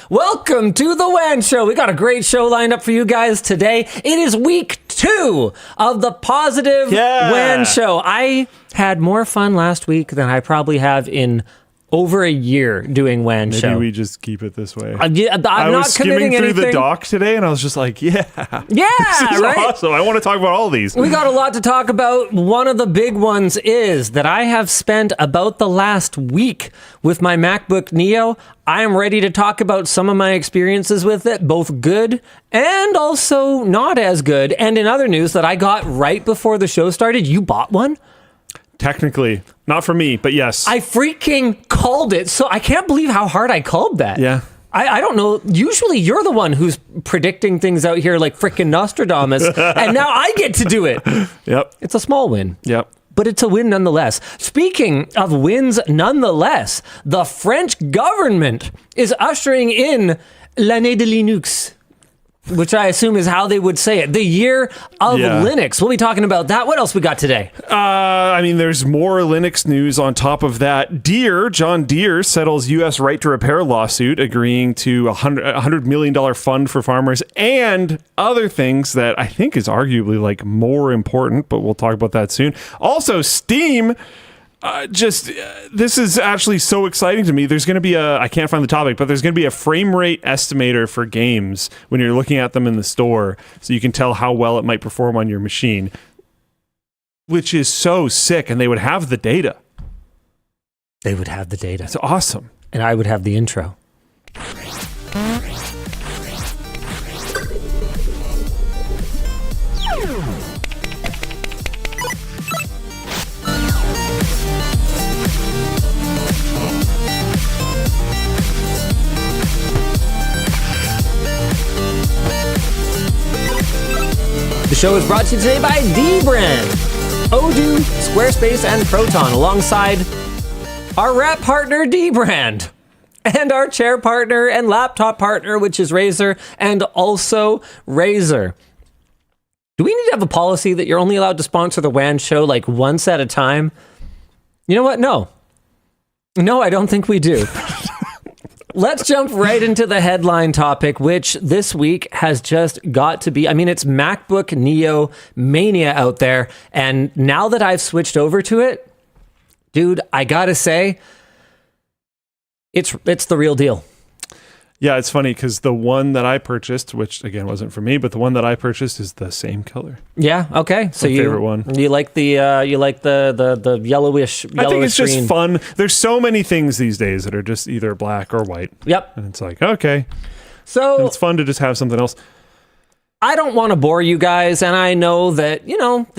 Welcome to the WAN Show. We got a great show lined up for you guys today. It is week 2 of the Positive WAN Show. I had more fun last week than I probably have in over a year doing WAN Show. Maybe we just keep it this way. I'm I not was skimming through the doc today, and I was just like, yeah, this is right? awesome. I want to talk about all these. We got a lot to talk about. One of the big ones is that I have spent about the last week with my MacBook Neo. I am ready to talk about some of my experiences with it, both good and also not as good. And in other news that I got right before the show started, you bought one? Technically, not for me, but yes. I freaking called it, so I can't believe how hard I called that. Yeah. I don't know. Usually you're the one who's predicting things out here like freaking Nostradamus, and now I get to do it. Yep. It's a small win. Yep. But it's a win nonetheless. Speaking of wins nonetheless, the French government is ushering in l'année de Linux, which I assume is how they would say it. The year of Linux. We'll be talking about that. What else we got today? I mean, there's more Linux news on top of that. Deere, John Deere, settles U.S. right to repair lawsuit, agreeing to a $100 million fund for farmers and other things that I think is arguably like more important, but we'll talk about that soon. Also, Steam... this is actually so exciting to me. There's going to be I can't find the topic, but there's going to be a frame rate estimator for games when you're looking at them in the store, so you can tell how well it might perform on your machine, which is so sick. And they would have the data. They would have the data. It's awesome. And I would have the intro. The show is brought to you today by dbrand, Odoo, Squarespace, and Proton, alongside our wrap partner, dbrand, and our chair partner and laptop partner, which is Razer, and also Razer. Do we need to have a policy that you're only allowed to sponsor the WAN Show like once at a time? You know what? No, I don't think we do. Let's jump right into the headline topic, which this week has just got to be, I mean, it's MacBook Neo mania out there. And now that I've switched over to it, dude, I gotta say, it's the real deal. Yeah, it's funny because the one that I purchased, which again wasn't for me, but the one that I purchased is the same color. Yeah. Okay. So my favorite one. You like the yellowish. I think it's green. just fun. There's so many things these days that are just either black or white. Yep. And it's like, okay. So and it's fun to just have something else. I don't want to bore you guys, and I know that, the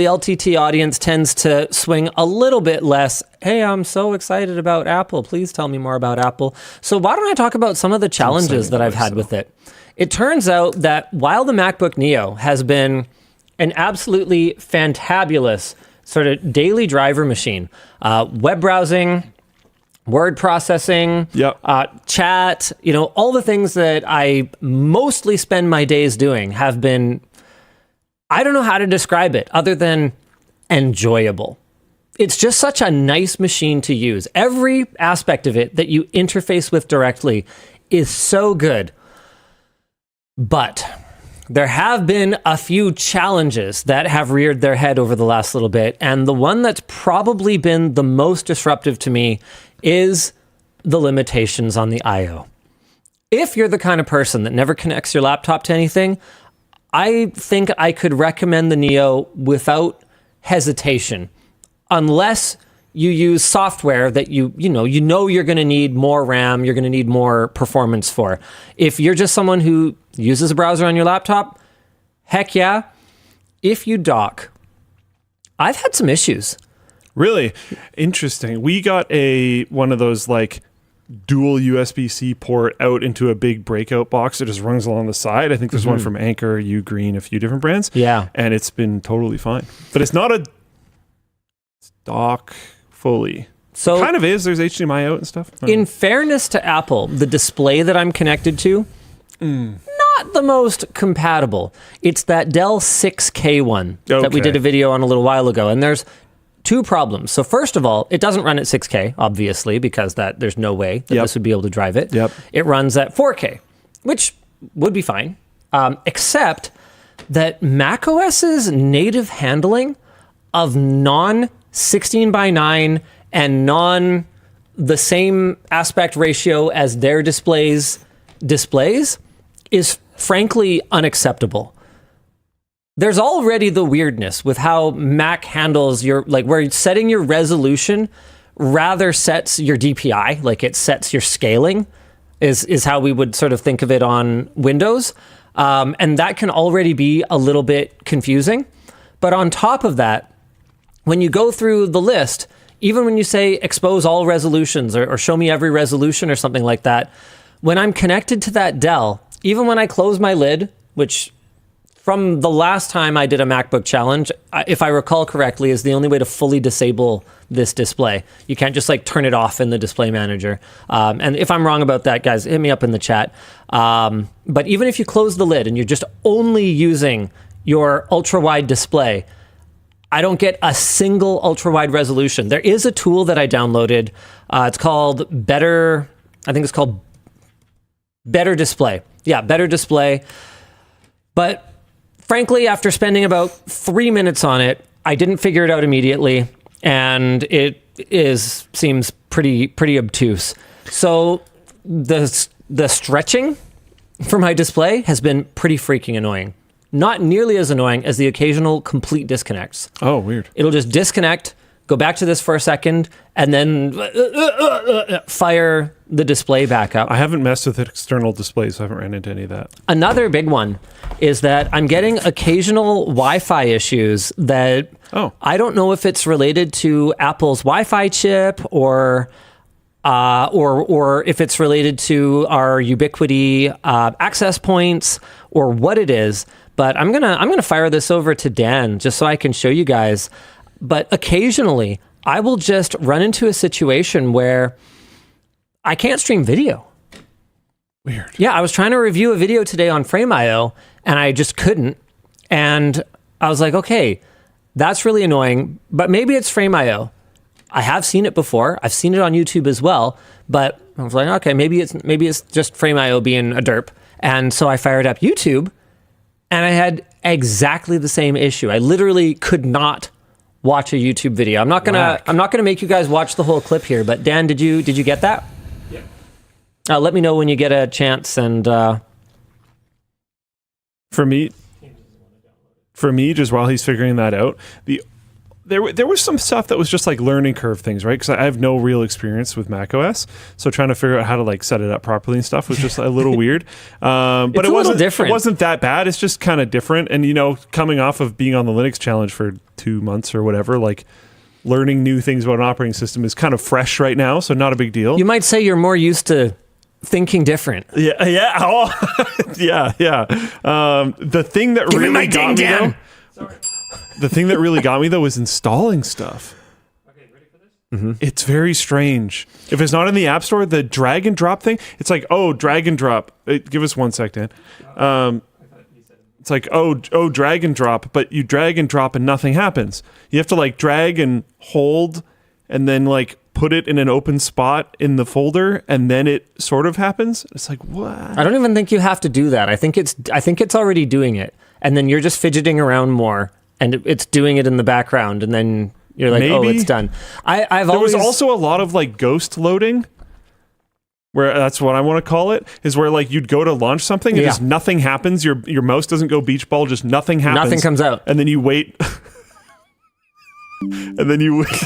LTT audience tends to swing a little bit less. Hey, I'm so excited about Apple. Please tell me more about Apple. So why don't I talk about some of the challenges that I've had with it? It turns out that while the MacBook Neo has been an absolutely fantabulous sort of daily driver machine, web browsing, word processing, chat, all the things that I mostly spend my days doing have been, I don't know how to describe it other than enjoyable. It's just such a nice machine to use. Every aspect of it that you interface with directly is so good. But there have been a few challenges that have reared their head over the last little bit. And the one that's probably been the most disruptive to me is the limitations on the I/O. If you're the kind of person that never connects your laptop to anything, I think I could recommend the Neo without hesitation, unless you use software that you know you're going to need more RAM, you're going to need more performance for. If you're just someone who uses a browser on your laptop, heck yeah. If you dock, I've had some issues. Really interesting. We got one of those like dual USB-C port out into a big breakout box that just runs along the side. I think there's one from Anker, uGreen, a few different brands. Yeah. And it's been totally fine. But it's not a dock fully. So it kind of is. There's HDMI out and stuff. In fairness to Apple, the display that I'm connected to, not the most compatible. It's that Dell 6K one that we did a video on a little while ago. And there's two problems. So first of all, it doesn't run at 6K, obviously, because there's no way that this would be able to drive it. It runs at 4K. which would be fine, except that macOS's native handling of non 16:9 and the same aspect ratio as their displays is frankly unacceptable. There's already the weirdness with how Mac handles where setting your resolution rather sets your DPI, like it sets your scaling, is how we would sort of think of it on Windows. And that can already be a little bit confusing. But on top of that, when you go through the list, even when you say expose all resolutions or show me every resolution or something like that, when I'm connected to that Dell, even when I close my lid, which from the last time I did a MacBook challenge, if I recall correctly, is the only way to fully disable this display. You can't just like turn it off in the display manager. And if I'm wrong about that, guys, hit me up in the chat. But even if you close the lid and you're just only using your ultra-wide display, I don't get a single ultra-wide resolution. There is a tool that I downloaded. It's called Better Display. Yeah, Better Display. But frankly, after spending about 3 minutes on it, I didn't figure it out immediately, and it seems pretty obtuse. So the stretching for my display has been pretty freaking annoying. Not nearly as annoying as the occasional complete disconnects. Oh, weird. It'll just disconnect, go back to this for a second, and then fire the display back up. I haven't messed with external displays, so I haven't ran into any of that. Another big one is that I'm getting occasional Wi-Fi issues that I don't know if it's related to Apple's Wi-Fi chip or if it's related to our Ubiquiti access points or what it is. But I'm gonna fire this over to Dan just so I can show you guys. But occasionally, I will just run into a situation where I can't stream video. Weird. Yeah, I was trying to review a video today on Frame.io, and I just couldn't. And I was like, okay, that's really annoying, but maybe it's Frame.io. I have seen it before. I've seen it on YouTube as well, but I was like, okay, maybe it's just Frame.io being a derp. And so I fired up YouTube, and I had exactly the same issue. I literally could not watch a YouTube video. I'm not gonna make you guys watch the whole clip here, but Dan, did you get that? Yeah. Let me know when you get a chance. And for me, just while he's figuring that out, there was some stuff that was just like learning curve things, right? Because I have no real experience with macOS, so trying to figure out how to like set it up properly and stuff was just a little weird. But it wasn't different. It wasn't that bad. It's just kind of different. And coming off of being on the Linux challenge for 2 months or whatever, like learning new things about an operating system is kind of fresh right now, so not a big deal. You might say you're more used to thinking different. Yeah. Oh, yeah. The thing that really got me though. Sorry. The thing that really got me, though, was installing stuff. Okay, ready for this? Mm-hmm. It's very strange. If it's not in the App Store, the drag and drop thing, it's like, drag and drop. Give us 1 sec, Dan. It's like, drag and drop, but you drag and drop and nothing happens. You have to, like, drag and hold and then, like, put it in an open spot in the folder, and then it sort of happens. It's like, what? I don't even think you have to do that. I think it's already doing it, and then you're just fidgeting around more. And it's doing it in the background, and then you're like, maybe. It's done. There was also a lot of like ghost loading, where that's what I want to call it, is where like you'd go to launch something and just nothing happens. Your mouse doesn't go beach ball, just nothing happens. Nothing comes out. And then you wait. And then you wait.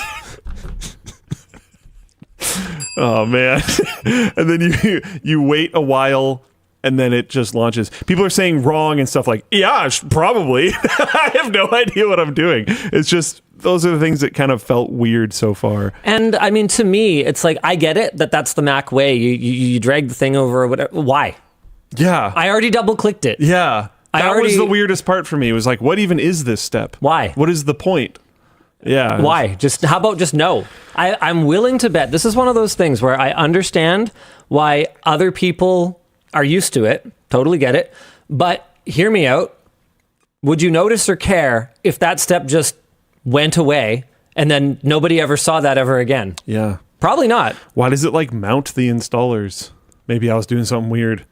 Oh man. And then you wait a while. And then it just launches. People are saying wrong and stuff like, yeah, probably. I have no idea what I'm doing. It's just, those are the things that kind of felt weird so far. And I mean, to me, it's like, I get it that's the Mac way. You drag the thing over or whatever. Why? Yeah. I already double clicked it. Yeah. That was the weirdest part for me. It was like, what even is this step? Why? What is the point? Yeah. Why? How about just no? I'm willing to bet. This is one of those things where I understand why other people are used to it, totally get it, but hear me out. Would you notice or care if that step just went away and then nobody ever saw that ever again? Yeah. Probably not. Why does it like mount the installers? Maybe I was doing something weird.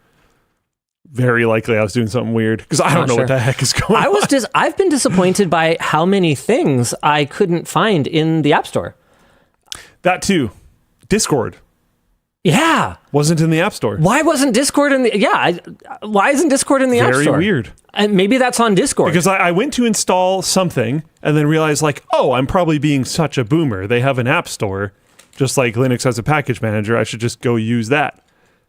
very likely I was doing something weird because I don't know what the heck is going on. I've been disappointed by how many things I couldn't find in the App Store. That too. Discord. Yeah. Wasn't in the App Store. Why wasn't Discord in the... Yeah. Why isn't Discord in the App Store? Very weird. And maybe that's on Discord. Because I went to install something and then realized like, oh, I'm probably being such a boomer. They have an App Store, just like Linux has a package manager. I should just go use that.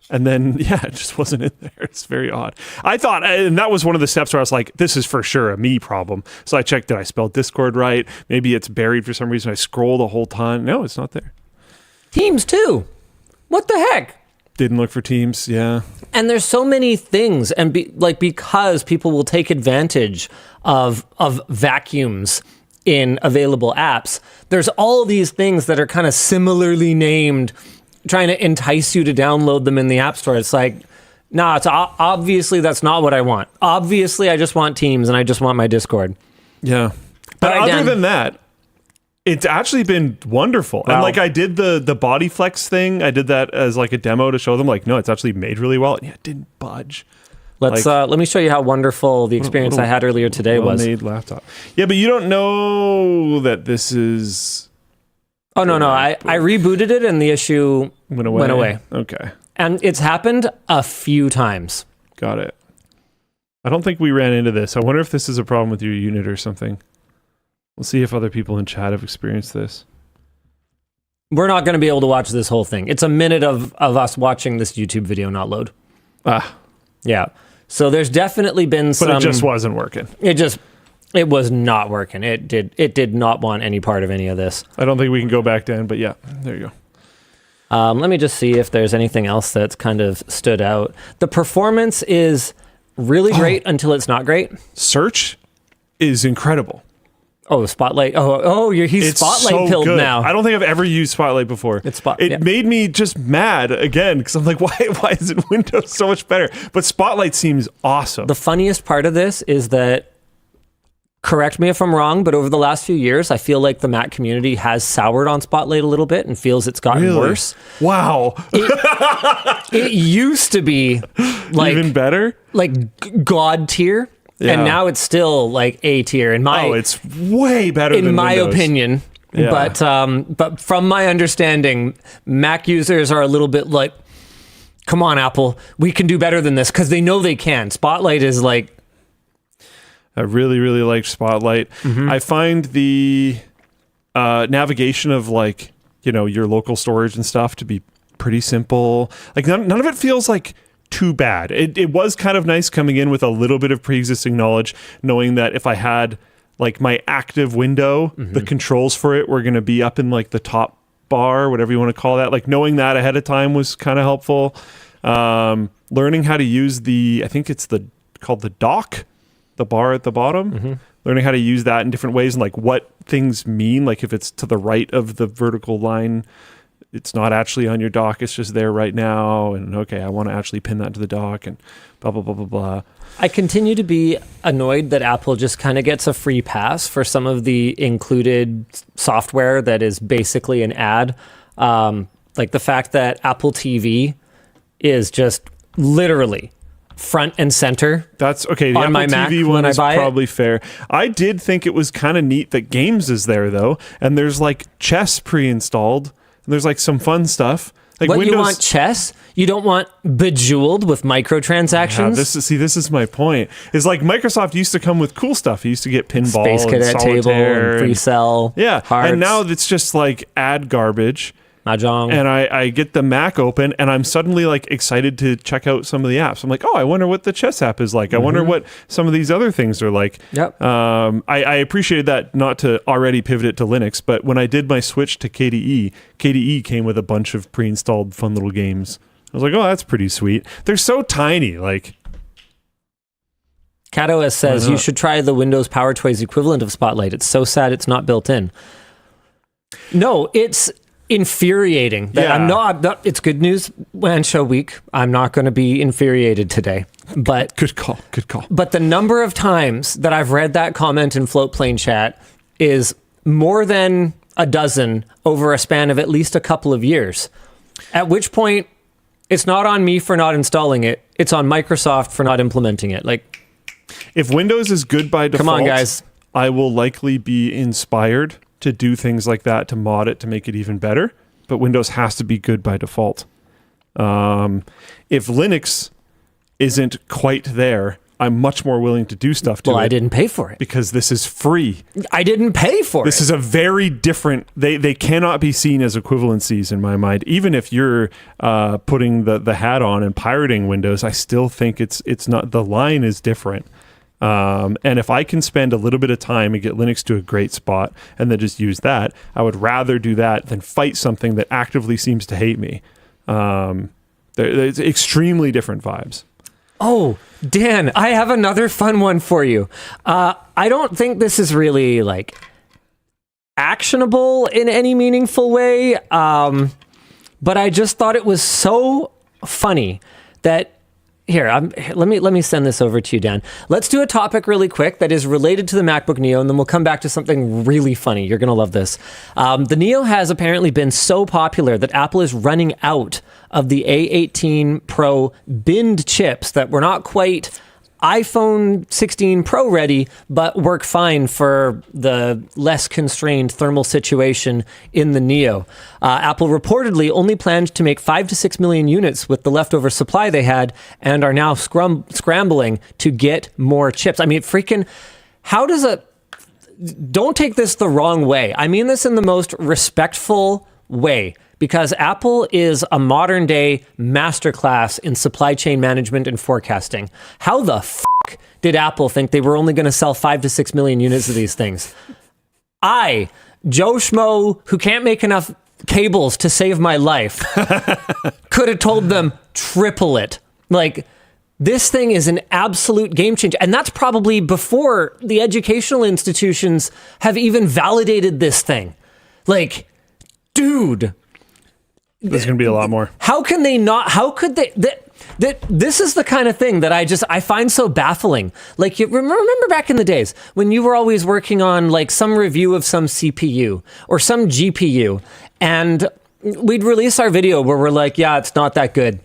And then, yeah, it just wasn't in there. It's very odd. I thought, and that was one of the steps where I was like, this is for sure a me problem. So I checked, did I spell Discord right? Maybe it's buried for some reason. I scroll the whole time. No, it's not there. Teams too. What the heck? Didn't look for Teams, yeah. And there's so many things, and because people will take advantage of vacuums in available apps, there's all these things that are kind of similarly named, trying to entice you to download them in the App Store. It's like, nah, it's obviously that's not what I want. Obviously, I just want Teams and I just want my Discord. Yeah. But other than that, it's actually been wonderful. Wow. And like I did the body flex thing. I did that as like a demo to show them like, no, it's actually made really well. And yeah, it didn't budge. Let me show you how wonderful the experience I had earlier today was. Made laptop. Yeah, but you don't know that this is... Oh, no. I rebooted it and the issue went away. Okay. And it's happened a few times. Got it. I don't think we ran into this. I wonder if this is a problem with your unit or something. We'll see if other people in chat have experienced this. We're not going to be able to watch this whole thing. It's a minute of us watching this YouTube video not load. Yeah. So there's definitely been some... But it just wasn't working. It was not working. It did not want any part of any of this. I don't think we can go back down, but yeah, there you go. Let me just see if there's anything else that's kind of stood out. The performance is really great until it's not great. Search is incredible. Oh, Spotlight. He's Spotlight pilled now. I don't think I've ever used Spotlight before. It made me just mad again because I'm like, why isn't Windows so much better? But Spotlight seems awesome. The funniest part of this is that, correct me if I'm wrong, but over the last few years, I feel like the Mac community has soured on Spotlight a little bit and feels it's gotten worse. Wow. It used to be like even better, like God tier. Yeah. And now it's still like A tier it's way better in than my Windows. opinion. Yeah. But from my understanding, Mac users are a little bit like, come on, Apple, we can do better than this because they know they can. Spotlight is like... I really, really like Spotlight. Mm-hmm. I find the navigation of like, your local storage and stuff to be pretty simple. Like none of it feels like too bad. It was kind of nice coming in with a little bit of pre-existing knowledge, knowing that if I had like my active window, the controls for it were going to be up in like the top bar, whatever you want to call that. Like knowing that ahead of time was kind of helpful. Learning how to use I think it's called the dock, the bar at the bottom. Learning how to use that in different ways and like what things mean. Like if it's to the right of the vertical line, it's not actually on your dock, it's just there right now. And okay, I want to actually pin that to the dock and blah, blah, blah, blah, blah. I continue to be annoyed that Apple just kind of gets a free pass for some of the included software that is basically an ad. Like the fact that Apple TV is just literally front and center. That's okay. The on Apple my TV Mac one when is I buy probably fair. I did think it was kind of neat that Games is there though, and there's like chess pre-installed, and there's like some fun stuff. Like what, Windows... you want chess? You don't want Bejeweled with microtransactions? Yeah, this is my point. Is like Microsoft used to come with cool stuff. You used to get Pinball, Space Cadet and Solitaire, Table, and Free Cell, Hearts. And now it's just like ad garbage. Mahjong. And I get the Mac open and I'm suddenly like excited to check out some of the apps. I'm like, oh, I wonder what the chess app is like. I wonder what some of these other things are like. Yep. I appreciated that, not to already pivot it to Linux, but when I did my switch to KDE came with a bunch of pre-installed fun little games. I was like, oh, that's pretty sweet. They're so tiny. Like, CatOS says you should try the Windows Power Toys equivalent of Spotlight. It's so sad it's not built in. No, it's infuriating. I'm not. It's good news. WAN Show week. I'm not going to be infuriated today. But good call. But the number of times that I've read that comment in Floatplane chat is more than a dozen over a span of at least a couple of years. At which point, It's not on me for not installing it. It's on Microsoft for not implementing it. Like, if Windows is good by default, come on, guys. I will likely be inspired to do things like that, to mod it, to make it even better. But Windows has to be good by default. If Linux isn't quite there, I'm much more willing to do stuff to it. Well, I didn't pay for it. Because this is free. I didn't pay for it. This is a very different... They cannot be seen as equivalencies in my mind. Even if you're putting the hat on and pirating Windows, I still think it's not... The line is different. And if I can spend a little bit of time and get Linux to a great spot and then just use that, I would rather do that than fight something that actively seems to hate me. It's extremely different vibes. Oh, Dan, I have another fun one for you. I don't think this is really like actionable in any meaningful way, but I just thought it was so funny that here, let me send this over to you, Dan. Let's do a topic really quick that is related to the MacBook Neo, and then we'll come back to something really funny. You're going to love this. The Neo has apparently been so popular that Apple is running out of the A18 Pro binned chips that were not quite iPhone 16 Pro ready, but work fine for the less constrained thermal situation in the Neo. Apple reportedly only planned to make 5 to 6 million units with the leftover supply they had, and are now scrambling to get more chips. I mean, freaking, how does don't take this the wrong way. I mean this in the most respectful way, because Apple is a modern day masterclass in supply chain management and forecasting. How the fuck did Apple think they were only going to sell 5 to 6 million units of these things? I, Joe Schmo, who can't make enough cables to save my life, could have told them triple it. Like, this thing is an absolute game changer. And that's probably before the educational institutions have even validated this thing. Like, dude, there's going to be a lot more. How can they not? How could they? This is the kind of thing that I find so baffling. Like, you remember back in the days when you were always working on like some review of some CPU or some GPU, and we'd release our video where we're like, yeah, it's not that good.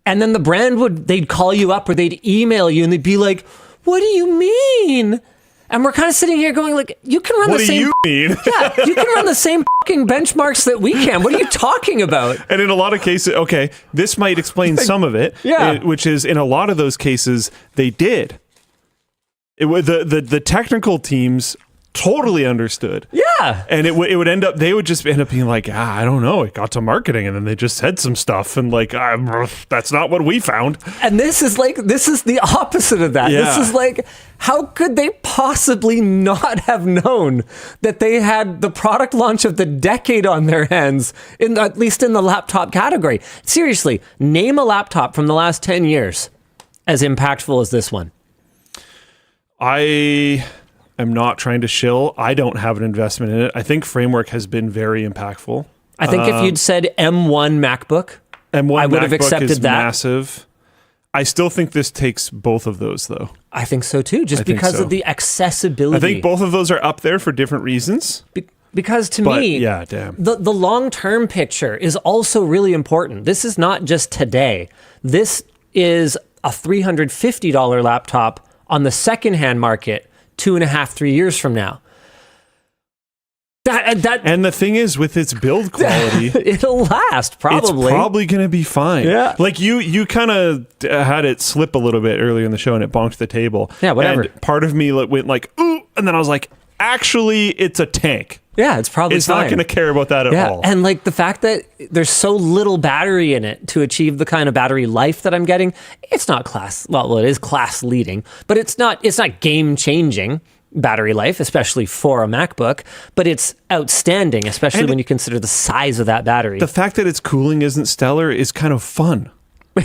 And then the brand they'd call you up or they'd email you and they'd be like, what do you mean? And we're kind of sitting here going like, you can run the same... What do you mean? Yeah, you can run the same fucking benchmarks that we can. What are you talking about? And in a lot of cases, okay, this might explain some of it, which is in a lot of those cases, they did. The technical teams totally understood. Yeah. And it would end up, they would just end up being like, I don't know, it got to marketing and then they just said some stuff and like, that's not what we found. And this is the opposite of that. Yeah. This is like, how could they possibly not have known that they had the product launch of the decade on their hands, at least in the laptop category? Seriously, name a laptop from the last 10 years as impactful as this one. I'm not trying to shill. I don't have an investment in it. I think Framework has been very impactful. I think if you'd said M1 MacBook, I would have accepted is that. Massive. I still think this takes both of those, though. I think so too, just because of the accessibility. I think both of those are up there for different reasons. Because to me, yeah, damn. The long-term picture is also really important. This is not just today. This is a $350 laptop on the secondhand market 2.5, 3 years from now. And the thing is, with its build quality, it'll last, probably. It's probably going to be fine. Yeah. Like, you kind of had it slip a little bit earlier in the show, and it bonked the table. Yeah, whatever. And part of me went like, ooh, and then I was like, actually, it's a tank. Yeah, it's probably It's fine. not going to care about that at all. And like the fact that there's so little battery in it to achieve the kind of battery life that I'm getting, it's not it is class leading, but it's not game changing battery life, especially for a MacBook, but it's outstanding, especially when you consider the size of that battery. The fact that its cooling isn't stellar is kind of fun.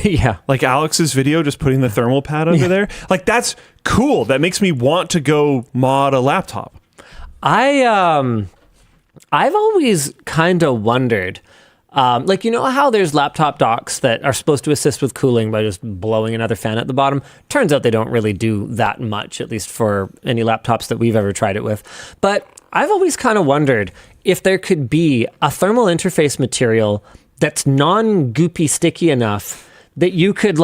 Yeah. Like Alex's video, just putting the thermal pad under there. Like, that's cool. That makes me want to go mod a laptop. I've always kind of wondered, like, you know how there's laptop docks that are supposed to assist with cooling by just blowing another fan at the bottom? Turns out they don't really do that much, at least for any laptops that we've ever tried it with. But I've always kind of wondered if there could be a thermal interface material that's non-goopy sticky enough that you could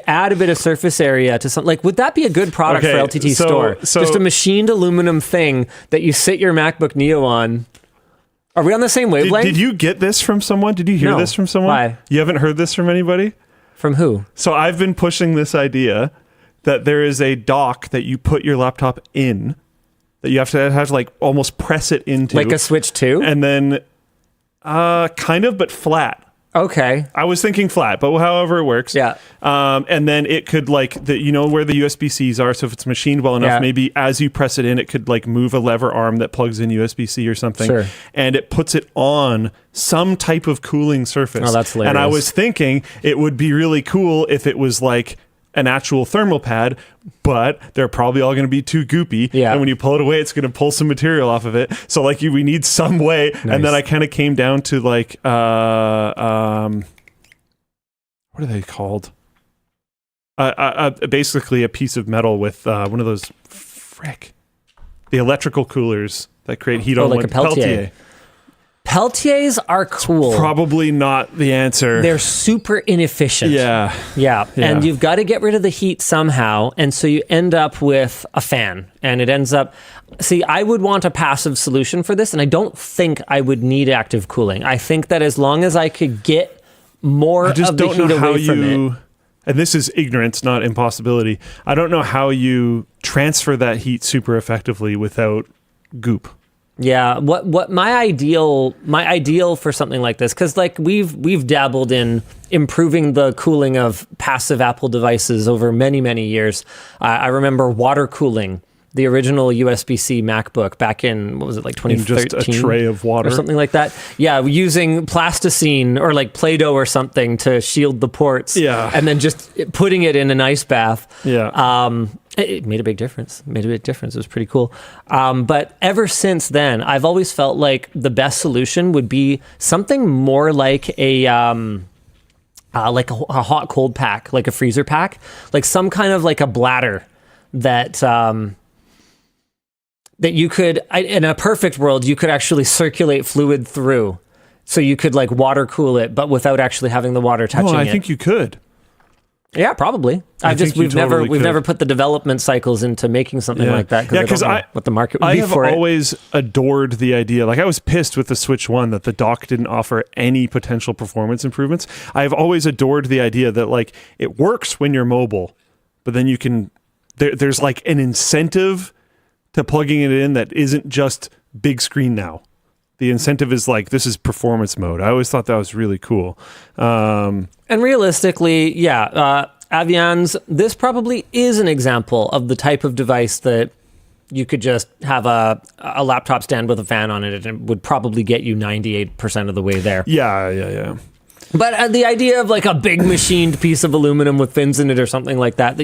add a bit of surface area to something. Like, would that be a good product for LTTStore? So just a machined aluminum thing that you sit your MacBook Neo on. Are we on the same wavelength? Did you get this from someone? Did you hear this from someone? Why? You haven't heard this from anybody? From who? So I've been pushing this idea that there is a dock that you put your laptop in, that you have to like almost press it into. Like a Switch 2? And then kind of, but flat. Okay. I was thinking flat, but however it works. Yeah. And then it could like, where the USB-Cs are, so if it's machined well enough, maybe as you press it in, it could like move a lever arm that plugs in USB-C or something. Sure. And it puts it on some type of cooling surface. Oh, that's hilarious. And I was thinking it would be really cool if it was like an actual thermal pad, but they're probably all going to be too goopy. Yeah. And when you pull it away, it's going to pull some material off of it. So like we need some way. Nice. And then I kind of came down to like, what are they called? Basically a piece of metal with one of those, the electrical coolers that create heat on like a Peltier. Peltiers are cool. Probably not the answer. They're super inefficient. Yeah. And you've got to get rid of the heat somehow. And so you end up with a fan. And it ends up... See, I would want a passive solution for this, and I don't think I would need active cooling. I think that as long as I could get more of the heat away from it... And this is ignorance, not impossibility. I don't know how you transfer that heat super effectively without goop. Yeah, what my ideal for something like this, because like we've dabbled in improving the cooling of passive Apple devices over many years. I remember water cooling the original USB-C MacBook back in, what was it, like 2013? Just a tray of water. Or something like that. Yeah, using plasticine or like Play-Doh or something to shield the ports. Yeah. And then just putting it in an ice bath. Yeah. It made a big difference. It was pretty cool. But ever since then, I've always felt like the best solution would be something more like a hot cold pack, like a freezer pack, like some kind of like a bladder that you could, in a perfect world, you could actually circulate fluid through. So you could like water cool it, but without actually having the water touching it. I think you could. Yeah, probably. We've never put the development cycles into making something like that. Because I don't know what the market would be for it. I have always adored the idea. Like I was pissed with the Switch 1 that the dock didn't offer any potential performance improvements. I've always adored the idea that like it works when you're mobile, but then you can. There's like an incentive to plugging it in that isn't just big screen now. The incentive is like, this is performance mode. I always thought that was really cool. And realistically, Avian's, this probably is an example of the type of device that you could just have a laptop stand with a fan on it, and it would probably get you 98% of the way there. Yeah. But the idea of like a big machined piece of aluminum with fins in it or something like that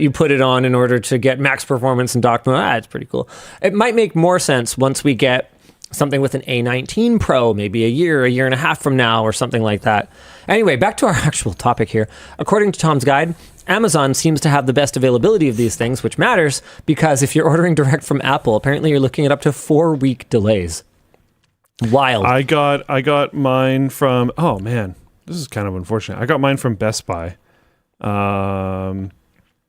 you put it on in order to get max performance and dock mode, it's pretty cool. It might make more sense once we get something with an A18 Pro, maybe a year and a half from now or something like that. Anyway, back to our actual topic here. According to Tom's guide, Amazon seems to have the best availability of these things, which matters because if you're ordering direct from Apple, apparently you're looking at up to 4-week delays. Wild. I got mine from, oh man, this is kind of unfortunate. I got mine from Best Buy.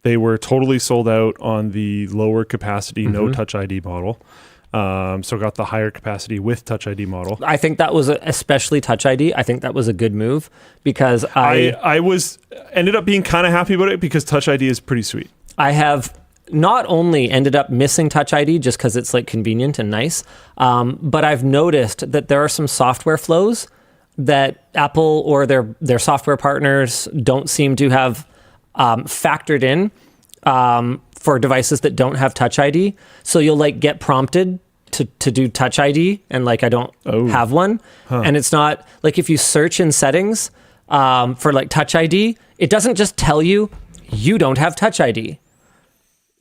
They were totally sold out on the lower capacity, no Touch ID model. So got the higher capacity with Touch ID model. I think that was especially Touch ID. I think that was a good move because I ended up being kind of happy about it because Touch ID is pretty sweet. I have not only ended up missing Touch ID just because it's like convenient and nice, but I've noticed that there are some software flows that Apple or their software partners don't seem to have factored in for devices that don't have Touch ID. So you'll like get prompted to do Touch ID and like I don't have one. And it's not like if you search in settings for like Touch ID, it doesn't just tell you don't have Touch ID.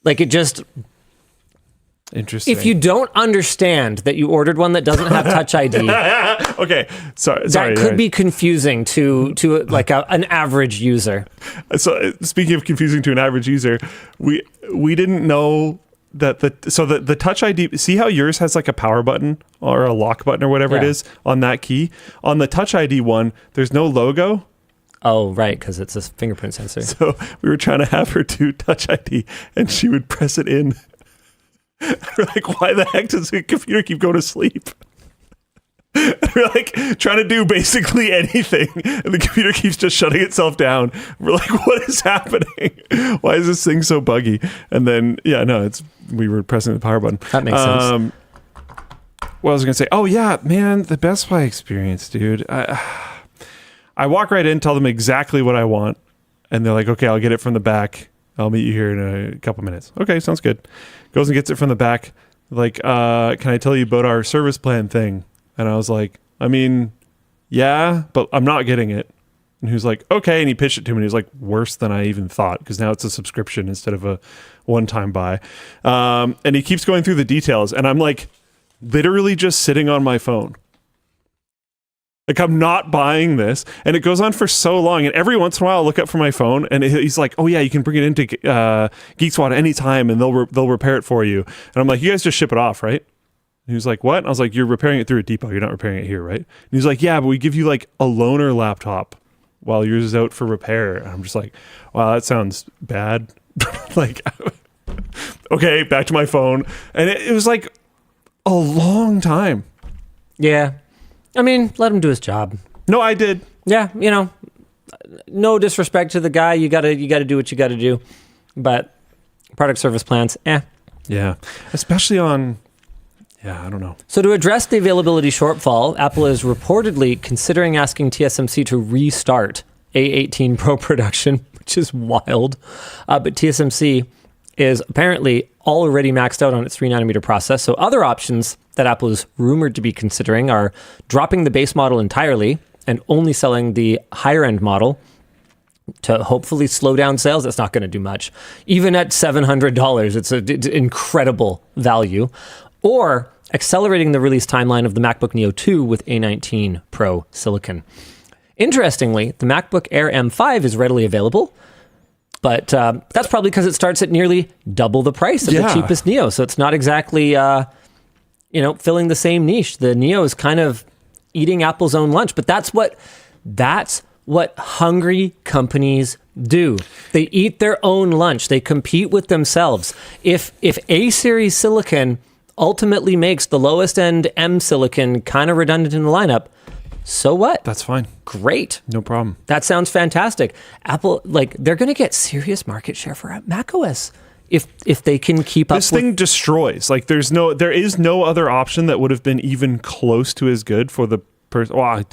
Like it just... Interesting. If you don't understand that you ordered one that doesn't have Touch ID, okay, sorry, that could be confusing to like an average user. So speaking of confusing to an average user, we didn't know that the Touch ID, see how yours has like a power button or a lock button or whatever it is on that key? On the Touch ID one, there's no logo. Oh, right, because it's a fingerprint sensor. So we were trying to have her do Touch ID, and she would press it in. We're like, why the heck does the computer keep going to sleep? We're like trying to do basically anything, and the computer keeps just shutting itself down. We're like, what is happening? Why is this thing so buggy? And then, we were pressing the power button. That makes sense. What was I going to say? Oh, yeah, man, the Best Buy experience, dude. I walk right in, tell them exactly what I want, and they're like, okay, I'll get it from the back. I'll meet you here in a couple minutes. Okay, sounds good. Goes and gets it from the back. Like, can I tell you about our service plan thing? And I was like, I mean, yeah, but I'm not getting it. And he was like, okay. And he pitched it to me. And he was like, worse than I even thought, because now it's a subscription instead of a one-time buy. And he keeps going through the details. And I'm like, literally just sitting on my phone. Like, I'm not buying this. And it goes on for so long. And every once in a while, I'll look up from my phone. And he's like, oh, yeah, you can bring it into Geek Squad anytime. And they'll repair it for you. And I'm like, you guys just ship it off, right? And he was like, what? And I was like, you're repairing it through a depot. You're not repairing it here, right? And he's like, yeah, but we give you like a loaner laptop while yours is out for repair. And I'm just like, wow, that sounds bad. Like, okay, back to my phone. And it was like a long time. Yeah. I mean, let him do his job. No, I did. Yeah, no disrespect to the guy. You gotta do what you gotta do. But product service plans, Yeah, especially on... Yeah, I don't know. So to address the availability shortfall, Apple is reportedly considering asking TSMC to restart A18 Pro production, which is wild. But TSMC is apparently already maxed out on its 3nm process. So other options that Apple is rumored to be considering are dropping the base model entirely and only selling the higher end model to hopefully slow down sales. That's not going to do much. Even at $700, it's an incredible value. Or accelerating the release timeline of the MacBook Neo 2 with A19 Pro silicon. Interestingly, the MacBook Air M5 is readily available, but that's probably because it starts at nearly double the price of the cheapest Neo. So it's not exactly, filling the same niche. The Neo is kind of eating Apple's own lunch, but that's what hungry companies do. They eat their own lunch. They compete with themselves. If A series silicon ultimately makes the lowest end M silicon kind of redundant in the lineup, so what? That's fine. Great. No problem. That sounds fantastic. Apple, they're going to get serious market share for macOS if they can keep up. This thing destroys. Like, there is no other option that would have been even close to as good for the person. Well, I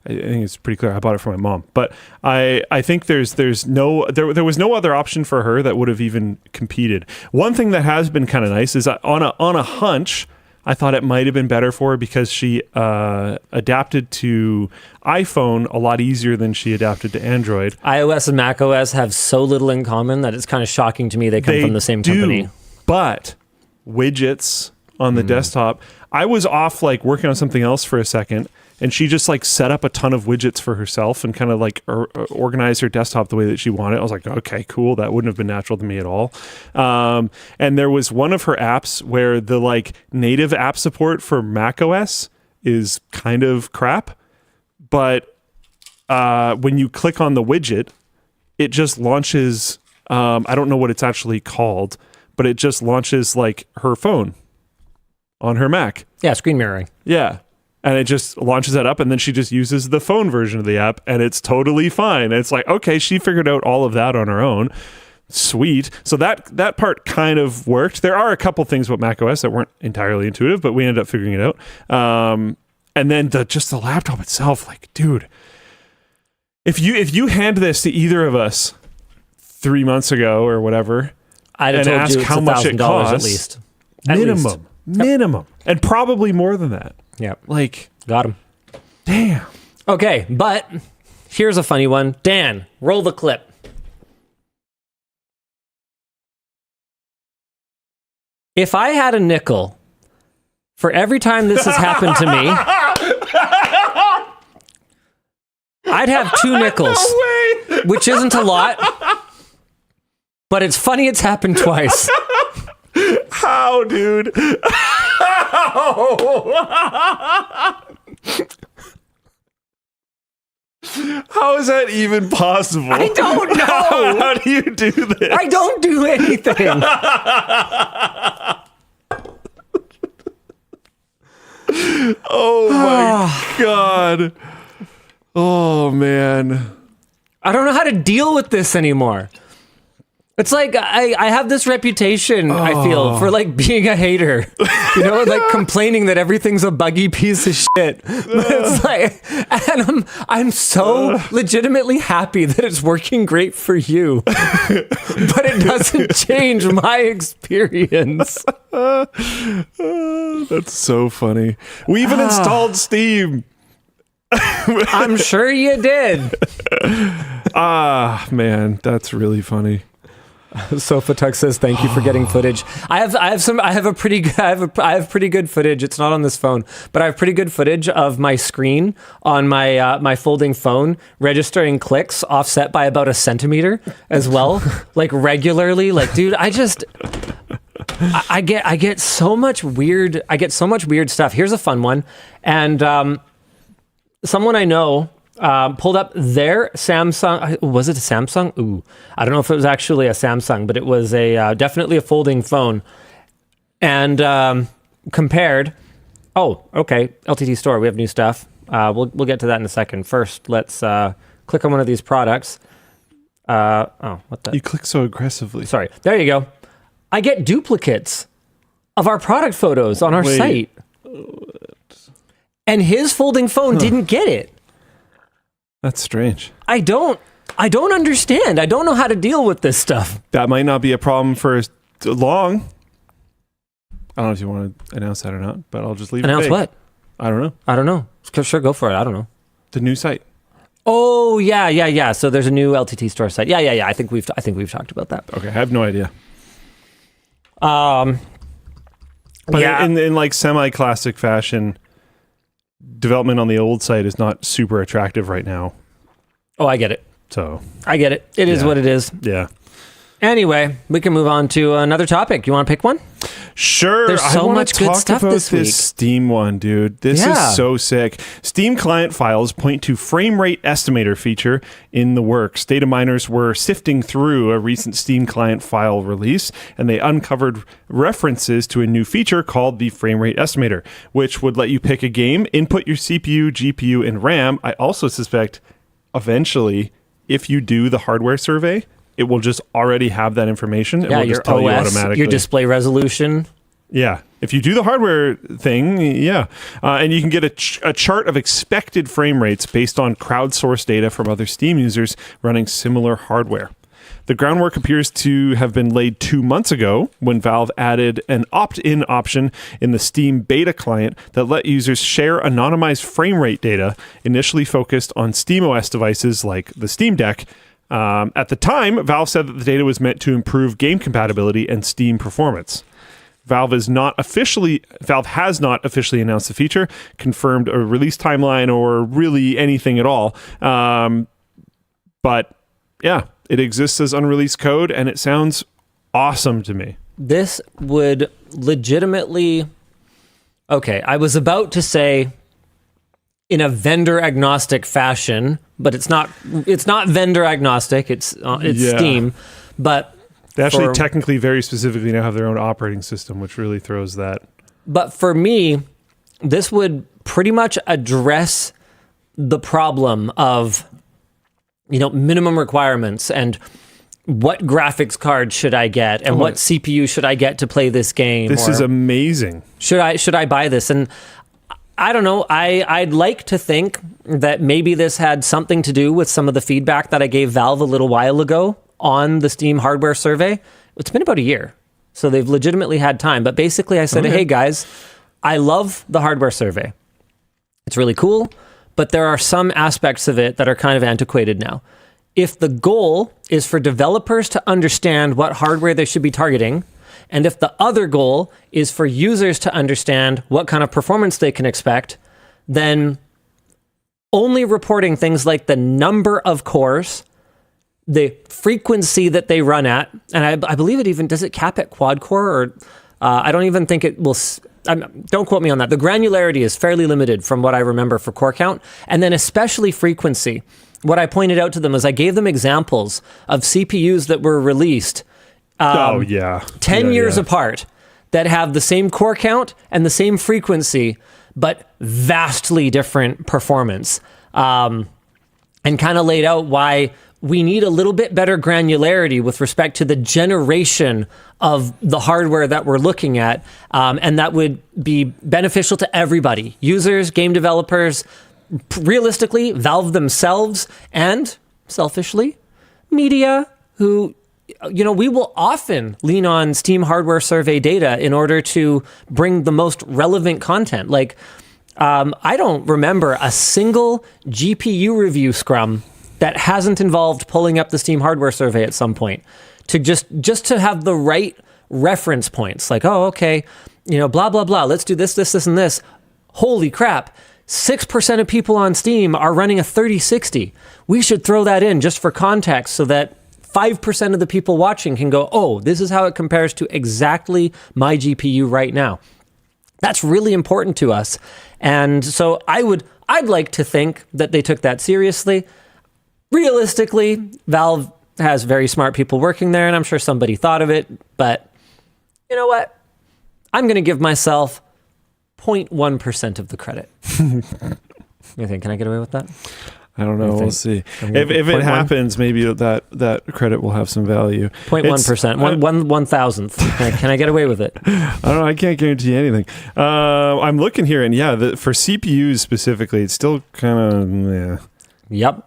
think it's pretty clear. I bought it for my mom, but I think there was no other option for her that would have even competed. One thing that has been kind of nice is that on a hunch, I thought it might have been better for her because she adapted to iPhone a lot easier than she adapted to Android. iOS and macOS have so little in common that it's kind of shocking to me they come from the same company. But widgets on the desktop, I was off working on something else for a second, and she just set up a ton of widgets for herself and kind of organized her desktop the way that she wanted. I was like, okay, cool. That wouldn't have been natural to me at all. And there was one of her apps where the native app support for macOS is kind of crap. But when you click on the widget, it just launches, I don't know what it's actually called, but it just launches her phone on her Mac. Yeah, screen mirroring. Yeah. And it just launches that up, and then she just uses the phone version of the app, and it's totally fine. And it's like, okay, she figured out all of that on her own. Sweet. So that part kind of worked. There are a couple things about macOS that weren't entirely intuitive, but we ended up figuring it out. And then just the laptop itself, dude, if you hand this to either of us 3 months ago or whatever, I'd have told ask you it's how much it costs, at least. Minimum, and probably more than that. Yeah. Got him. Damn. Okay, but here's a funny one. Dan, roll the clip. If I had a nickel for every time this has happened to me, I'd have 2 nickels, which isn't a lot, but it's funny it's happened twice. How, dude? How is that even possible? I don't know. How do you do this? I don't do anything. Oh my God. Oh man. I don't know how to deal with this anymore. It's like I have this reputation, I feel, for like being a hater. You know, like complaining that everything's a buggy piece of shit. But it's like, and I'm so legitimately happy that it's working great for you. But it doesn't change my experience. That's so funny. We even installed Steam. I'm sure you did. Man, that's really funny. Sofa Tuck says, "Thank you for getting footage." I have pretty good footage. It's not on this phone, but I have pretty good footage of my screen on my my folding phone registering clicks offset by about a centimeter as well, like regularly. Like, dude, I get so much weird. I get so much weird stuff. Here's a fun one, and someone I know pulled up their Samsung. Was it a Samsung? Ooh, I don't know if it was actually a Samsung, but it was a definitely a folding phone. And compared. Oh, okay. LTTStore. We have new stuff. We'll get to that in a second. First, let's click on one of these products. Oh, what the? You click so aggressively. Sorry. There you go. I get duplicates of our product photos on our site. And his folding phone didn't get it. That's strange. I don't understand. I don't know how to deal with this stuff. That might not be a problem for long. I don't know if you want to announce that or not, but I'll just leave it. Announce what? I don't know. I don't know. Sure, go for it. I don't know. The new site. Oh, yeah. So there's a new LTT store site. Yeah. I think we've talked about that. Okay, I have no idea. But yeah. in like semi-classic fashion, development on the old site is not super attractive right now. Oh, I get it. So I get it. It is what it is. Yeah. Anyway, we can move on to another topic. You want to pick one? Sure. There's so much good stuff this week. This Steam one, dude. This is so sick. Steam client files point to frame rate estimator feature in the works. Data miners were sifting through a recent Steam client file release, and they uncovered references to a new feature called the frame rate estimator, which would let you pick a game, input your CPU, GPU, and RAM. I also suspect eventually, if you do the hardware survey, it will just already have that information. It will your just tell you OS, automatically. your display resolution. Yeah. If you do the hardware thing, and you can get a chart of expected frame rates based on crowdsourced data from other Steam users running similar hardware. The groundwork appears to have been laid 2 months ago when Valve added an opt-in option in the Steam beta client that let users share anonymized frame rate data, initially focused on SteamOS devices like the Steam Deck. At the time, Valve said that the data was meant to improve game compatibility and Steam performance. Valve has not officially announced the feature, confirmed a release timeline, or really anything at all. But yeah, it exists as unreleased code, and it sounds awesome to me. This would legitimately... Okay, I was about to say in a vendor agnostic fashion, but it's not vendor agnostic. It's Steam, but they actually technically very specifically now have their own operating system, which really throws that. But for me, this would pretty much address the problem of, minimum requirements and what graphics card should I get and what CPU should I get to play this game. This is amazing. Should I buy this? And I don't know. I'd like to think that maybe this had something to do with some of the feedback that I gave Valve a little while ago on the Steam hardware survey. It's been about a year, so they've legitimately had time. But basically I said, hey guys, I love the hardware survey. It's really cool, but there are some aspects of it that are kind of antiquated now. If the goal is for developers to understand what hardware they should be targeting, and if the other goal is for users to understand what kind of performance they can expect, then only reporting things like the number of cores the frequency that they run at, and I believe it even, does it cap at quad core, or I don't even think it will, don't quote me on that. The granularity is fairly limited from what I remember for core count, and then especially frequency. What I pointed out to them is I gave them examples of CPUs that were released 10 years apart that have the same core count and the same frequency, but vastly different performance. And kind of laid out why we need a little bit better granularity with respect to the generation of the hardware that we're looking at. And that would be beneficial to everybody, users, game developers, realistically, Valve themselves, and selfishly, media, who, we will often lean on Steam hardware survey data in order to bring the most relevant content. Like, I don't remember a single GPU review scrum that hasn't involved pulling up the Steam hardware survey at some point to just to have the right reference points. Like, oh, okay, blah, blah, blah. Let's do this, this, and this. Holy crap. 6% of people on Steam are running a 3060. We should throw that in just for context so that 5% of the people watching can go, oh, this is how it compares to exactly my GPU right now. That's really important to us. And so I'd like to think that they took that seriously. Realistically, Valve has very smart people working there, and I'm sure somebody thought of it, but you know what? I'm going to give myself 0.1% of the credit. You think, can I get away with that? I don't know. We'll see. If it happens, maybe that credit will have some value. 0.1%. One thousandth. Can I get away with it? I don't know. I can't guarantee anything. I'm looking here, and for CPUs specifically, it's still kind of Yep.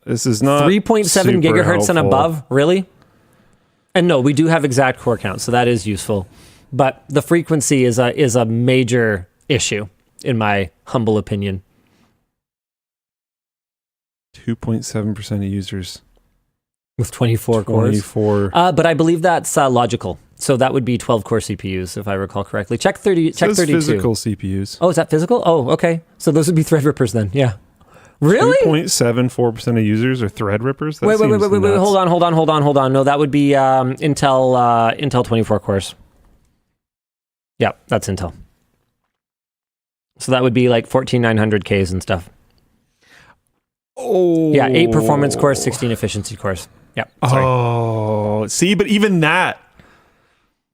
This is not 3.7 gigahertz and above. Really? And no, we do have exact core count, so that is useful. But the frequency is a major issue, in my humble opinion. 2.7% of users with 24 cores. But I believe that's logical. So that would be 12 core CPUs, if I recall correctly. Check 32. Physical CPUs. Oh, is that physical? Oh, okay. So those would be Threadrippers then. Yeah. Really? 3.74% of users are Threadrippers? Wait. Hold on. No, that would be Intel 24 cores. Yeah, that's Intel. So that would be like 14900Ks and stuff. Oh. Yeah, 8 performance cores, 16 efficiency cores. Yeah. Sorry. Oh, see, but even that,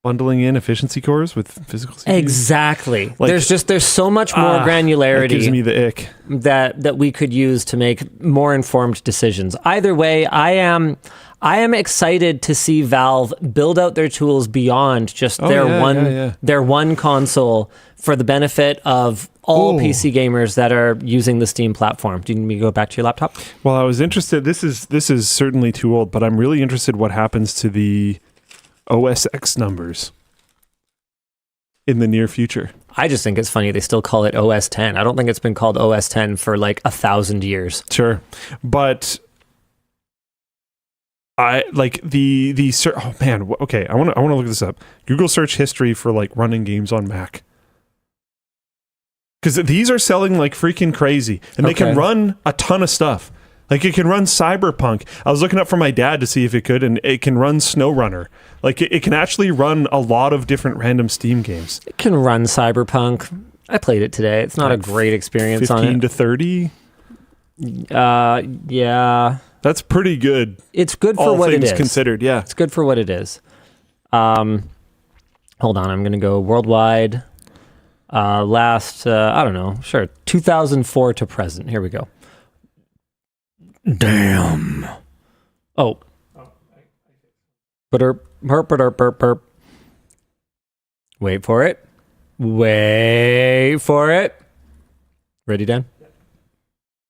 bundling in efficiency cores with physical CPUs. Exactly. Like, there's so much more granularity. That gives me the ick. That we could use to make more informed decisions. Either way, I am excited to see Valve build out their tools beyond just their one console for the benefit of all PC gamers that are using the Steam platform. Do you need me to go back to your laptop? Well, I was interested. This is certainly too old, but I'm really interested what happens to the OS X numbers in the near future. I just think it's funny they still call it OS 10. I don't think it's been called OS 10 for like 1,000 years. Sure, but I like the oh man, okay. I want to look this up. Google search history for like running games on Mac, because these are selling like freaking crazy, and they can run a ton of stuff. Like it can run Cyberpunk. I was looking up for my dad to see if it could, and it can run SnowRunner. Like it can actually run a lot of different random Steam games. It can run Cyberpunk. I played it today. It's not a great experience on it. 15 to 30? Yeah. That's pretty good. It's good for what it is. All things considered, yeah. It's good for what it is. Hold on, I'm going to go worldwide. Last, I don't know, sure, 2004 to present. Here we go. Damn. Oh. Burp. Wait for it. Ready, Dan?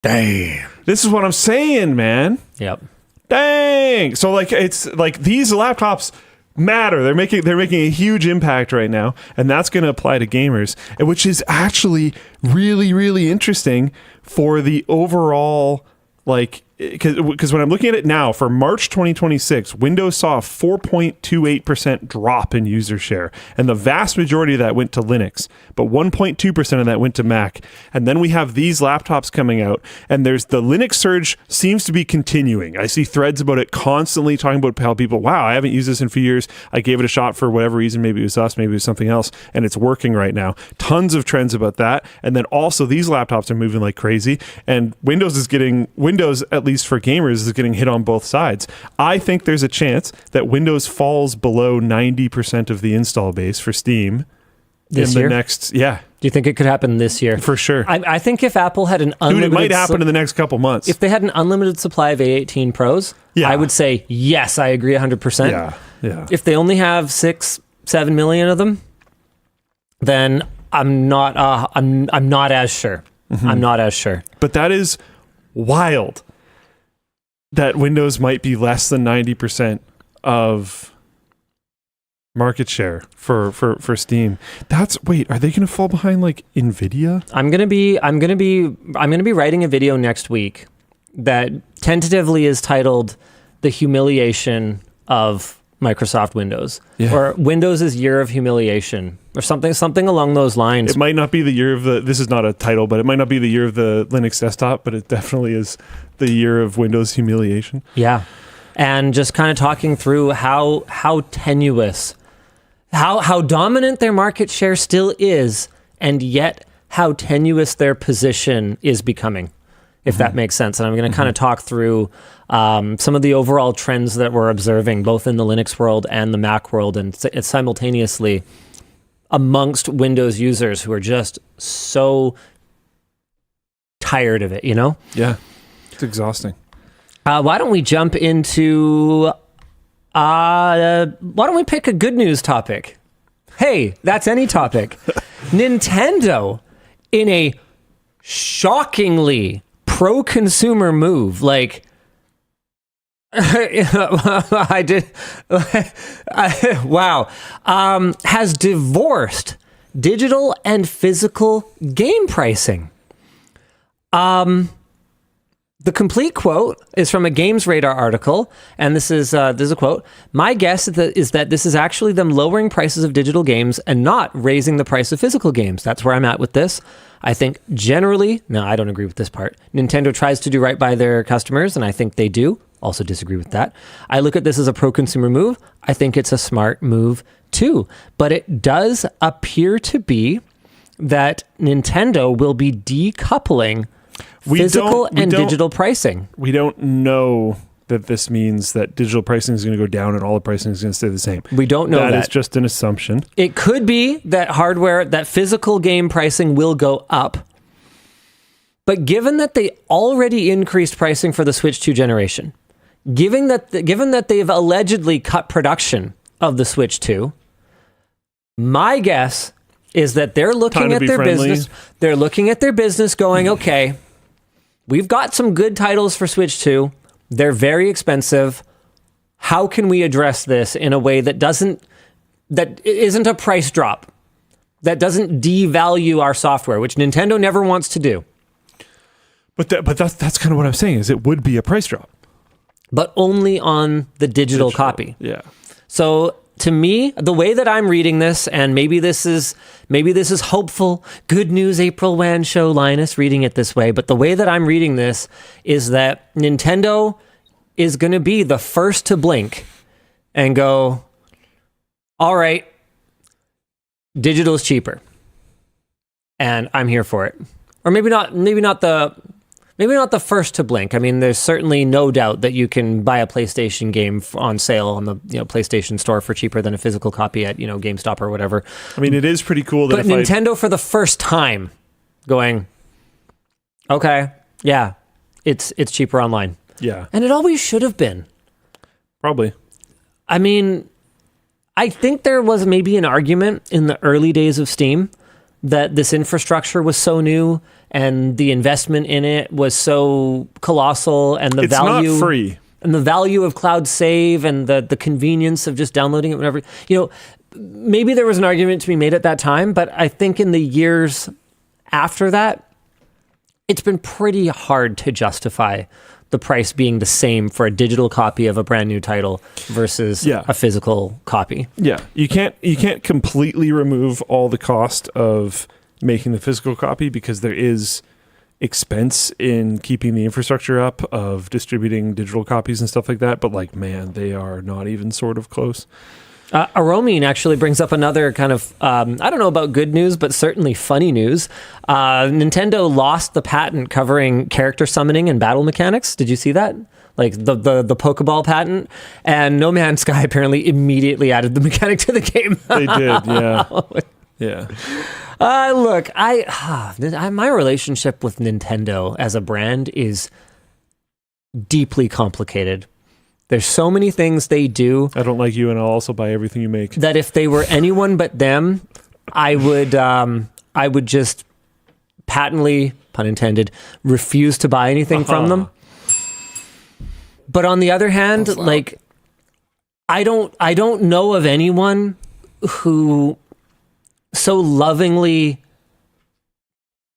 Damn. This is what I'm saying, man. Yep. Dang. So like it's like these laptops matter. They're making a huge impact right now, and that's going to apply to gamers, which is actually really, really interesting for the overall like because when I'm looking at it now for March 2026, Windows saw a 4.28% drop in user share, and the vast majority of that went to Linux, but 1.2% of that went to Mac. And then we have these laptops coming out, and there's the Linux surge seems to be continuing. I see threads about it constantly talking about how people, wow, I haven't used this in a few years. I gave it a shot for whatever reason. Maybe it was us, maybe it was something else, and it's working right now. Tons of trends about that. And then also these laptops are moving like crazy, and Windows, at least for gamers, is getting hit on both sides. I think there's a chance that Windows falls below 90% of the install base for Steam this year? Yeah. Do you think it could happen this year? For sure. I think if Apple had an unlimited... Dude, it might happen in the next couple months. If they had an unlimited supply of A18 Pros, I would say, yes, I agree 100%. Yeah. If they only have 6-7 million of them, then I'm not as sure. Mm-hmm. I'm not as sure. But that is wild that Windows might be less than 90% of market share for Steam. Wait, are they going to fall behind like Nvidia? I'm going to be writing a video next week that tentatively is titled "The Humiliation of Microsoft Windows," or Windows' Year of Humiliation, or something along those lines. It might not be the year of this is not a title, but it might not be the year of the Linux desktop, but it definitely is the year of Windows humiliation. Yeah. And just kind of talking through how tenuous, how dominant their market share still is, and yet how tenuous their position is becoming, if that makes sense. And I'm going to kind of talk through some of the overall trends that we're observing, both in the Linux world and the Mac world, and simultaneously amongst Windows users who are just so tired of it, you know? Yeah, it's exhausting. Why don't we jump into... why don't we pick a good news topic? Hey, that's any topic. Nintendo, in a shockingly pro-consumer move, like... wow. Has divorced digital and physical game pricing. The complete quote is from a Games Radar article, and this is a quote. "My guess is that this is actually them lowering prices of digital games and not raising the price of physical games. That's where I'm at with this. I think generally," no, I don't agree with this part. "Nintendo tries to do right by their customers, and I think they do. Also disagree with that. I look at this as a pro-consumer move. I think it's a smart move too. But it does appear to be that Nintendo will be decoupling physical and digital pricing. We don't know that this means that digital pricing is going to go down and all the pricing is going to stay the same. We don't know that. That is just an assumption. It could be that physical game pricing will go up. But given that they already increased pricing for the Switch 2 generation, given that they've allegedly cut production of the Switch 2, my guess is that they're looking at their business. They're looking at their business going, okay, we've got some good titles for Switch 2. They're very expensive. How can we address this in a way that isn't a price drop, that doesn't devalue our software, which Nintendo never wants to do? But that's kind of what I'm saying, is it would be a price drop. But only on the digital copy. Yeah. So to me, the way that I'm reading this, and maybe this is hopeful, good news April WAN Show, Linus reading it this way, but the way that I'm reading this is that Nintendo is going to be the first to blink and go, all right, digital is cheaper. And I'm here for it. Or maybe not the first to blink. I mean, there's certainly no doubt that you can buy a PlayStation game on sale on the PlayStation Store for cheaper than a physical copy at GameStop or whatever. I mean, it is pretty cool that. But Nintendo for the first time going, okay, yeah, it's cheaper online. Yeah, and it always should have been. Probably. I mean, I think there was maybe an argument in the early days of Steam that this infrastructure was so new and the investment in it was so colossal, and it's value not free, and the value of cloud save and the convenience of just downloading it whenever, maybe there was an argument to be made at that time, but I think in the years after that, it's been pretty hard to justify the price being the same for a digital copy of a brand new title versus a physical copy. Yeah, you can't completely remove all the cost of making the physical copy because there is expense in keeping the infrastructure up of distributing digital copies and stuff like that. But like, man, they are not even sort of close. Aromin actually brings up another kind of, I don't know about good news, but certainly funny news. Nintendo lost the patent covering character summoning and battle mechanics. Did you see that? Like the Pokeball patent. And No Man's Sky apparently immediately added the mechanic to the game. They did, yeah. Yeah. Look, my relationship with Nintendo as a brand is deeply complicated. There's so many things they do. I don't like you, and I'll also buy everything you make. That if they were anyone but them, I would just patently, pun intended, refuse to buy anything from them. But on the other hand, like, I don't know of anyone who so lovingly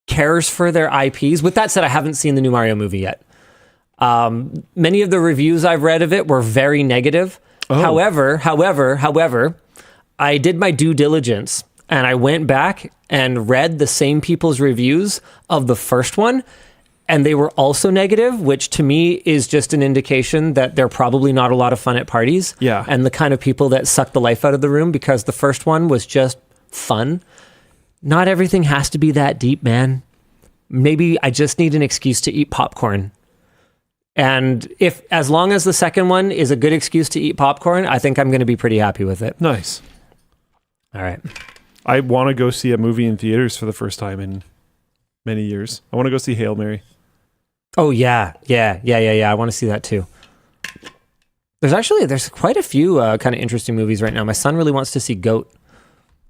cares for their IPs. With that said, I haven't seen the new Mario movie yet. Many of the reviews I've read of it were very negative. Oh. However, I did my due diligence and I went back and read the same people's reviews of the first one, and they were also negative, which to me is just an indication that they're probably not a lot of fun at parties. Yeah. And the kind of people that suck the life out of the room, because the first one was just fun. Not everything has to be that deep, man. Maybe I just need an excuse to eat popcorn. And as long as the second one is a good excuse to eat popcorn, I think I'm going to be pretty happy with it. Nice. All right. I want to go see a movie in theaters for the first time in many years. I want to go see Hail Mary. Oh, yeah. I want to see that too. There's quite a few kind of interesting movies right now. My son really wants to see Goat.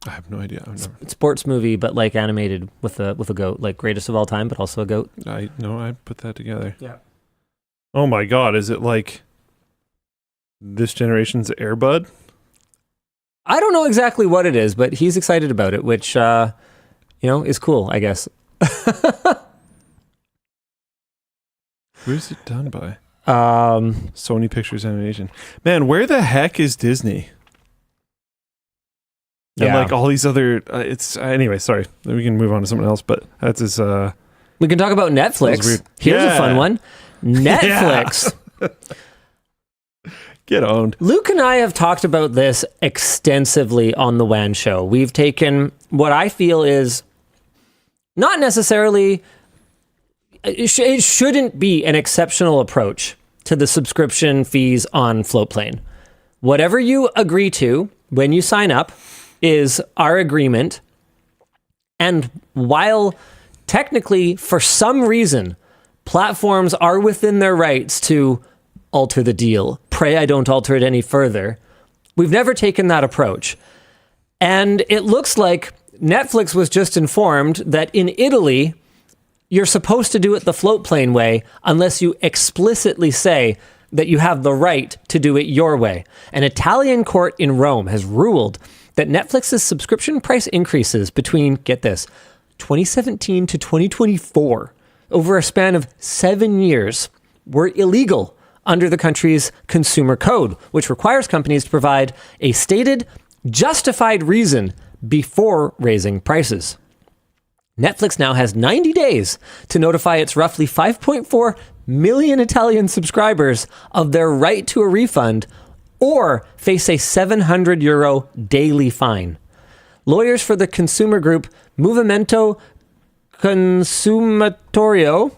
I have no idea. Sports movie, but like animated with a goat, like greatest of all time, but also a goat. I put that together. Yeah. Oh my God, is it like this generation's Air Bud? I don't know exactly what it is, but he's excited about it, which, is cool, I guess. Who is it done by? Sony Pictures Animation. Man, where the heck is Disney? And like all these other, anyway, sorry. We can move on to something else, but that's his, we can talk about Netflix. Here's a fun one. Netflix. Get owned. Luke and I have talked about this extensively on the WAN Show. We've taken what I feel is not necessarily, it shouldn't be an exceptional approach to the subscription fees on Floatplane. Whatever you agree to when you sign up is our agreement. And while technically, for some reason, platforms are within their rights to alter the deal, pray I don't alter it any further, we've never taken that approach. And it looks like Netflix was just informed that in Italy, you're supposed to do it the Floatplane way unless you explicitly say that you have the right to do it your way. An Italian court in Rome has ruled that Netflix's subscription price increases between, get this, 2017 to 2024, over a span of 7 years, were illegal under the country's consumer code, which requires companies to provide a stated, justified reason before raising prices. Netflix now has 90 days to notify its roughly 5.4 million Italian subscribers of their right to a refund or face a €700 daily fine. Lawyers for the consumer group Movimento Consumatorio,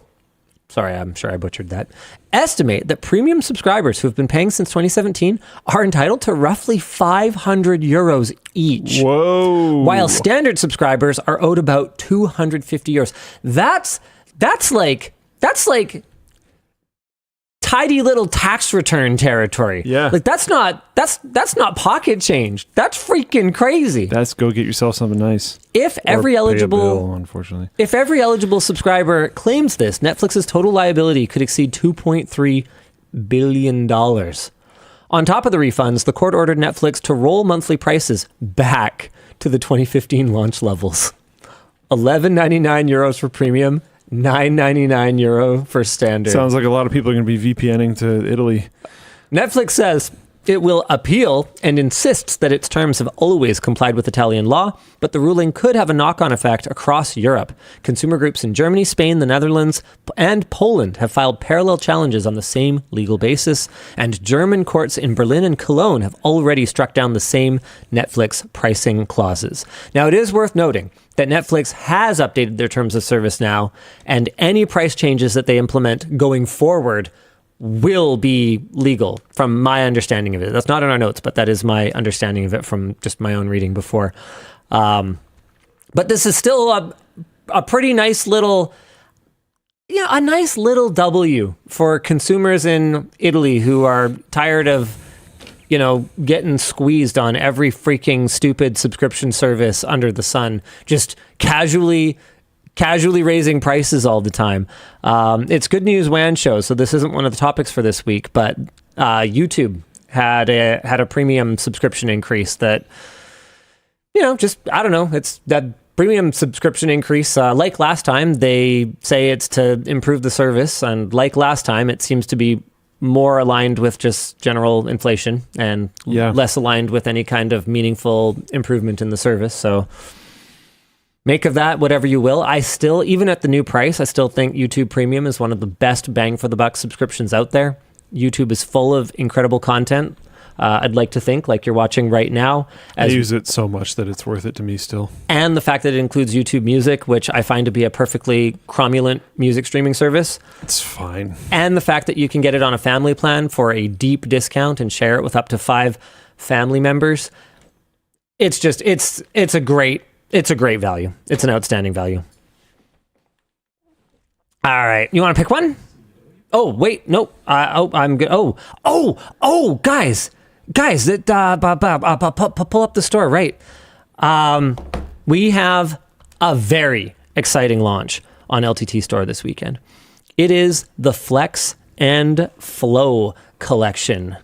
sorry, I'm sure I butchered that, estimate that premium subscribers who have been paying since 2017 are entitled to roughly €500 each. Whoa. While standard subscribers are owed about €250. That's like tidy little tax return territory. Yeah. Like that's not pocket change. That's freaking crazy. That's go get yourself something nice. If every eligible subscriber claims this, Netflix's total liability could exceed $2.3 billion. On top of the refunds, the court ordered Netflix to roll monthly prices back to the 2015 launch levels. €11.99 for premium, €9.99 for standard. Sounds like a lot of people are going to be VPNing to Italy. Netflix says it will appeal and insists that its terms have always complied with Italian law, but the ruling could have a knock-on effect across Europe. Consumer groups in Germany, Spain, the Netherlands, and Poland have filed parallel challenges on the same legal basis, and German courts in Berlin and Cologne have already struck down the same Netflix pricing clauses. Now, it is worth noting that Netflix has updated their terms of service now, and any price changes that they implement going forward will be legal, from my understanding of it. That's not in our notes, but that is my understanding of it from just my own reading before. But this is still a pretty nice little, a nice little W for consumers in Italy who are tired of, getting squeezed on every freaking stupid subscription service under the sun, just casually raising prices all the time. It's Good News WAN Show, so this isn't one of the topics for this week, but YouTube had a premium subscription increase that, it's that premium subscription increase. Like last time, they say it's to improve the service, and like last time, it seems to be more aligned with just general inflation and less aligned with any kind of meaningful improvement in the service. So make of that whatever you will. I still, even at the new price, I still think YouTube Premium is one of the best bang for the buck subscriptions out there. YouTube is full of incredible content. I'd like to think, like you're watching right now. I use it so much that it's worth it to me still. And the fact that it includes YouTube Music, which I find to be a perfectly cromulent music streaming service. It's fine. And the fact that you can get it on a family plan for a deep discount and share it with up to 5 family members. It's a great value. It's an outstanding value. All right. You want to pick one? Oh, wait. Nope. I'm good. Guys, pull up the store. Right. We have a very exciting launch on LTT Store this weekend. It is the Flex and Flow collection.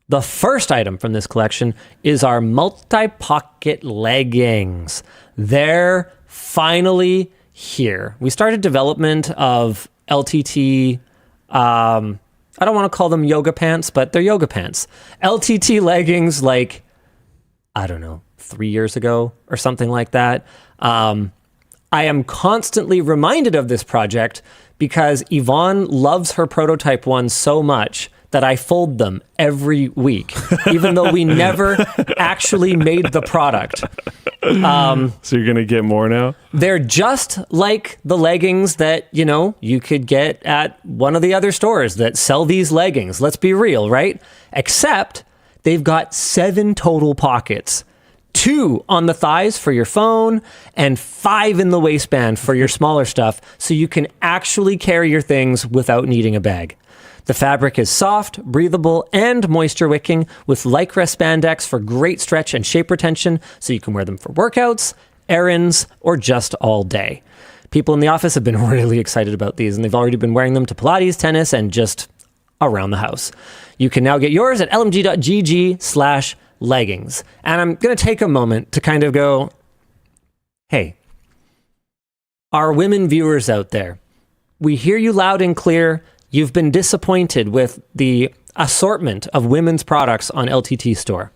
The first item from this collection is our multi-pocket leggings. They're finally here. We started development of LTT, I don't want to call them yoga pants, but they're yoga pants. LTT leggings 3 years ago or something like that. I am constantly reminded of this project because Yvonne loves her prototype ones so much that I fold them every week, even though we never actually made the product. So you're going to get more now? They're just like the leggings that, you could get at one of the other stores that sell these leggings. Let's be real, right? Except they've got 7 total pockets. 2 on the thighs for your phone and 5 in the waistband for your smaller stuff, so you can actually carry your things without needing a bag. The fabric is soft, breathable, and moisture wicking with Lycra spandex for great stretch and shape retention, so you can wear them for workouts, errands, or just all day. People in the office have been really excited about these, and they've already been wearing them to Pilates, tennis, and just around the house. You can now get yours at lmg.gg/leggings. And I'm going to take a moment to kind of go, hey, our women viewers out there, we hear you loud and clear. You've been disappointed with the assortment of women's products on LTT Store.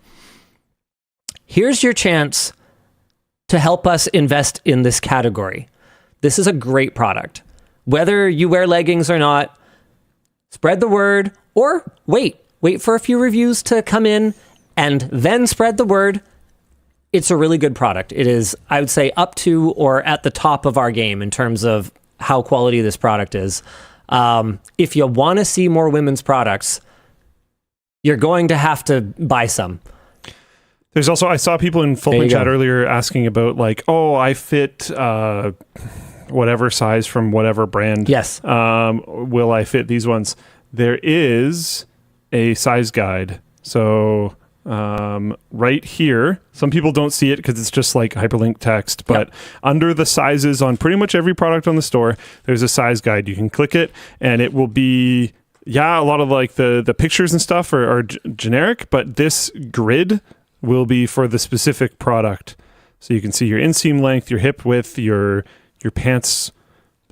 Here's your chance to help us invest in this category. This is a great product. Whether you wear leggings or not, spread the word, or wait for a few reviews to come in and then spread the word. It's a really good product. It is, I would say, up to or at the top of our game in terms of how quality this product is. If you want to see more women's products, you're going to have to buy some. There's also, I saw people in Floatplane chat earlier asking about I fit whatever size from whatever brand. Yes. Will I fit these ones? There is a size guide. So right here, some people don't see it because it's just like hyperlink text, but under the sizes on pretty much every product on the store, there's a size guide. You can click it and it will be, a lot of the pictures and stuff are generic, but this grid will be for the specific product. So you can see your inseam length, your hip width, your pants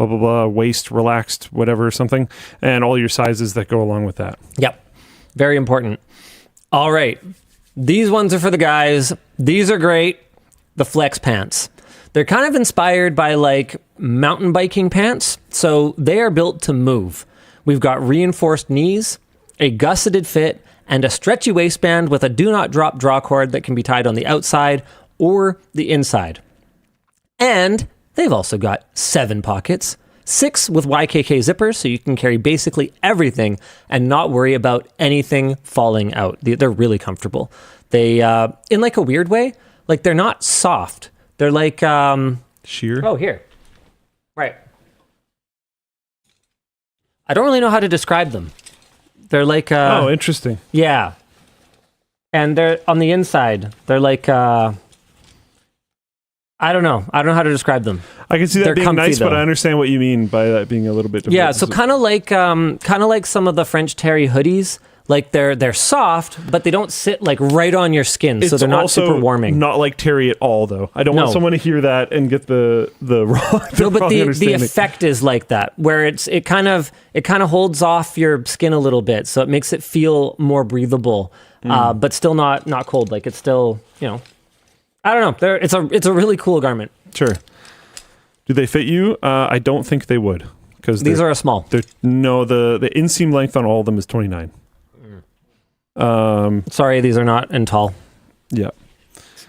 blah, blah, blah, waist, relaxed, whatever, something, and all your sizes that go along with that. Yep. Very important. All right. These ones are for the guys. These are great. The flex pants. They're kind of inspired by like mountain biking pants. So they are built to move. We've got reinforced knees, a gusseted fit, and a stretchy waistband with a do not drop draw cord that can be tied on the outside or the inside. And they've also got 7 pockets, 6 with YKK zippers, so you can carry basically everything and not worry about anything falling out. They're really comfortable. They, in like a weird way, like they're not soft. They're like... sheer? Oh, here. Right. I don't really know how to describe them. They're like... oh, interesting. Yeah. And they're on the inside. They're like... I don't know. I don't know how to describe them. I can see that They're being comfy, nice, but though. I understand what you mean by that being a little bit different. Yeah, so kind of like some of the French Terry hoodies. Like they're soft, but they don't sit like right on your skin, so they're not also super warming. Not like Terry at all, though. I don't want someone to hear that and get the wrong. No, but wrong the understanding. effect is like that, where it kind of holds off your skin a little bit, so it makes it feel more breathable, but still not cold. Like it's still, I don't know. It's a really cool garment. Sure. Do they fit you? I don't think they would, because These are a small. No, the inseam length on all of them is 29. Sorry, these are not in tall. Yeah.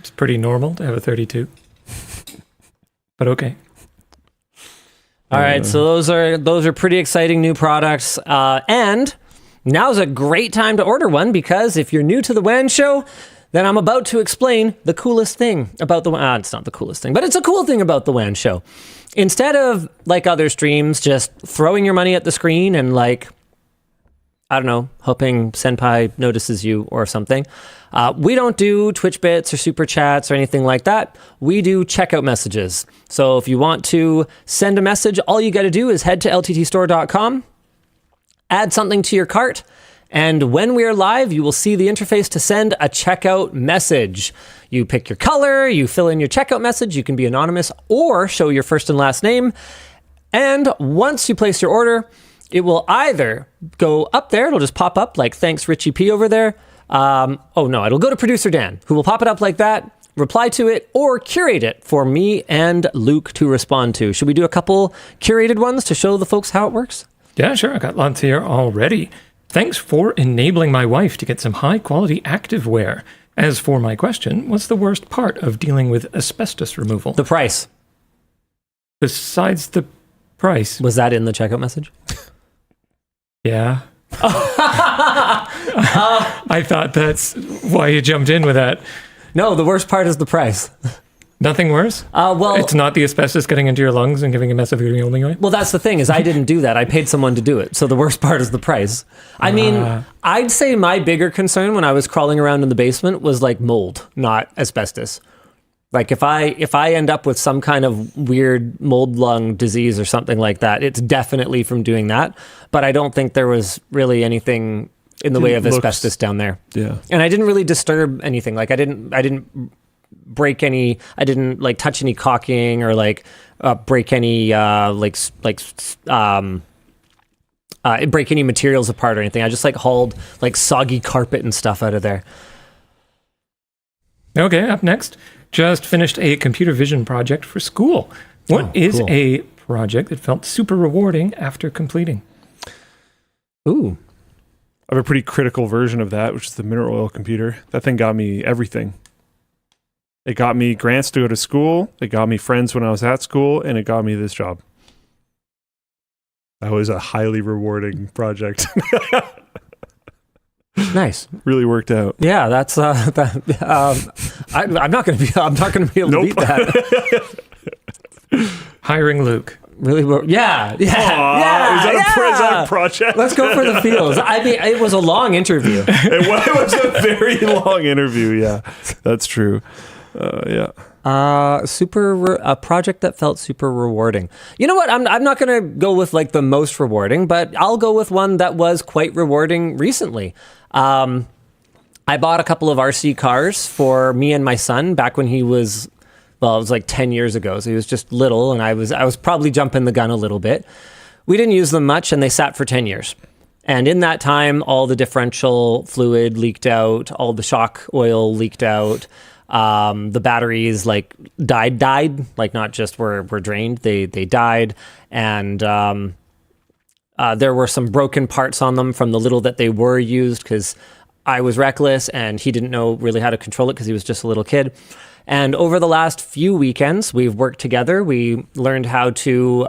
It's pretty normal to have a 32. But okay. All right, so those are pretty exciting new products, and now's a great time to order one, because if you're new to the WAN Show, then I'm about to explain the coolest thing about the WAN. It's not the coolest thing, but it's a cool thing about the WAN Show. Instead of like other streams, just throwing your money at the screen and like, I don't know, hoping Senpai notices you or something. We don't do Twitch bits or super chats or anything like that. We do checkout messages. So if you want to send a message, all you got to do is head to LTTStore.com, add something to your cart, and when we are live, you will see the interface to send a checkout message. You pick your color, you fill in your checkout message, you can be anonymous or show your first and last name. And once you place your order, it will either go up there, it'll just pop up like, thanks Richie P over there. It'll go to producer Dan, who will pop it up like that, reply to it, or curate it for me and Luke to respond to. Should we do a couple curated ones to show the folks how it works? Yeah, sure. I got lots here already. Thanks for enabling my wife to get some high-quality activewear. As for my question, what's the worst part of dealing with asbestos removal? The price. Besides the price. Was that in the checkout message? Yeah. I thought that's why you jumped in with that. No, the worst part is the price. Nothing worse? It's not the asbestos getting into your lungs and giving a massive urine. Well, that's the thing, is I didn't do that. I paid someone to do it. So the worst part is the price. I mean, I'd say my bigger concern when I was crawling around in the basement was like mold, not asbestos. Like if I end up with some kind of weird mold lung disease or something like that, it's definitely from doing that. But I don't think there was really anything in the way of asbestos down there. Yeah. And I didn't really disturb anything. Like I didn't break any, I didn't like touch any caulking or like break any break any materials apart or anything. I just like hauled like soggy carpet and stuff out of there. Okay, up next. Just finished a computer vision project for school. What is cool. a project that felt super rewarding after completing? Ooh. I have a pretty critical version of that, which is the mineral oil computer. That thing got me everything. It got me grants to go to school. It got me friends when I was at school, and it got me this job. That was a highly rewarding project. Nice. Really worked out. Yeah, that's I'm not going to be able to beat that. Hiring Luke. Really? Yeah. Is that a project? Let's go for the feels. I mean, it was a long interview. It was a very long interview. Yeah, that's true. Yeah. A project that felt super rewarding. You know what? I'm not going to go with like the most rewarding, but I'll go with one that was quite rewarding recently. I bought a couple of RC cars for me and my son back when he was Well, it was like 10 years ago, so he was just little, and I was probably jumping the gun a little bit. We didn't use them much, and they sat for 10 years. And in that time, all the differential fluid leaked out, all the shock oil leaked out. The batteries like died, like not just were drained, they died. And there were some broken parts on them from the little that they were used, because I was reckless and he didn't know really how to control it because he was just a little kid. And over the last few weekends, we've worked together. We learned how to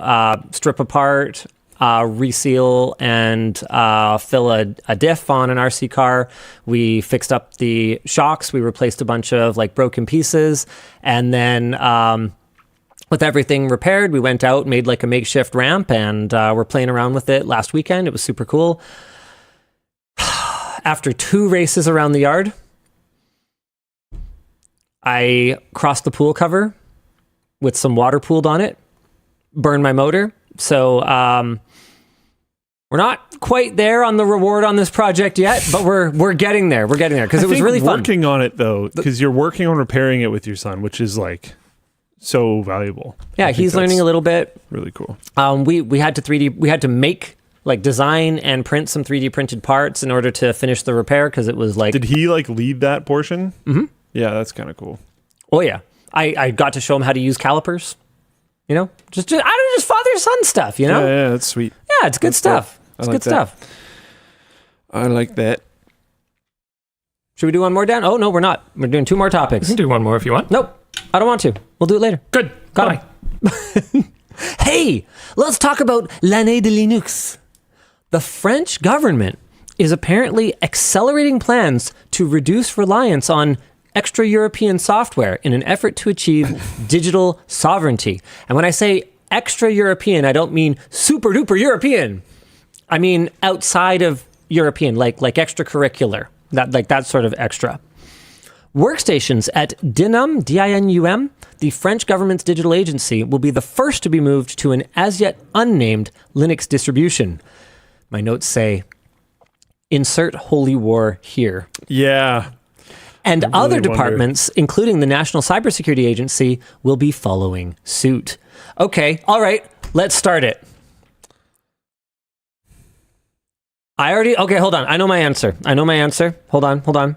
strip apart, reseal, and fill a diff on an RC car. We fixed up the shocks. We replaced a bunch of like broken pieces. And then with everything repaired, we went out, made like a makeshift ramp, and we're playing around with it last weekend. It was super cool. After 2 races around the yard, I crossed the pool cover with some water pooled on it, burned my motor. So we're not quite there on the reward on this project yet, but we're getting there. We're getting there because it was really fun. Working on it though, because you're working on repairing it with your son, which is like so valuable. Yeah, he's learning a little bit. Really cool. We had to make, like, design and print some 3D printed parts in order to finish the repair, because it was like... Did he like lead that portion? Mm-hmm. Yeah, that's kind of cool. Oh yeah, I got to show him how to use calipers. You know, just father-son stuff. You know, yeah, that's sweet. Yeah, it's good stuff. It's good stuff. I like that. Should we do one more, Dan? Oh no, we're not. We're doing 2 more topics. You can do one more if you want. Nope, I don't want to. We'll do it later. Good. Bye. Hey, let's talk about l'année de Linux. The French government is apparently accelerating plans to reduce reliance on extra European software in an effort to achieve digital sovereignty. And when I say extra European, I don't mean super duper European. I mean outside of European, like extracurricular, that sort of extra. Workstations at DINUM, D-I-N-U-M, the French government's digital agency, will be the first to be moved to an as yet unnamed Linux distribution. My notes say, insert holy war here. Yeah. And other departments, including the National Cybersecurity Agency, will be following suit. Okay, all right, let's start it. Okay, hold on. I know my answer. Hold on. Hold on.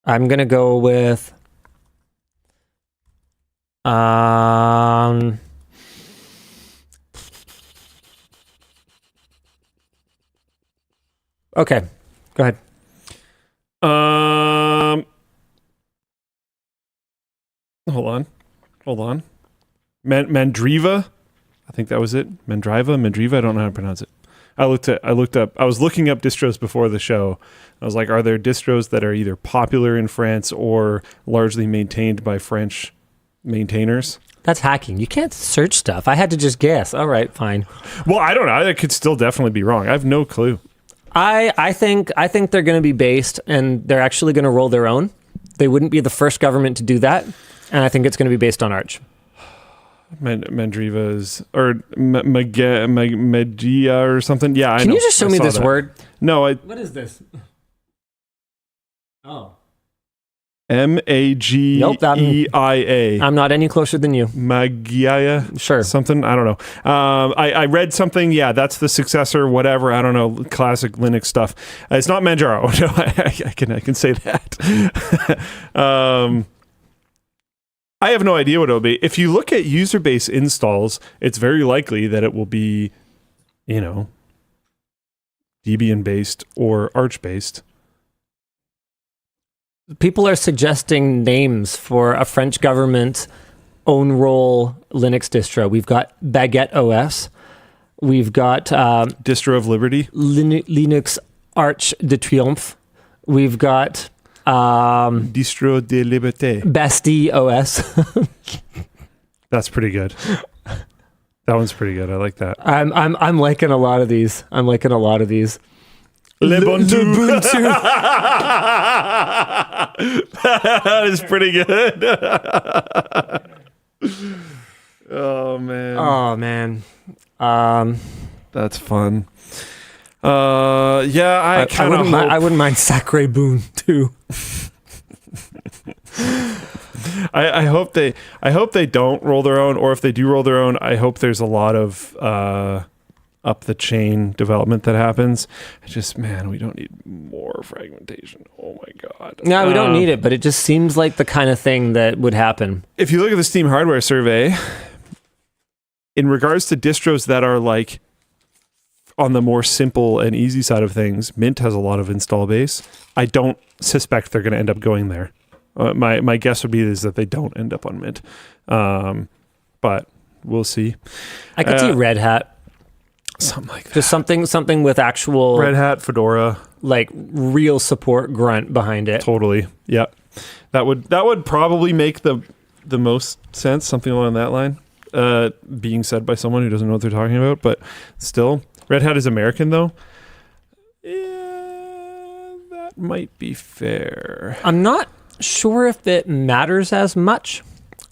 I'm going to go with... Okay, go ahead. Hold on. Mandriva? I think that was it. Mandriva? I don't know how to pronounce it. I was looking up distros before the show. I was like, are there distros that are either popular in France or largely maintained by French maintainers? That's hacking. You can't search stuff. I had to just guess. All right, fine. Well, I don't know. I could still definitely be wrong. I have no clue. I think they're going to be based, and they're actually going to roll their own. They wouldn't be the first government to do that, and I think it's going to be based on Arch. Mandriva's or Magia or something. Yeah, I know. Can you just show me this word? No, What is this? Oh. Mageia. I'm not any closer than you. Magia. Sure. Something. I don't know. I read something. Yeah, that's the successor. Whatever. I don't know. Classic Linux stuff. It's not Manjaro. No, I can say that. I have no idea what it'll be. If you look at user base installs, it's very likely that it will be, Debian based or Arch based. People are suggesting names for a French government own role Linux distro. We've got Baguette OS. We've got Distro of Liberty. Linux Arch de Triomphe. We've got Distro de Liberté. Bastille OS. That's pretty good. That one's pretty good. I like that. I'm liking a lot of these. Ubuntu. That is pretty good. Oh man. Oh man. That's fun. I kind of I wouldn't mind Sacre Boon too. I hope they don't roll their own, or if they do roll their own, I hope there's a lot of up the chain development that happens. We don't need more fragmentation. Oh my god. No, we don't need it, but it just seems like the kind of thing that would happen. If you look at the Steam hardware survey, in regards to distros that are like on the more simple and easy side of things, Mint has a lot of install base. I don't suspect they're going to end up going there. My guess would be is that they don't end up on Mint, but we'll see. I could see Red Hat, something like that. just something with actual Red Hat, Fedora, like real support grunt behind it. totally. Yeah, that would probably make the most sense. Something along that line, being said by someone who doesn't know what they're talking about, but still, Red Hat is American though. Yeah, that might be fair. I'm not sure if it matters as much.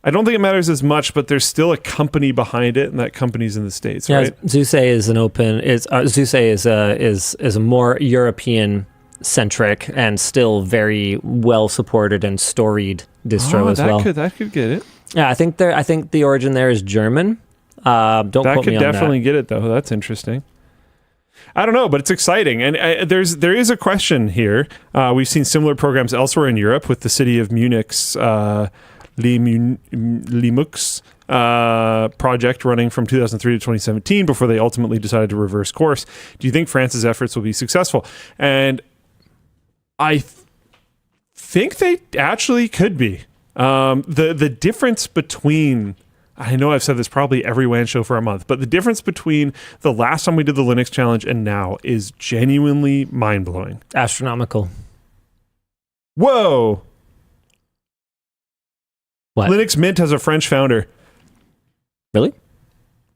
I don't think it matters as much, but there's still a company behind it, and that company's in the States, right? Zuse is an open. Zuse is a more European centric and still very well supported and storied distro as well. That could get it. Yeah, I think the origin there is German. Don't quote me on that. That could definitely get it though. That's interesting. I don't know, but it's exciting. And there is a question here. We've seen similar programs elsewhere in Europe with the city of Munich's Limux project running from 2003 to 2017 before they ultimately decided to reverse course. Do you think France's efforts will be successful? And I think they actually could be. The difference between... I know I've said this probably every WAN show for a month, but the difference between the last time we did the Linux Challenge and now is genuinely mind-blowing. Astronomical. Whoa! What? Linux Mint has a French founder. Really?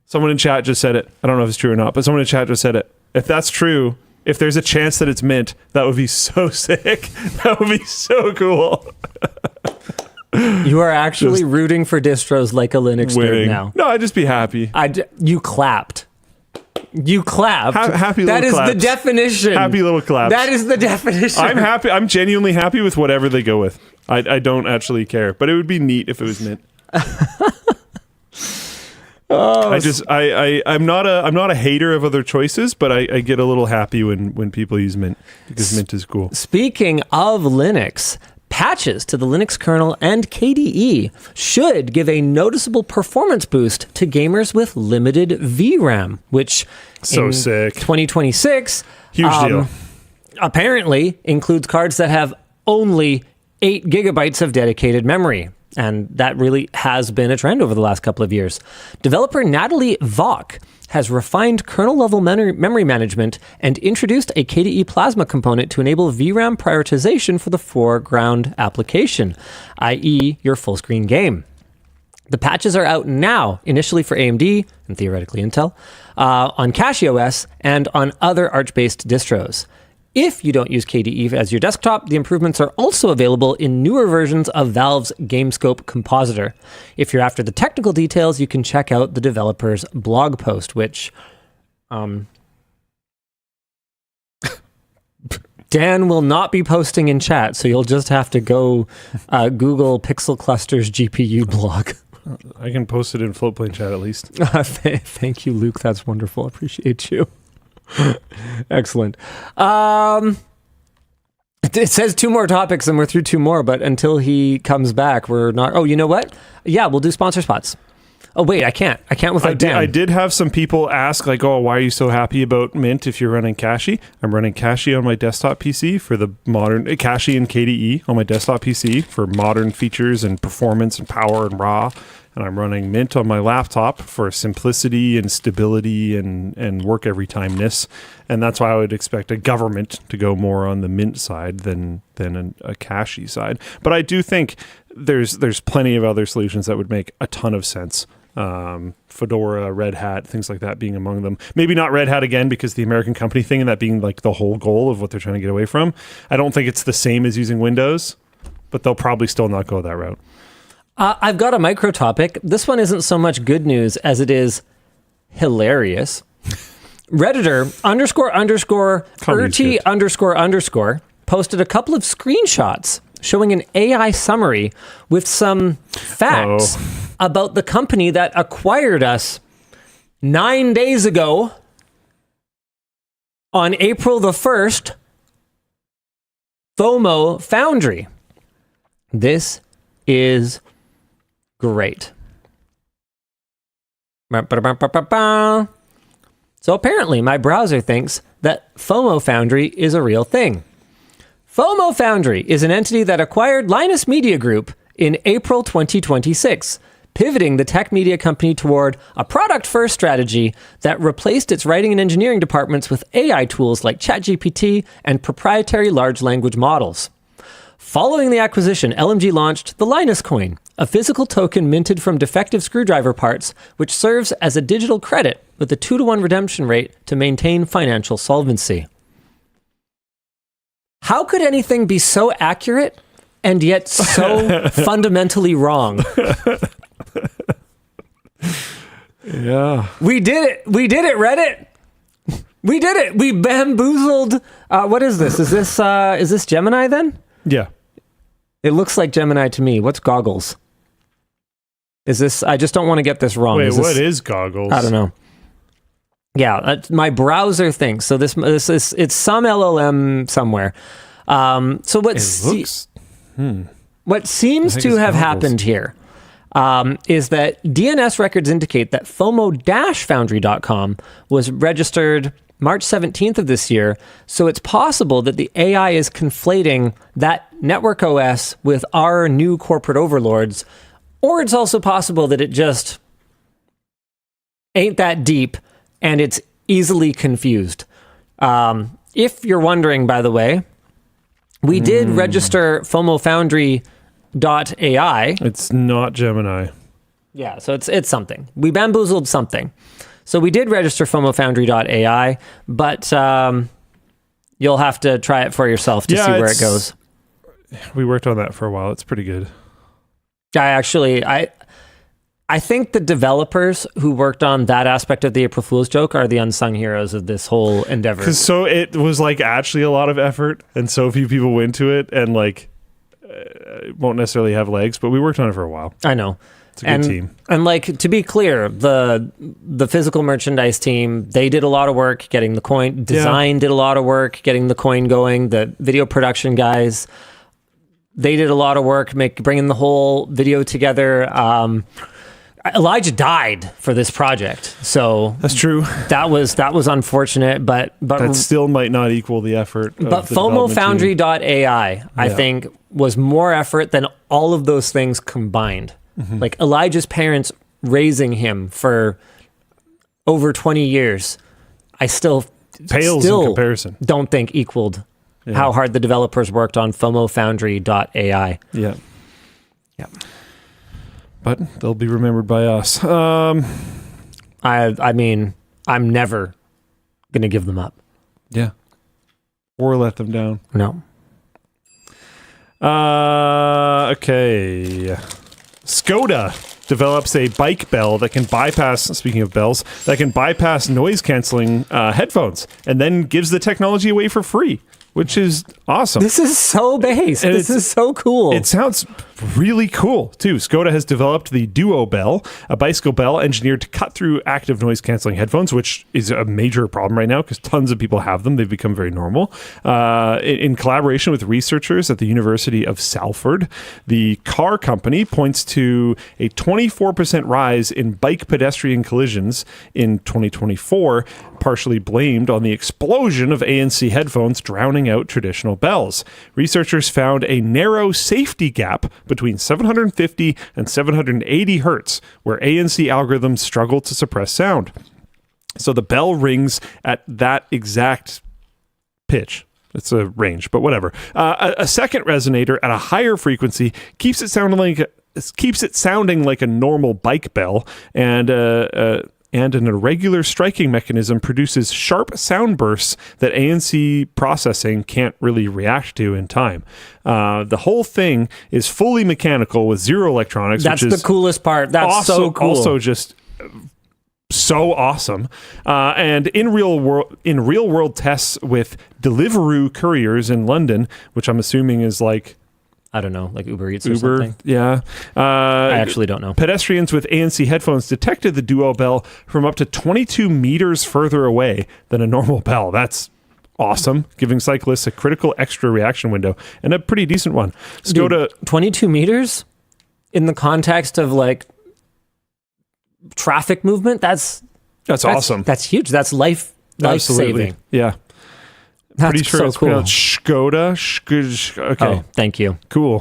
Someone in chat just said it. I don't know if it's true or not, but someone in chat just said it. If that's true, if there's a chance that it's Mint, that would be so sick. That would be so cool. You are actually rooting for distros like a Linux nerd now. No, I'd just be happy. You clapped. You clapped. Happy little That is claps. the definition. Happy little claps. That is the definition. I'm happy. I'm genuinely happy with whatever they go with. I don't actually care, but it would be neat if it was Mint. I'm not a hater of other choices, but I get a little happy when people use Mint because Mint is cool. Speaking of Linux, patches to the Linux kernel and KDE should give a noticeable performance boost to gamers with limited VRAM, which in sick. 2026 Huge deal. Apparently includes cards that have only 8 gigabytes of dedicated memory. And that really has been a trend over the last couple of years. Developer Natalie Vok has refined kernel-level memory management and introduced a KDE Plasma component to enable VRAM prioritization for the foreground application, i.e. your full-screen game. The patches are out now, initially for AMD, and theoretically Intel, on CachyOS, and on other Arch-based distros. If you don't use KDE as your desktop, the improvements are also available in newer versions of Valve's GameScope Compositor. If you're after the technical details, you can check out the developer's blog post, which Dan will not be posting in chat, so you'll just have to go Google Pixel Cluster's GPU blog. I can post it in Floatplane chat at least. Thank you, Luke. That's wonderful. I appreciate you. Excellent. It says 2 more topics and we're through 2 more, but until he comes back, we're not. Oh, you know what? Yeah, we'll do sponsor spots. Oh, wait, I can't without Dan. I did have some people ask, like, oh, why are you so happy about Mint if you're running Cachy? I'm running Cachy on my desktop PC for the modern, Cachy and KDE on my desktop PC for modern features and performance and power and raw. And I'm running Mint on my laptop for simplicity and stability and work every time-ness. And that's why I would expect a government to go more on the Mint side than a Cachy side. But I do think there's plenty of other solutions that would make a ton of sense. Fedora, Red Hat, things like that being among them. Maybe not Red Hat again because the American company thing and that being like the whole goal of what they're trying to get away from. I don't think it's the same as using Windows, but they'll probably still not go that route. I've got a micro topic. This one isn't so much good news as it is hilarious. Redditor __Erty__ posted a couple of screenshots showing an AI summary with some facts about the company that acquired us 9 days ago on April the 1st, FOMO Foundry. This is great. So apparently my browser thinks that FOMO Foundry is a real thing. FOMO Foundry is an entity that acquired Linus Media Group in April 2026, pivoting the tech media company toward a product-first strategy that replaced its writing and engineering departments with AI tools like ChatGPT and proprietary large language models. Following the acquisition, LMG launched the Linus Coin, a physical token minted from defective screwdriver parts, which serves as a digital credit with a 2-to-1 redemption rate to maintain financial solvency. How could anything be so accurate and yet so fundamentally wrong? Yeah. We did it, Reddit. We did it. We bamboozled. What is this? Is this Gemini then? Yeah. It looks like Gemini to me. What's goggles? Is this? I just don't want to get this wrong. Wait, what is goggles? I don't know. Yeah, my browser thinks so. This is it's some LLM somewhere. So what seems to have happened here is that DNS records indicate that FOMO-Foundry.com was registered March 17th of this year, so it's possible that the AI is conflating that network OS with our new corporate overlords, or it's also possible that it just ain't that deep and it's easily confused. If you're wondering, by the way, we did register FOMO Foundry.ai. It's not Gemini. Yeah, so it's something. We bamboozled something. So we did register FOMO Foundry.ai, but you'll have to try it for yourself to see where it goes. We worked on that for a while. It's pretty good. I think the developers who worked on that aspect of the April Fool's joke are the unsung heroes of this whole endeavor. So it was like actually a lot of effort, and so few people went to it, and like it won't necessarily have legs, but we worked on it for a while. I know. It's a good team. And like, to be clear, the physical merchandise team, they did a lot of work getting the coin. Design did a lot of work getting the coin going. The video production guys, they did a lot of work bringing the whole video together. Elijah died for this project, so that's true. That was unfortunate, but that still might not equal the effort. But FOMO Foundry.ai, I think, was more effort than all of those things combined. Mm-hmm. Like Elijah's parents raising him for over 20 years, I still pales in comparison. Don't think equaled how hard the developers worked on FOMO Foundry.ai. Yeah. Yeah. But they'll be remembered by us. I mean, I'm never going to give them up. Yeah. Or let them down. No. Okay. Škoda develops a bike bell that can bypass, speaking of bells, that can bypass noise canceling headphones and then gives the technology away for free, which is awesome. This is so base. This is so cool. It sounds really cool, too. Škoda has developed the DuoBell, a bicycle bell engineered to cut through active noise-canceling headphones, which is a major problem right now because tons of people have them. They've become very normal. In collaboration with researchers at the University of Salford, the car company points to a 24% rise in bike pedestrian collisions in 2024, partially blamed on the explosion of ANC headphones drowning out traditional bells. Researchers found a narrow safety gap between 750 and 780 hertz, where ANC algorithms struggle to suppress sound. So the bell rings at that exact pitch. It's a range, but whatever. A second resonator at a higher frequency keeps it sounding like a normal bike bell, and an irregular striking mechanism produces sharp sound bursts that ANC processing can't really react to in time. The whole thing is fully mechanical with zero electronics. That's which is the coolest part. That's also, so cool. Also just so awesome. And in real world tests with Deliveroo couriers in London, which I'm assuming is like, I don't know, like Uber Eats or something. Yeah. I actually don't know. Pedestrians with ANC headphones detected the DuoBell from up to 22 meters further away than a normal bell. That's awesome, giving cyclists a critical extra reaction window, and a pretty decent one. Škoda, 22 meters in the context of like traffic movement, that's awesome. That's huge. That's life saving. Yeah. That's pretty sure so it's cool. pronounced Škoda. Okay. Oh, thank you. Cool.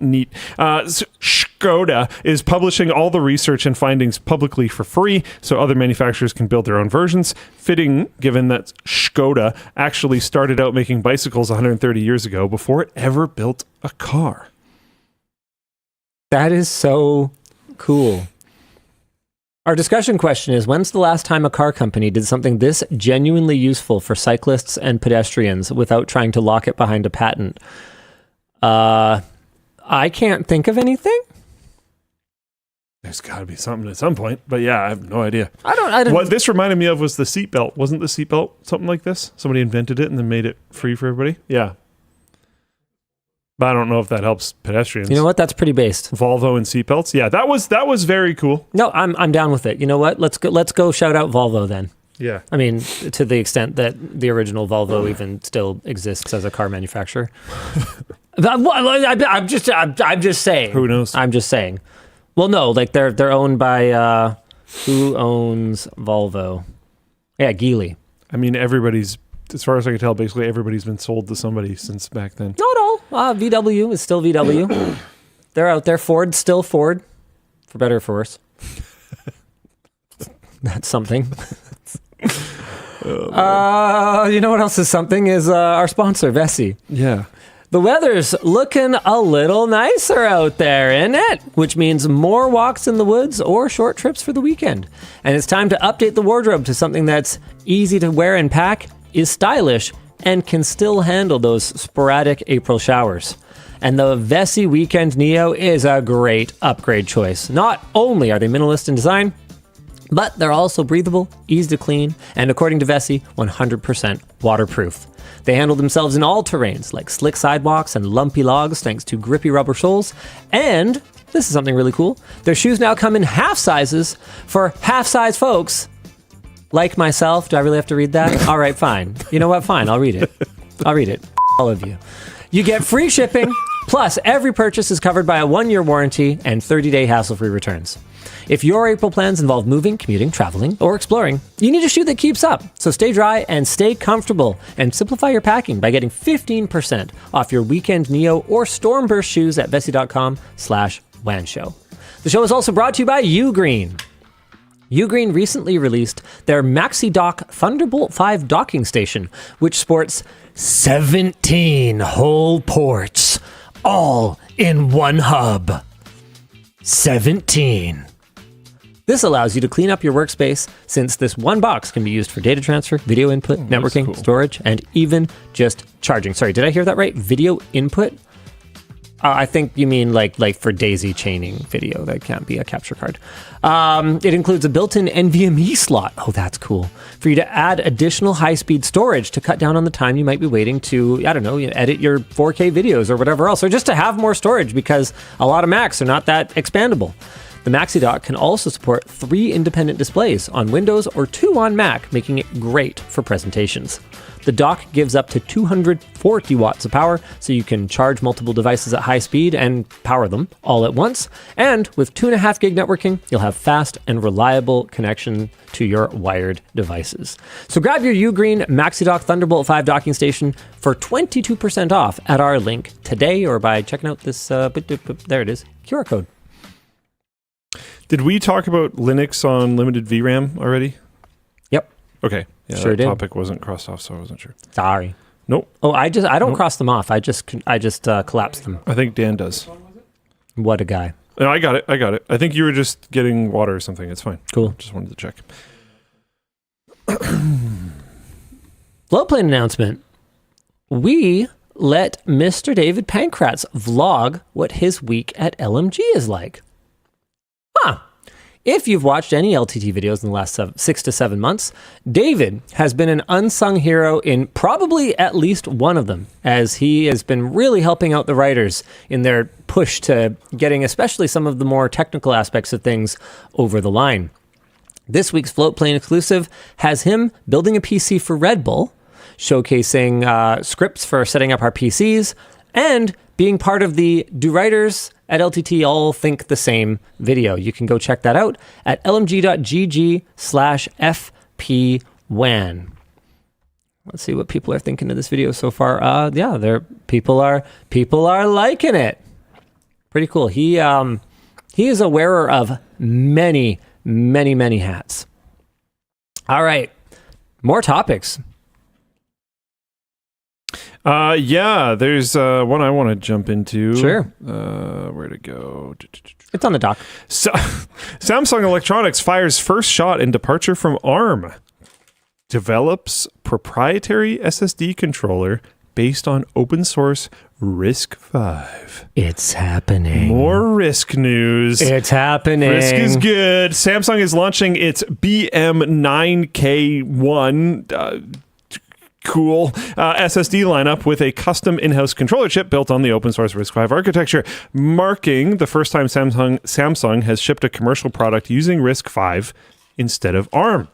Neat. So Škoda is publishing all the research and findings publicly for free so other manufacturers can build their own versions. Fitting, given that Škoda actually started out making bicycles 130 years ago before it ever built a car. That is so cool. Our discussion question is, when's the last time a car company did something this genuinely useful for cyclists and pedestrians without trying to lock it behind a patent? I can't think of anything. There's got to be something at some point, but yeah, I have no idea. I don't. What this reminded me of was the seatbelt. Wasn't the seatbelt something like this? Somebody invented it and then made it free for everybody? Yeah. But I don't know if that helps pedestrians. You know what? That's pretty based. Volvo and seatbelts. Yeah, that was very cool. No, I'm down with it. You know what? Let's go shout out Volvo then. Yeah. I mean, to the extent that the original Volvo even still exists as a car manufacturer. I'm just saying. Who knows? I'm just saying. Well, no, like they're owned by who owns Volvo? Yeah, Geely. I mean, everybody's, as far as I can tell, basically everybody's been sold to somebody since back then. Not all. VW is still VW. They're out there. Ford's still Ford, for better or for worse. That's something. You know what else is something? Is our sponsor, Vessi. Yeah. The weather's looking a little nicer out there, isn't it? Which means more walks in the woods or short trips for the weekend. And it's time to update the wardrobe to something that's easy to wear and pack, is stylish, and can still handle those sporadic April showers. And the Vessi Weekend Neo is a great upgrade choice. Not only are they minimalist in design, but they're also breathable, easy to clean, and according to Vessi, 100% waterproof. They handle themselves in all terrains, like slick sidewalks and lumpy logs, thanks to grippy rubber soles. And this is something really cool. Their shoes now come in half sizes for half-size folks like myself. Do I really have to read that? All right, fine. You know what? Fine, I'll read it. All of you. You get free shipping, plus every purchase is covered by a 1-year warranty and 30-day hassle-free returns. If your April plans involve moving, commuting, traveling, or exploring, you need a shoe that keeps up. So stay dry and stay comfortable, and simplify your packing by getting 15% off your Weekend Neo or Stormburst shoes at vessi.com/WAN Show. The show is also brought to you by uGreen. uGreen recently released their MaxiDock Thunderbolt 5 docking station, which sports 17 whole ports, all in one hub. 17. This allows you to clean up your workspace, since this one box can be used for data transfer, video input, networking, cool. storage, and even just charging. Sorry, did I hear that right? Video input? I think you mean like for daisy chaining video. That can't be a capture card. It includes a built-in NVMe slot. Oh, that's cool. For you to add additional high-speed storage to cut down on the time you might be waiting to, I don't know, edit your 4K videos or whatever else, or just to have more storage because a lot of Macs are not that expandable. The MaxiDock can also support 3 independent displays on Windows or 2 on Mac, making it great for presentations. The dock gives up to 240 watts of power, so you can charge multiple devices at high speed and power them all at once. And with 2.5 gig networking, you'll have fast and reliable connection to your wired devices. So grab your uGreen MaxiDock Thunderbolt 5 docking station for 22% off at our link today, or by checking out this, there it is, QR code. Did we talk about Linux on limited VRAM already? Yep. Okay. Yeah, Sure that did. topic wasn't crossed off, so I wasn't sure. Sorry. Nope. Oh, I don't cross them off. I just collapse them. I think Dan does. What a guy. No, I got it. I think you were just getting water or something. It's fine. Cool. Just wanted to check. Floatplane announcement. We let Mr. David Pankratz vlog what his week at LMG is like. Huh. If you've watched any LTT videos in the last 6 to 7 months, David has been an unsung hero in probably at least one of them, as he has been really helping out the writers in their push to getting especially some of the more technical aspects of things over the line. This week's Floatplane exclusive has him building a PC for Red Bull, showcasing scripts for setting up our PCs, and being part of the Do Writers at LTT All Think the Same video. You can go check that out at lmg.gg/fpwan. Let's see what people are thinking of this video so far. People are liking it. Pretty cool. He is a wearer of many hats. All right, more topics. There's one I want to jump into. Sure. Where to go? It's on the dock. So, Samsung Electronics fires first shot in departure from ARM. Develops proprietary SSD controller based on open source RISC-V. It's happening. More RISC news. It's happening. RISC is good. Samsung is launching its BM9K1 cool SSD lineup with a custom in-house controller chip built on the open source RISC-V architecture, marking the first time Samsung has shipped a commercial product using RISC-V instead of ARM.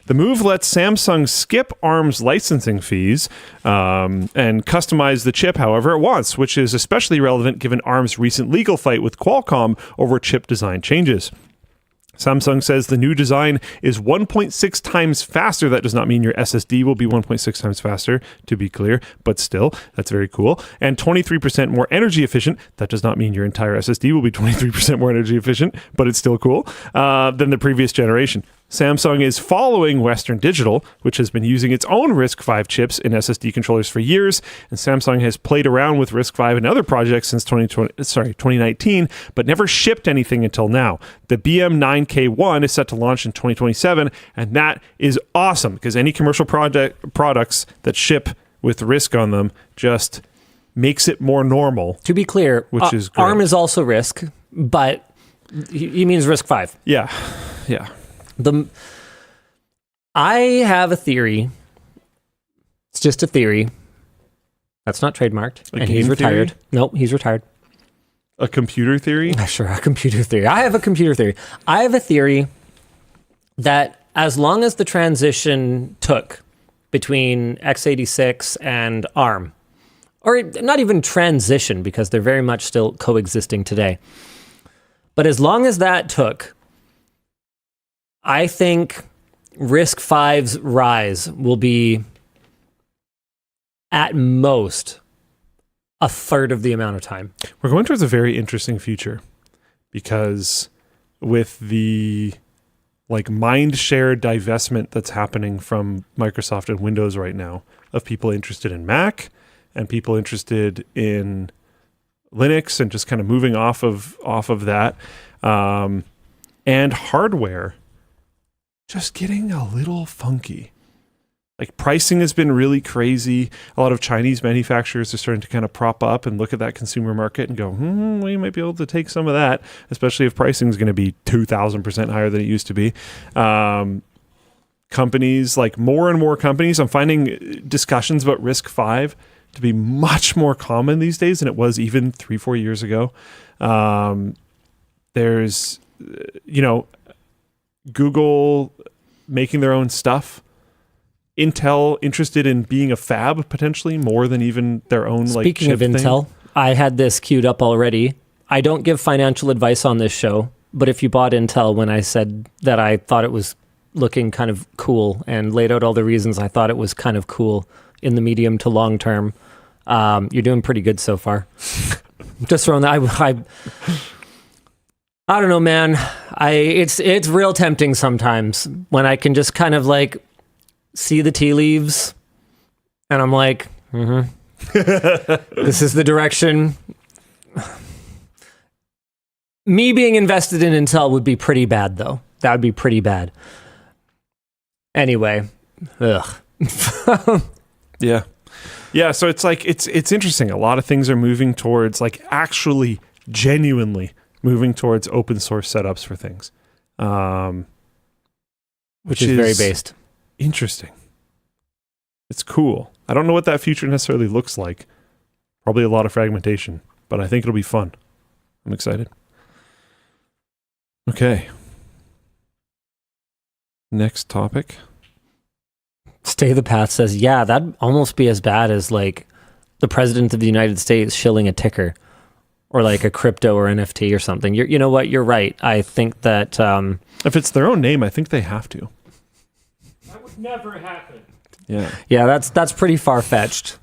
The move lets Samsung skip ARM's licensing fees and customize the chip however it wants, which is especially relevant given ARM's recent legal fight with Qualcomm over chip design changes. Samsung says the new design is 1.6 times faster. That does not mean your SSD will be 1.6 times faster, to be clear, but still, that's very cool. And 23% more energy efficient. That does not mean your entire SSD will be 23% more energy efficient, but it's still cool, than the previous generation. Samsung is following Western Digital, which has been using its own RISC-V chips in SSD controllers for years, and Samsung has played around with RISC-V in other projects since 2019, but never shipped anything until now. The BM9K1 is set to launch in 2027, and that is awesome, because any commercial products that ship with RISC on them just makes it more normal. To be clear, which is great. ARM is also RISC, but he means RISC-V. Yeah. I have a theory. It's just a theory. That's not trademarked. And he's retired. Theory? Nope, he's retired. A computer theory? Sure, a computer theory. I have a computer theory. I have a theory that as long as the transition took between x86 and ARM, or not even transition because they're very much still coexisting today, but as long as that took, I think RISC-V's rise will be at most a third of the amount of time. We're going towards a very interesting future because with the mind share divestment that's happening from Microsoft and Windows right now of people interested in Mac and people interested in Linux and just kind of moving off of that, and hardware just getting a little funky. Pricing has been really crazy. A lot of Chinese manufacturers are starting to kind of prop up and look at that consumer market and go, we might be able to take some of that, especially if pricing is going to be 2,000% higher than it used to be. Companies, more and more companies, I'm finding discussions about RISC-V to be much more common these days than it was even 3-4 years ago. There's, Google making their own stuff. Intel interested in being a fab potentially more than even their own Speaking of Intel, I had this queued up already. I don't give financial advice on this show, but if you bought Intel when I said that I thought it was looking kind of cool and laid out all the reasons I thought it was kind of cool in the medium to long term, you're doing pretty good so far. Just throwing that. I don't know, man. It's real tempting sometimes when I can just kind of see the tea leaves, and I'm like, this is the direction. Me being invested in Intel would be pretty bad, though. That would be pretty bad. Anyway, ugh. Yeah. So it's interesting. A lot of things are moving towards actually genuinely moving towards open source setups for things. Which is very based. Interesting. It's cool. I don't know what that future necessarily looks like. Probably a lot of fragmentation, but I think it'll be fun. I'm excited. Okay. Next topic. Stay the Path says, yeah, that'd almost be as bad as like the president of the United States shilling a ticker or like a crypto or NFT or something. You know what? You're right. I think that... if it's their own name, I think they have to. That would never happen. Yeah, that's pretty far-fetched.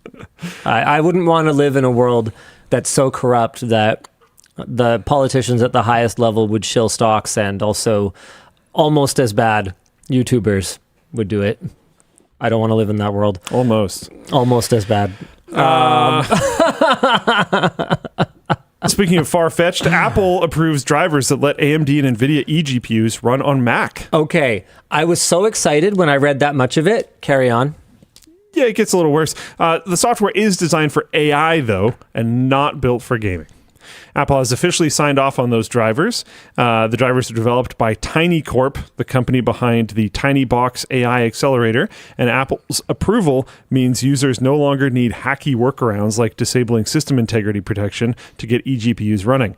I wouldn't want to live in a world that's so corrupt that the politicians at the highest level would shill stocks, and also almost as bad YouTubers would do it. I don't want to live in that world. Almost as bad. Speaking of far-fetched, Apple approves drivers that let AMD and NVIDIA eGPUs run on Mac. Okay, I was so excited when I read that much of it. Carry on. Yeah, it gets a little worse. The software is designed for AI, though, and not built for gaming. Apple has officially signed off on those drivers. The drivers are developed by TinyCorp, the company behind the TinyBox AI accelerator, and Apple's approval means users no longer need hacky workarounds like disabling system integrity protection to get eGPUs running.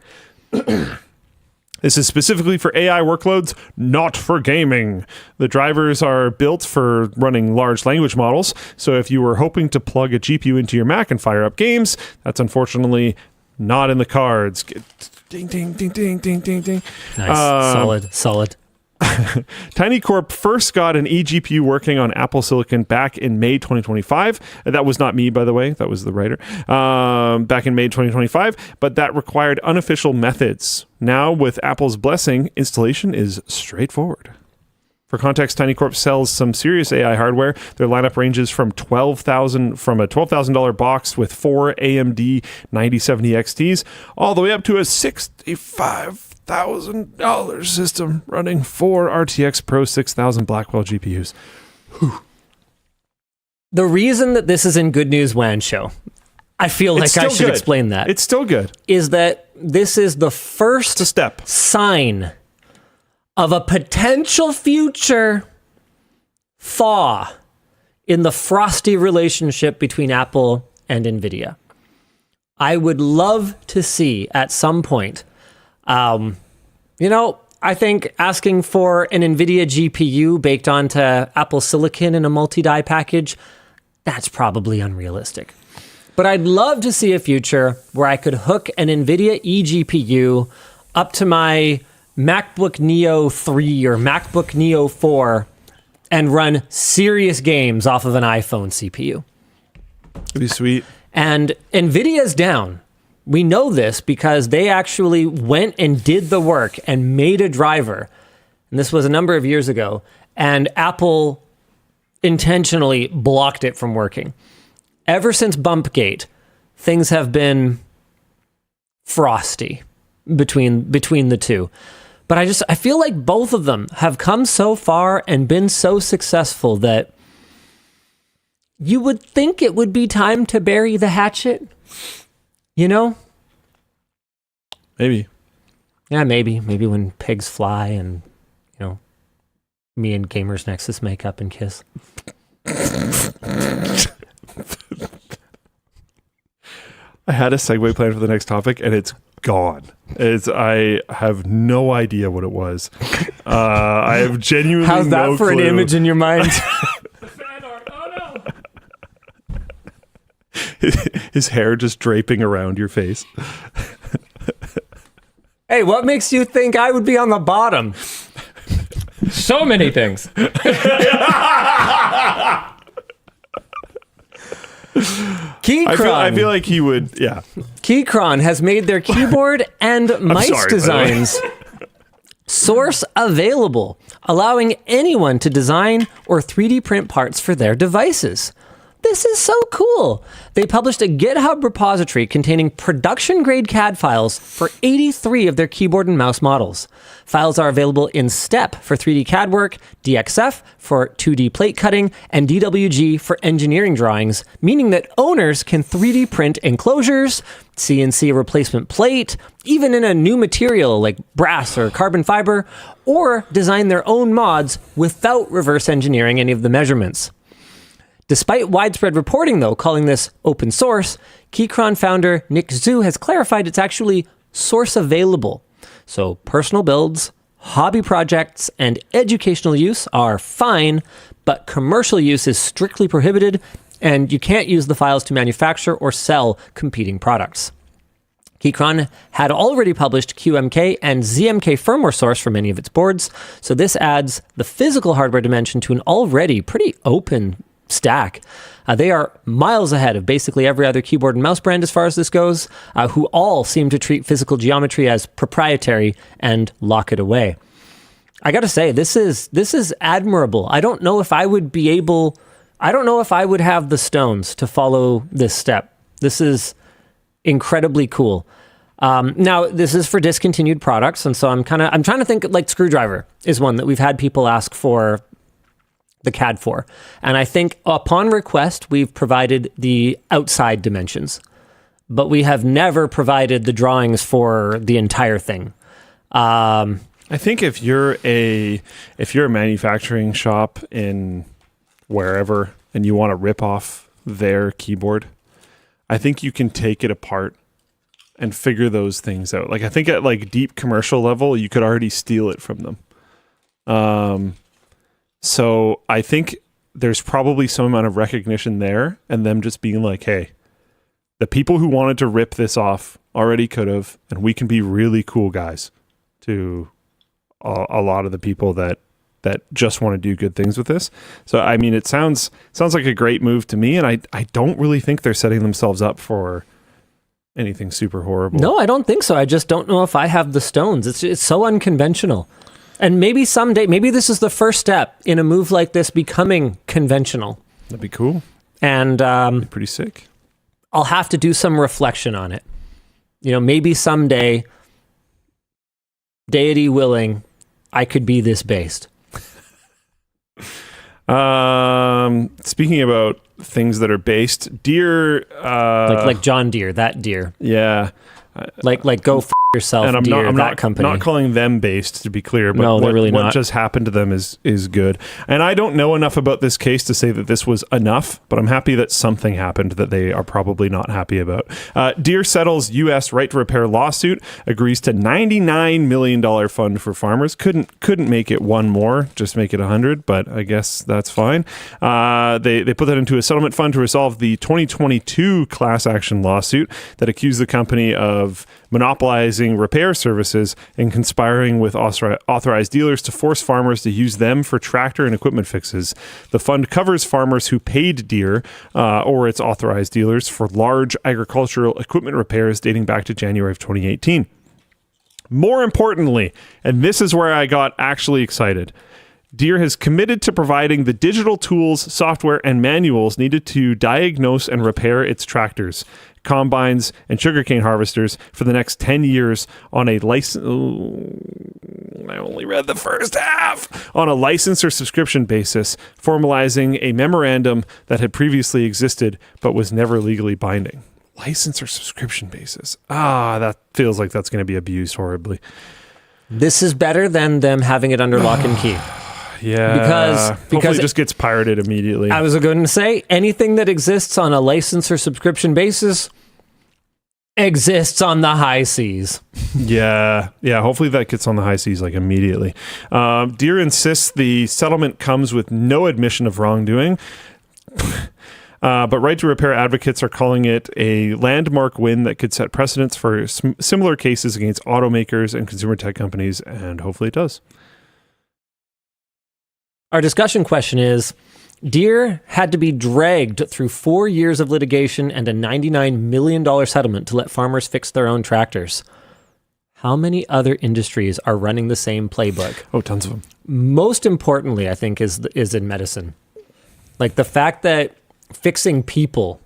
This is specifically for AI workloads, not for gaming. The drivers are built for running large language models, so if you were hoping to plug a GPU into your Mac and fire up games, that's unfortunately not in the cards. Ding, ding, ding, ding, ding, ding, ding. Nice. Solid. TinyCorp first got an eGPU working on Apple Silicon back in May 2025. That was not me, by the way. That was the writer. Back in May 2025, but that required unofficial methods. Now, with Apple's blessing, installation is straightforward. For context, TinyCorp sells some serious AI hardware. Their lineup ranges from a $12,000 box with 4 AMD 9070 XTs all the way up to a $65,000 system running 4 RTX Pro 6000 Blackwell GPUs. Whew. The reason that this is in Good News WAN Show, I feel like I should explain that. It's still good. Is that this is the first step sign of a potential future thaw in the frosty relationship between Apple and NVIDIA. I would love to see at some point, I think asking for an NVIDIA GPU baked onto Apple Silicon in a multi-die package, that's probably unrealistic. But I'd love to see a future where I could hook an NVIDIA eGPU up to my MacBook Neo 3 or MacBook Neo 4 and run serious games off of an iPhone CPU. It'd be sweet. And NVIDIA's down. We know this because they actually went and did the work and made a driver. And this was a number of years ago. And Apple intentionally blocked it from working. Ever since Bumpgate, things have been frosty between the two. But I feel like both of them have come so far and been so successful that you would think it would be time to bury the hatchet. You know? Maybe. Yeah, maybe. Maybe when pigs fly and, me and Gamer's Nexus make up and kiss. I had a segue planned for the next topic, and it's gone. I have no idea what it was. I have genuinely How's that no for clue. an image in your mind? Fan art. Oh no. His hair just draping around your face. Hey, what makes you think I would be on the bottom? So many things. KeyChron. I feel like he would, yeah. KeyChron has made their keyboard and mice designs source available, allowing anyone to design or 3D print parts for their devices. This is so cool. They published a GitHub repository containing production-grade CAD files for 83 of their keyboard and mouse models. Files are available in STEP for 3D CAD work, DXF for 2D plate cutting, and DWG for engineering drawings, meaning that owners can 3D print enclosures, CNC replacement plate, even in a new material like brass or carbon fiber, or design their own mods without reverse engineering any of the measurements. Despite widespread reporting, though, calling this open source, KeyChron founder Nick Zhu has clarified it's actually source available. So personal builds, hobby projects, and educational use are fine, but commercial use is strictly prohibited, and you can't use the files to manufacture or sell competing products. KeyChron had already published QMK and ZMK firmware source for many of its boards, so this adds the physical hardware dimension to an already pretty open stack. They are miles ahead of basically every other keyboard and mouse brand as far as this goes, who all seem to treat physical geometry as proprietary and lock it away. I gotta say, this is admirable. I don't know if I would have the stones to follow this step. This is incredibly cool. Now, this is for discontinued products, and so I'm trying to think, like Screwdriver is one that we've had people ask for the CAD for. And I think upon request, we've provided the outside dimensions, but we have never provided the drawings for the entire thing. I think if you're a manufacturing shop in wherever and you want to rip off their keyboard, I think you can take it apart and figure those things out. Like I think at like deep commercial level, you could already steal it from them. So I think there's probably some amount of recognition there, and them just being like, hey, the people who wanted to rip this off already could have, and we can be really cool guys to a lot of the people that just want to do good things with this. So, I mean, it sounds like a great move to me, and I don't really think they're setting themselves up for anything super horrible. No, I don't think so. I just don't know if I have the stones. It's so unconventional. And maybe someday, maybe this is the first step in a move like this becoming conventional. That'd be cool. And be pretty sick. I'll have to do some reflection on it. You know, maybe someday, deity willing, I could be this based. Speaking about things that are based, Deere, like John Deere, that Deere. Yeah. Like go f yourself, and I'm Deere, not, that company. not calling them based, to be clear, but no, they're really what not. just happened to them is good. And I don't know enough about this case to say that this was enough, but I'm happy that something happened that they are probably not happy about. Deere settles U.S. right to repair lawsuit, agrees to $99 million fund for farmers. Couldn't make it one more, just make it 100, but I guess that's fine. They put that into a settlement fund to resolve the 2022 class action lawsuit that accused the company of monopolizing repair services and conspiring with authorized dealers to force farmers to use them for tractor and equipment fixes. The fund covers farmers who paid Deere or its authorized dealers for large agricultural equipment repairs dating back to January of 2018. More importantly, and this is where I got actually excited, Deere has committed to providing the digital tools, software, and manuals needed to diagnose and repair its tractors, combines, and sugarcane harvesters for the next 10 years on a license. I only read the first half. On a license or subscription basis, formalizing a memorandum that had previously existed but was never legally binding. License or subscription basis. That feels like that's going to be abused horribly. This is better than them having it under lock and key. Yeah, because it just gets pirated immediately. I was going to say, anything that exists on a license or subscription basis exists on the high seas. Yeah. Hopefully that gets on the high seas like immediately. Deere insists the settlement comes with no admission of wrongdoing. But right to repair advocates are calling it a landmark win that could set precedents for similar cases against automakers and consumer tech companies, and hopefully it does. Our discussion question is, Deere had to be dragged through 4 years of litigation and a $99 million settlement to let farmers fix their own tractors. How many other industries are running the same playbook? Oh, tons of them. Most importantly, I think, is in medicine. Like the fact that fixing people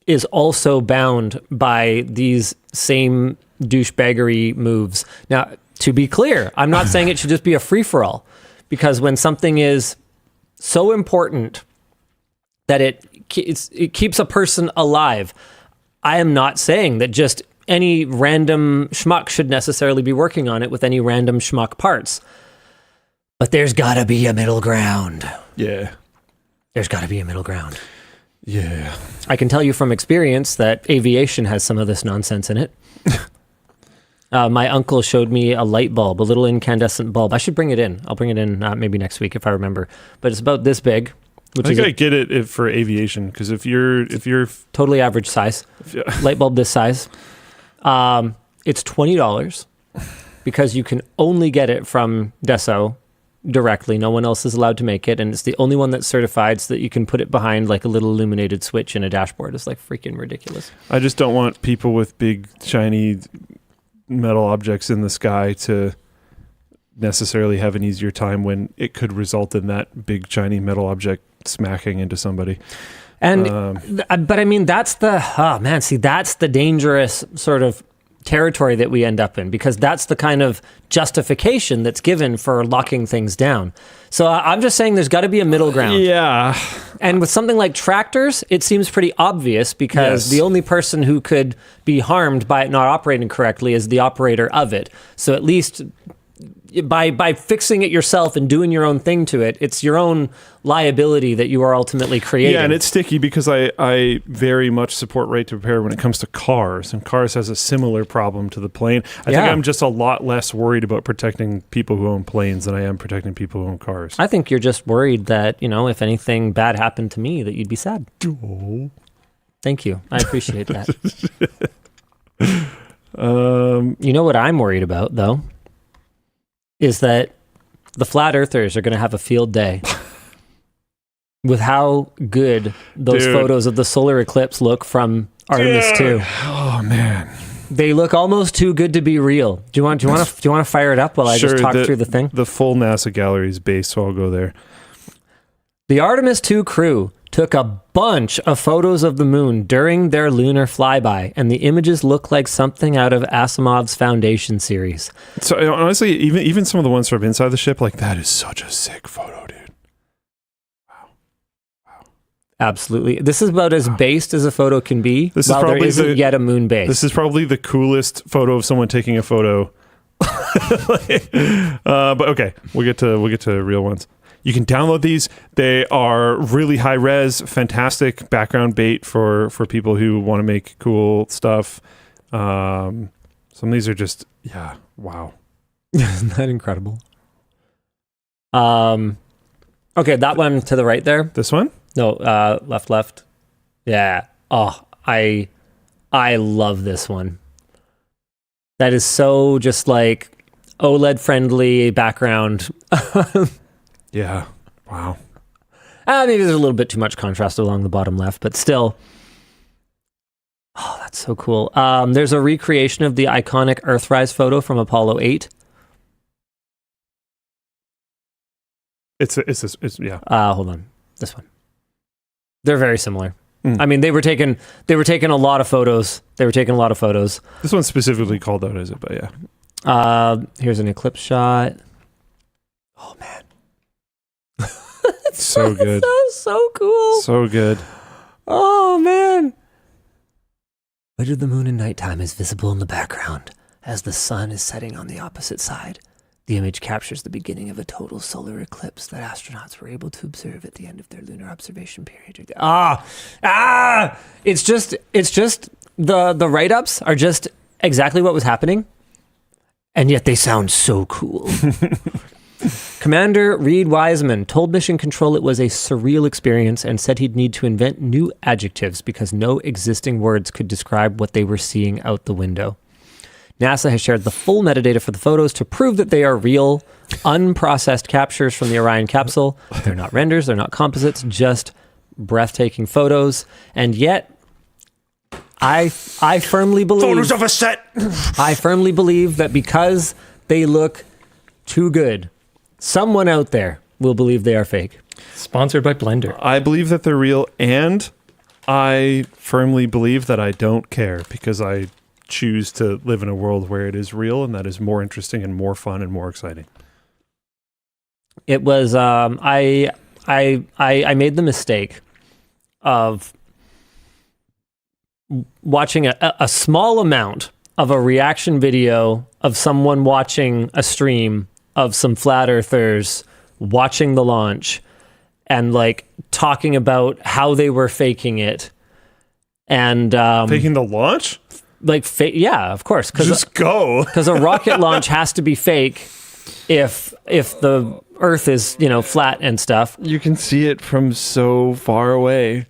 is also bound by these same douchebaggery moves. Now, to be clear, I'm not saying it should just be a free-for-all, because when something is so important that it keeps a person alive, I am not saying that just any random schmuck should necessarily be working on it with any random schmuck parts. But there's got to be a middle ground. Yeah. There's got to be a middle ground. Yeah. I can tell you from experience that aviation has some of this nonsense in it. My uncle showed me a light bulb, a little incandescent bulb. I should bring it in. I'll bring it in maybe next week if I remember. But it's about this big. I think I get it for aviation, because if you're totally average size, light bulb this size, it's $20 because you can only get it from Dassault directly. No one else is allowed to make it, and it's the only one that's certified so that you can put it behind like a little illuminated switch in a dashboard. It's like freaking ridiculous. I just don't want people with big shiny metal objects in the sky to necessarily have an easier time when it could result in that big shiny metal object smacking into somebody. And but I mean, that's the dangerous sort of territory that we end up in, because that's the kind of justification that's given for locking things down. So I'm just saying there's got to be a middle ground. Yeah. And with something like tractors, it seems pretty obvious, because the only person who could be harmed by it not operating correctly is the operator of it. So at least by fixing it yourself and doing your own thing to it, it's your own liability that you are ultimately creating. Yeah, and it's sticky because I very much support right to repair when it comes to cars, and cars has a similar problem to the plane. I think I'm just a lot less worried about protecting people who own planes than I am protecting people who own cars. I think you're just worried that, if anything bad happened to me, that you'd be sad. Oh. Thank you. I appreciate that. You know what I'm worried about, though? Is that the flat earthers are going to have a field day with how good those photos of the solar eclipse look from Artemis II. Oh man, they look almost too good to be real. Do you want to fire it up while I just talk through the thing? The full NASA gallery is based, so I'll go there. The Artemis II crew took a bunch of photos of the moon during their lunar flyby, and the images look like something out of Asimov's Foundation series. So honestly, even some of the ones from inside the ship, like, that is such a sick photo, dude. Wow. Absolutely. This is about as based as a photo can be, This while is probably there isn't yet a moon base. This is probably the coolest photo of someone taking a photo. But okay, we'll get to real ones. You can download these. They are really high res, fantastic background bait for people who want to make cool stuff. Some of these are just, wow. Isn't that incredible? Okay, that one to the right there. This one? No, left. Yeah. Oh, I love this one. That is so just like OLED friendly background. Yeah. Wow. Maybe there's a little bit too much contrast along the bottom left, but still. Oh, that's so cool. There's a recreation of the iconic Earthrise photo from Apollo 8. It's yeah. Hold on. This one. They're very similar. I mean, they were taking a lot of photos. This one's specifically called out, is it? But yeah. Here's an eclipse shot. Oh man. So good. So cool. So good. Oh man. Light of the moon in nighttime is visible in the background as the sun is setting on the opposite side. The image captures the beginning of a total solar eclipse that astronauts were able to observe at the end of their lunar observation period. It's just the write-ups are just exactly what was happening, and yet they sound so cool. Commander Reed Wiseman told Mission Control it was a surreal experience and said he'd need to invent new adjectives because no existing words could describe what they were seeing out the window. NASA has shared the full metadata for the photos to prove that they are real, unprocessed captures from the Orion capsule. They're not renders, they're not composites, just breathtaking photos. And yet, I firmly believe... Photos of a set! I firmly believe that because they look too good, someone out there will believe they are fake. Sponsored by Blender. I believe that they're real, and I firmly believe that I don't care because I choose to live in a world where it is real and that is more interesting and more fun and more exciting. It was I made the mistake of watching a small amount of a reaction video of someone watching a stream of some flat earthers watching the launch and like talking about how they were faking it and Faking the launch? like yeah, of course, Just go. because a rocket launch has to be fake if the Earth is, you know, flat and stuff. You can see it from so far away.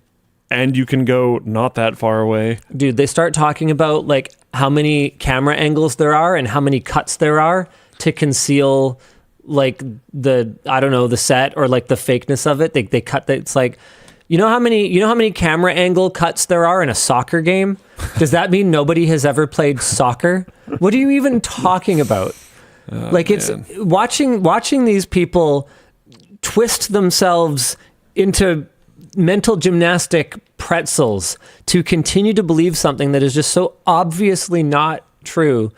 And you can go not that far away. Dude, they start talking about like how many camera angles there are and how many cuts there are to conceal like the, I don't know, the set or like the fakeness of it. They cut that. It's like, you know how many camera angle cuts there are in a soccer game? Does that mean nobody has ever played soccer? What are you even talking about? Like it's watching these people twist themselves into mental gymnastic pretzels to continue to believe something that is just so obviously not true.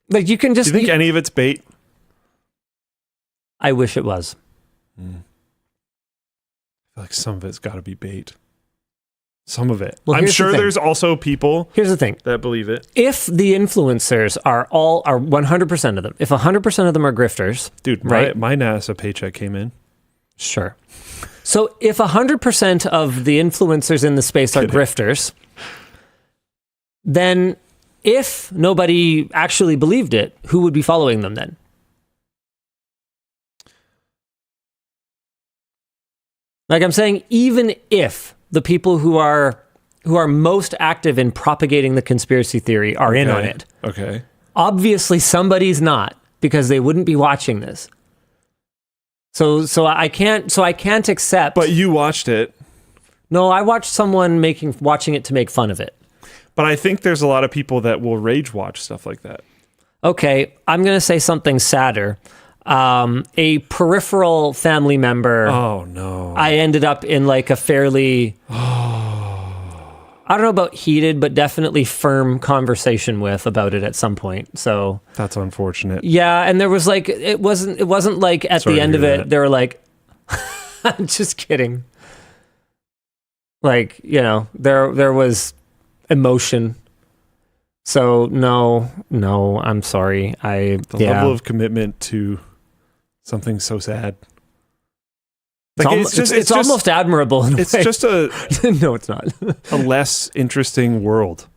Like you can just... Do you think any of it's bait? I wish it was. I feel like some of it's got to be bait. Some of it. Well, I'm here's the sure thing. there's also people Here's the thing. that believe it. If the influencers are 100% of them, if 100% of them are grifters... Dude, right? my NASA paycheck came in. Sure. So if 100% of the influencers in the space are grifters, then if nobody actually believed it, who would be following them then? Like I'm saying, even if the people who are most active in propagating the conspiracy theory are in on it, Okay. obviously somebody's not, because they wouldn't be watching this. So I can't accept. But you watched it. No, I watched someone watching it to make fun of it. But I think there's a lot of people that will rage watch stuff like that. Okay, I'm going to say something sadder. A peripheral family member. Oh, no. I ended up in like a fairly, I don't know about heated, but definitely firm conversation with about it at some point. So That's unfortunate. yeah, and there was like it wasn't like at Sorry the to end of hear it that. they were like, I'm just kidding. Like, you know, there was emotion. So no, I'm sorry. The level of commitment to something so sad. It's almost admirable. In a It's way. just a No, it's not. less interesting world.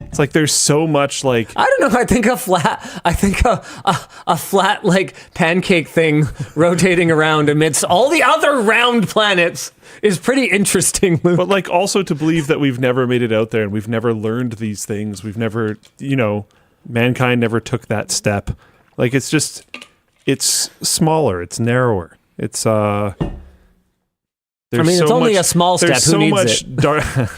It's like there's so much like I don't know. I think a flat like pancake thing rotating around amidst all the other round planets is pretty interesting. but like also to believe that we've never made it out there and we've never learned these things. We've never, mankind never took that step. Like it's smaller, it's narrower. It's it's only a small step. There's Who so needs much it?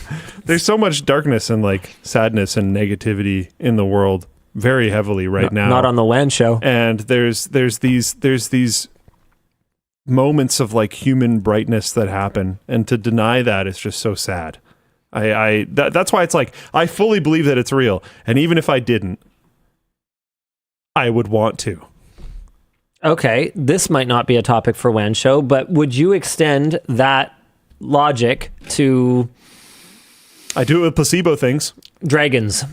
there's so much darkness and like sadness and negativity in the world very heavily right now. Not on the WAN show. And there's these moments of like human brightness that happen, and to deny that is just so sad. That's why it's like I fully believe that it's real, and even if I didn't, I would want to. Okay, this might not be a topic for WAN show, but would you extend that logic to I do it with placebo things. dragons?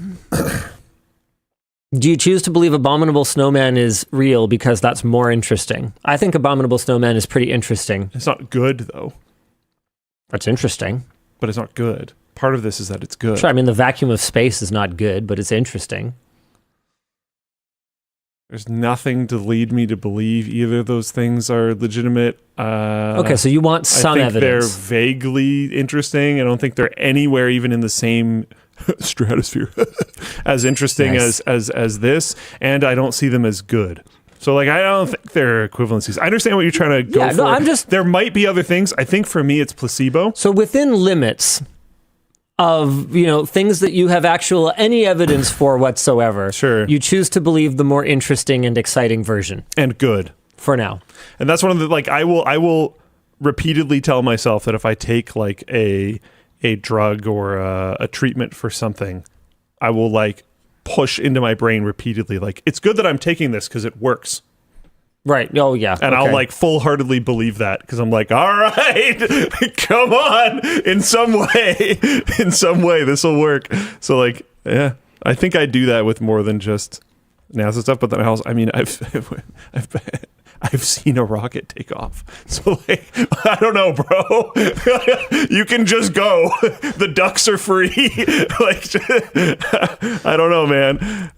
Do you choose to believe Abominable Snowman is real because that's more interesting? I think Abominable Snowman is pretty interesting. It's not good though, That's interesting. but it's not good. Part of this is that it's good. Sure, I mean, the vacuum of space is not good, but it's interesting. There's nothing to lead me to believe either of those things are legitimate. Okay, so you want some I think evidence. they're vaguely interesting. I don't think they're anywhere even in the same stratosphere as interesting Nice. as this, and I don't see them as good. So like I don't think they're equivalencies. I understand what you're trying to go Yeah, for. no, I'm just- there might be other things. I think for me it's placebo. So within limits of, things that you have any evidence for whatsoever, Sure. you choose to believe the more interesting and exciting version And good. for now. And that's one of the like I will repeatedly tell myself that if I take like a drug or a treatment for something, I will like push into my brain repeatedly, like, it's good that I'm taking this because it works. Right. Oh, yeah. And I'll like full-heartedly believe that because I'm like, all right, come on, in some way, this will work. So like, yeah, I think I do that with more than just NASA stuff. But then I've seen a rocket take off. So like, I don't know, bro. You can just go. The ducks are free. Like, I don't know, man.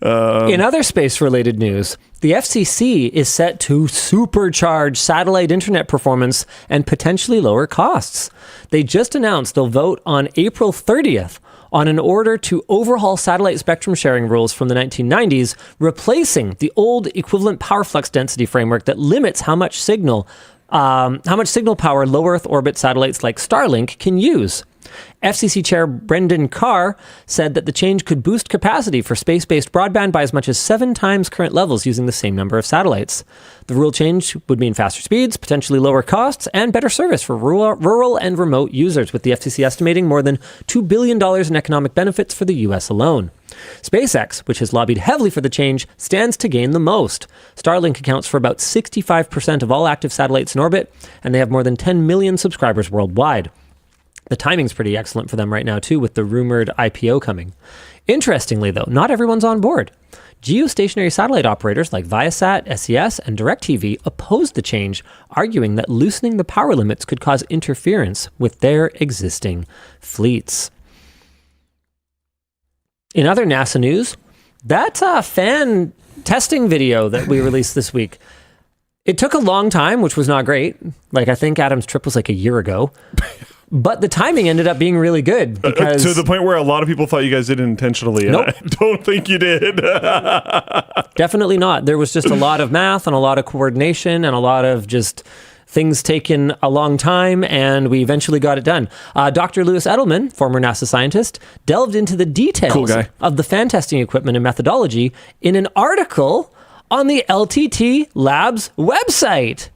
In other space-related news, the FCC is set to supercharge satellite internet performance and potentially lower costs. They just announced they'll vote on April 30th on an order to overhaul satellite spectrum sharing rules from the 1990s, replacing the old equivalent power flux density framework that limits how much signal power low Earth orbit satellites like Starlink can use. FCC Chair Brendan Carr said that the change could boost capacity for space-based broadband by as much as 7 times current levels using the same number of satellites. The rule change would mean faster speeds, potentially lower costs, and better service for rural and remote users, with the FCC estimating more than $2 billion in economic benefits for the U.S. alone. SpaceX, which has lobbied heavily for the change, stands to gain the most. Starlink accounts for about 65% of all active satellites in orbit, and they have more than 10 million subscribers worldwide. The timing's pretty excellent for them right now, too, with the rumored IPO coming. Interestingly, though, not everyone's on board. Geostationary satellite operators like Viasat, SES, and DirecTV opposed the change, arguing that loosening the power limits could cause interference with their existing fleets. In other NASA news, that fan testing video that we released this week, it took a long time, which was not great. Like, I think Adam's trip was like a year ago. But the timing ended up being really good because to the point where a lot of people thought you guys did it intentionally. Nope. I don't think you did. Definitely not. There was just a lot of math and a lot of coordination and a lot of just things taking a long time, and we eventually got it done. Dr. Louis Edelman, former NASA scientist, delved into the details of the fan testing equipment and methodology in an article on the LTT Labs website.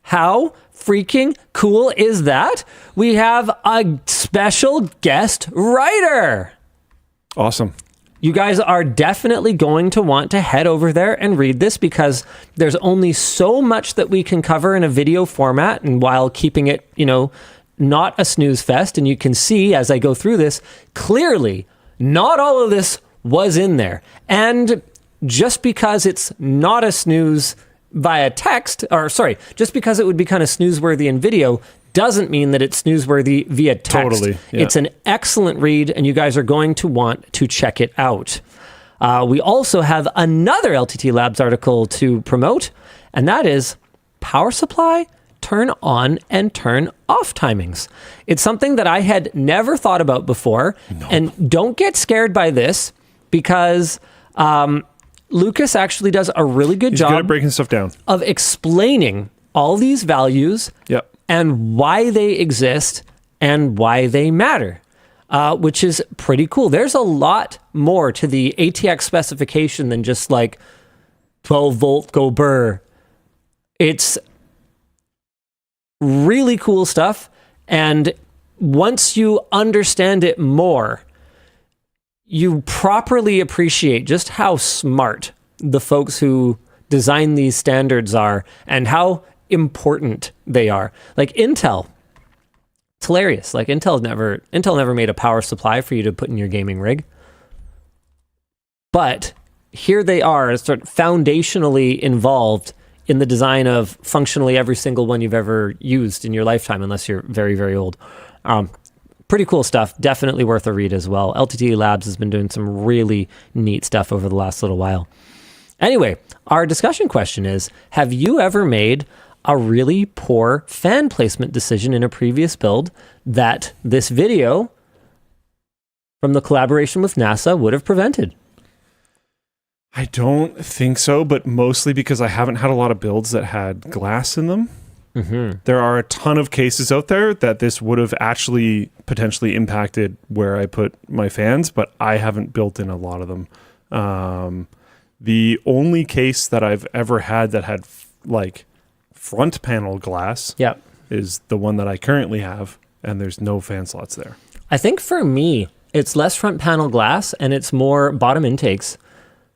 How freaking cool is that? We have a special guest writer. Awesome. You guys are definitely going to want to head over there and read this because there's only so much that we can cover in a video format, and while keeping it, not a snooze fest. And you can see as I go through this, clearly not all of this was in there. And just because it's not a snooze via text, just because it would be kind of snoozeworthy in video doesn't mean that it's snoozeworthy via text. Totally. Yeah. It's an excellent read, and you guys are going to want to check it out. We also have another LTT Labs article to promote, and that is power supply turn on and turn off timings. It's something that I had never thought about before. No. And don't get scared by this because Lucas actually does a really good job good at breaking stuff down of explaining all these values and why they exist and why they matter, which is pretty cool. There's a lot more to the ATX specification than just like 12 volt go burr. It's really cool stuff. And once you understand it more, you properly appreciate just how smart the folks who design these standards are and how important they are. Like Intel, it's hilarious. Like Intel never made a power supply for you to put in your gaming rig. But here they are, sort of foundationally involved in the design of functionally every single one you've ever used in your lifetime, unless you're very, very old. Pretty cool stuff. Definitely worth a read as well. LTT Labs has been doing some really neat stuff over the last little while. Anyway, our discussion question is, have you ever made a really poor fan placement decision in a previous build that this video from the collaboration with NASA would have prevented? I don't think so, but mostly because I haven't had a lot of builds that had glass in them. Mm-hmm. There are a ton of cases out there that this would have actually potentially impacted where I put my fans, but I haven't built in a lot of them. The only case that I've ever had that had like front panel glass is the one that I currently have, and there's no fan slots there. I think for me, it's less front panel glass and it's more bottom intakes.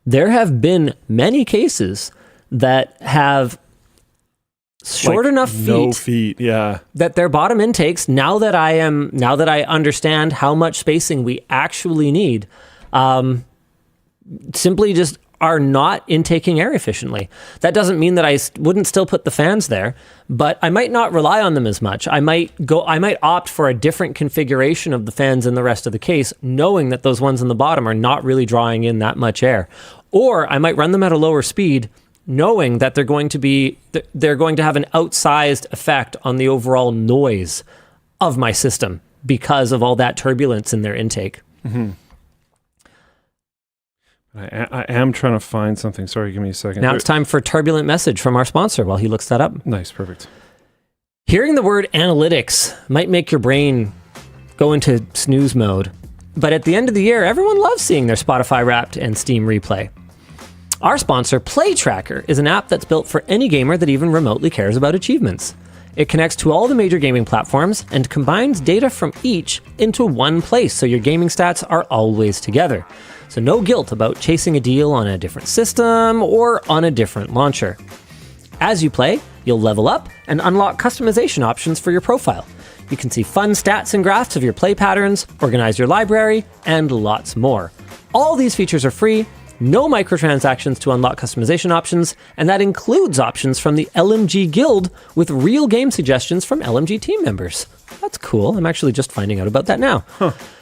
There have been many cases that have short enough feet, no feet, yeah, that their bottom intakes, now that I understand how much spacing we actually need, simply just are not intaking air efficiently. That doesn't mean that I wouldn't still put the fans there, but I might not rely on them as much. I might opt for a different configuration of the fans in the rest of the case, knowing that those ones in the bottom are not really drawing in that much air. Or I might run them at a lower speed, knowing that they're going to have an outsized effect on the overall noise of my system because of all that turbulence in their intake. Mm-hmm. I am trying to find something. Sorry, give me a second. Now it's time for a turbulent message from our sponsor while he looks that up. Nice, perfect. Hearing the word analytics might make your brain go into snooze mode, but at the end of the year, everyone loves seeing their Spotify Wrapped and Steam Replay. Our sponsor, Play Tracker, is an app that's built for any gamer that even remotely cares about achievements. It connects to all the major gaming platforms and combines data from each into one place, so your gaming stats are always together. So no guilt about chasing a deal on a different system or on a different launcher. As you play, you'll level up and unlock customization options for your profile. You can see fun stats and graphs of your play patterns, organize your library, and lots more. All these features are free, no microtransactions to unlock customization options, and that includes options from the LMG Guild with real game suggestions from LMG team members. That's cool. I'm actually just finding out about that now.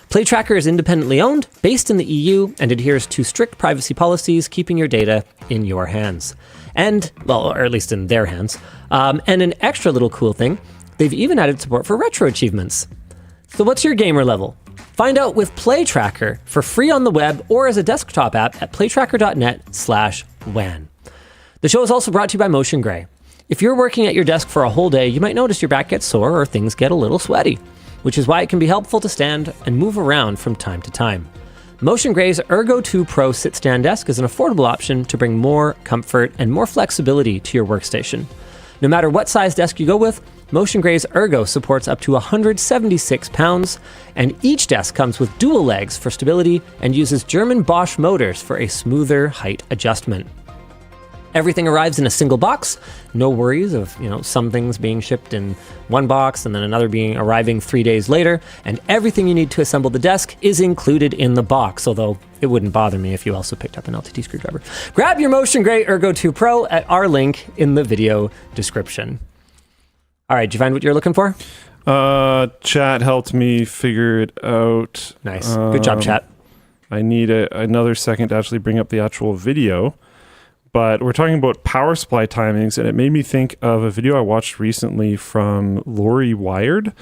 Play Tracker is independently owned, based in the EU, and adheres to strict privacy policies, keeping your data in your hands. And, well, or at least in their hands. And an extra little cool thing, they've even added support for retro achievements. So what's your gamer level? Find out with Play Tracker for free on the web or as a desktop app at playtracker.net/WAN. The show is also brought to you by Motion Gray. If you're working at your desk for a whole day, you might notice your back gets sore or things get a little sweaty, which is why it can be helpful to stand and move around from time to time. Motion Gray's Ergo 2 Pro sit-stand desk is an affordable option to bring more comfort and more flexibility to your workstation. No matter what size desk you go with, Motion Gray's Ergo supports up to 176 pounds, and each desk comes with dual legs for stability and uses German Bosch motors for a smoother height adjustment. Everything arrives in a single box. No worries of, some things being shipped in one box and then another arriving 3 days later. And everything you need to assemble the desk is included in the box, although it wouldn't bother me if you also picked up an LTT screwdriver. Grab your Motion Gray Ergo 2 Pro at our link in the video description. All right, did you find what you're looking for? Chat helped me figure it out. Nice. Good job, chat. I need another second to actually bring up the actual video. But we're talking about power supply timings, and it made me think of a video I watched recently from Lori Wired,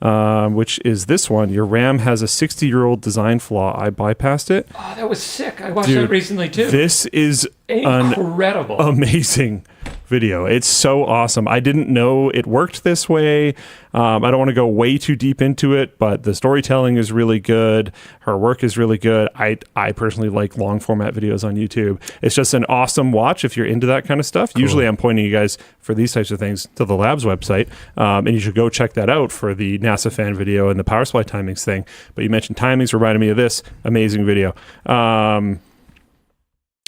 which is this one. Your RAM has a 60-year-old design flaw. I bypassed it. Oh, that was sick. I watched that recently, too. This is incredible. Amazing video. It's so awesome. I didn't know it worked this way. I don't want to go way too deep into it, but the storytelling is really good. Her work is really good. I personally like long format videos on YouTube. It's just an awesome watch if you're into that kind of stuff. Cool. Usually I'm pointing you guys for these types of things to the Labs website, and you should go check that out for the NASA fan video and the power supply timings thing. But you mentioned timings, reminded me of this amazing video.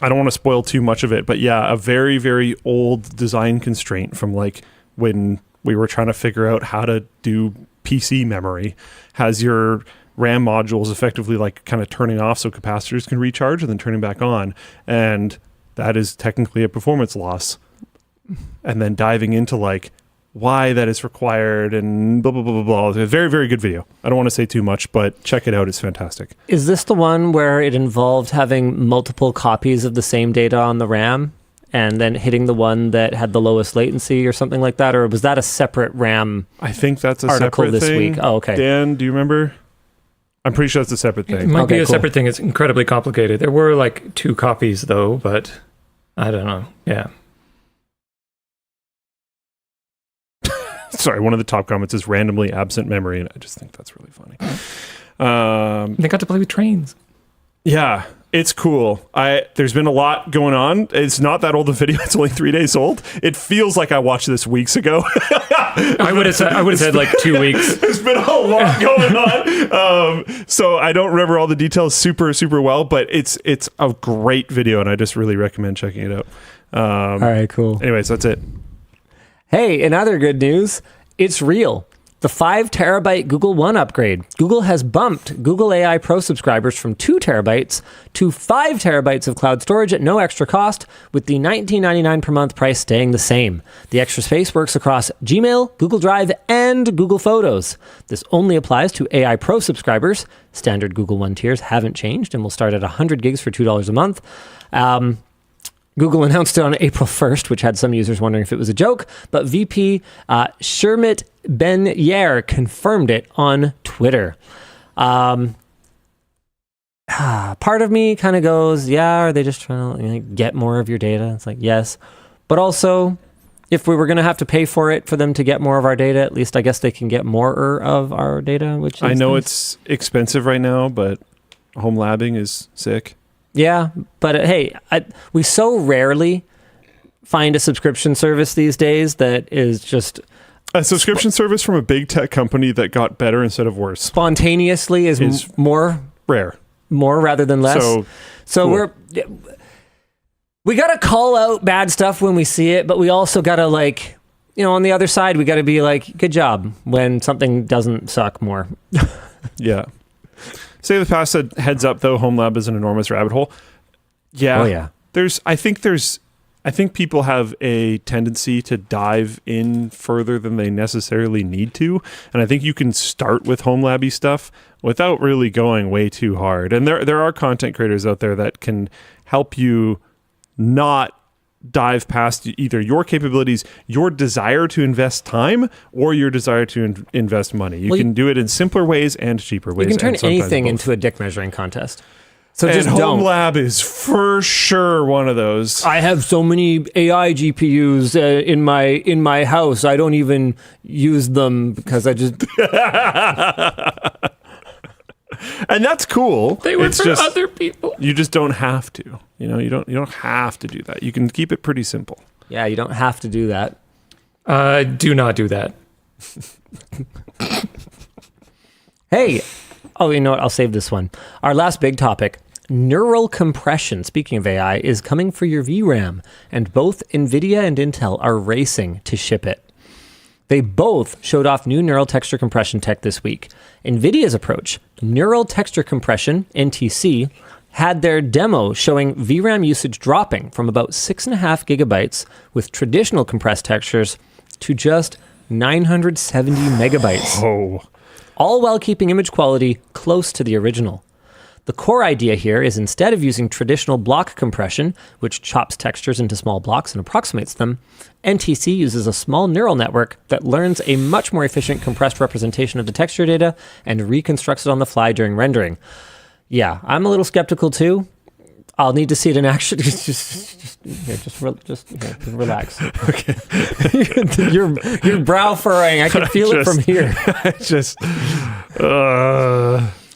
I don't want to spoil too much of it, but yeah, a very, very old design constraint from like when we were trying to figure out how to do PC memory has your RAM modules effectively like kind of turning off so capacitors can recharge and then turning back on. And that is technically a performance loss. And then diving into like why that is required and blah, blah, blah, blah, blah. It's a very, very good video. I don't want to say too much, but check it out. It's fantastic. Is this the one where it involved having multiple copies of the same data on the RAM and then hitting the one that had the lowest latency or something like that? Or was that a separate RAM I think that's a article separate this thing. week? Oh, okay. Dan, do you remember? I'm pretty sure it's a separate thing. It might be a cool. separate thing. It's incredibly complicated. There were like 2 copies though, but I don't know. Yeah. Sorry, one of the top comments is randomly absent memory, and I just think that's really funny. They got to play with trains. Yeah. It's cool. There's been a lot going on. It's not that old a video. It's only 3 days old. It feels like I watched this weeks ago. I would have said like 2 weeks. There's been a lot going on. So I don't remember all the details super, super well, but it's a great video, and I just really recommend checking it out. All right, cool. Anyways, that's it. Hey, in other good news, it's real. The 5 terabyte Google One upgrade. Google has bumped Google AI Pro subscribers from 2 terabytes to 5 terabytes of cloud storage at no extra cost, with the $19.99 per month price staying the same. The extra space works across Gmail, Google Drive, and Google Photos. This only applies to AI Pro subscribers. Standard Google One tiers haven't changed and will start at 100 gigs for $2 a month. Google announced it on April 1st, which had some users wondering if it was a joke, but VP Shermit Ben-Yair confirmed it on Twitter. Part of me kind of goes, yeah, are they just trying to get more of your data? It's like, yes. But also, if we were going to have to pay for it for them to get more of our data, at least I guess they can get more of our data, which is I know nice. It's expensive right now, but home labbing is sick. Yeah, but hey, we so rarely find a subscription service these days that is just... A subscription service from a big tech company that got better instead of worse. Spontaneously is more rare. More rather than less. So cool. We got to call out bad stuff when we see it, but we also got to on the other side, we got to be like, good job when something doesn't suck more. Yeah. Say the past said, heads up though, home lab is an enormous rabbit hole. Yeah. Oh yeah. I think people have a tendency to dive in further than they necessarily need to. And I think you can start with home labby stuff without really going way too hard. And there are content creators out there that can help you not dive past either your capabilities, your desire to invest time, or your desire to invest money. You can do it in simpler ways and cheaper ways. You can turn anything into a dick measuring contest. So and just home don't. lab is for sure one of those. I have so many AI GPUs in my house. I don't even use them because I just... And that's cool. They were for other people. You just don't have to. You don't have to do that. You can keep it pretty simple. Yeah, you don't have to do that. Do not do that. Hey, you know what? I'll save this one. Our last big topic, neural compression, speaking of AI, is coming for your VRAM, and both NVIDIA and Intel are racing to ship it. They both showed off new neural texture compression tech this week. NVIDIA's approach, neural texture compression, NTC, had their demo showing VRAM usage dropping from about 6.5 gigabytes with traditional compressed textures to just 970 megabytes. Oh. All while keeping image quality close to the original. The core idea here is instead of using traditional block compression, which chops textures into small blocks and approximates them, NTC uses a small neural network that learns a much more efficient compressed representation of the texture data and reconstructs it on the fly during rendering. Yeah, I'm a little skeptical too. I'll need to see it in action. Just relax. Okay. Your brow furrowing. I can feel it from here.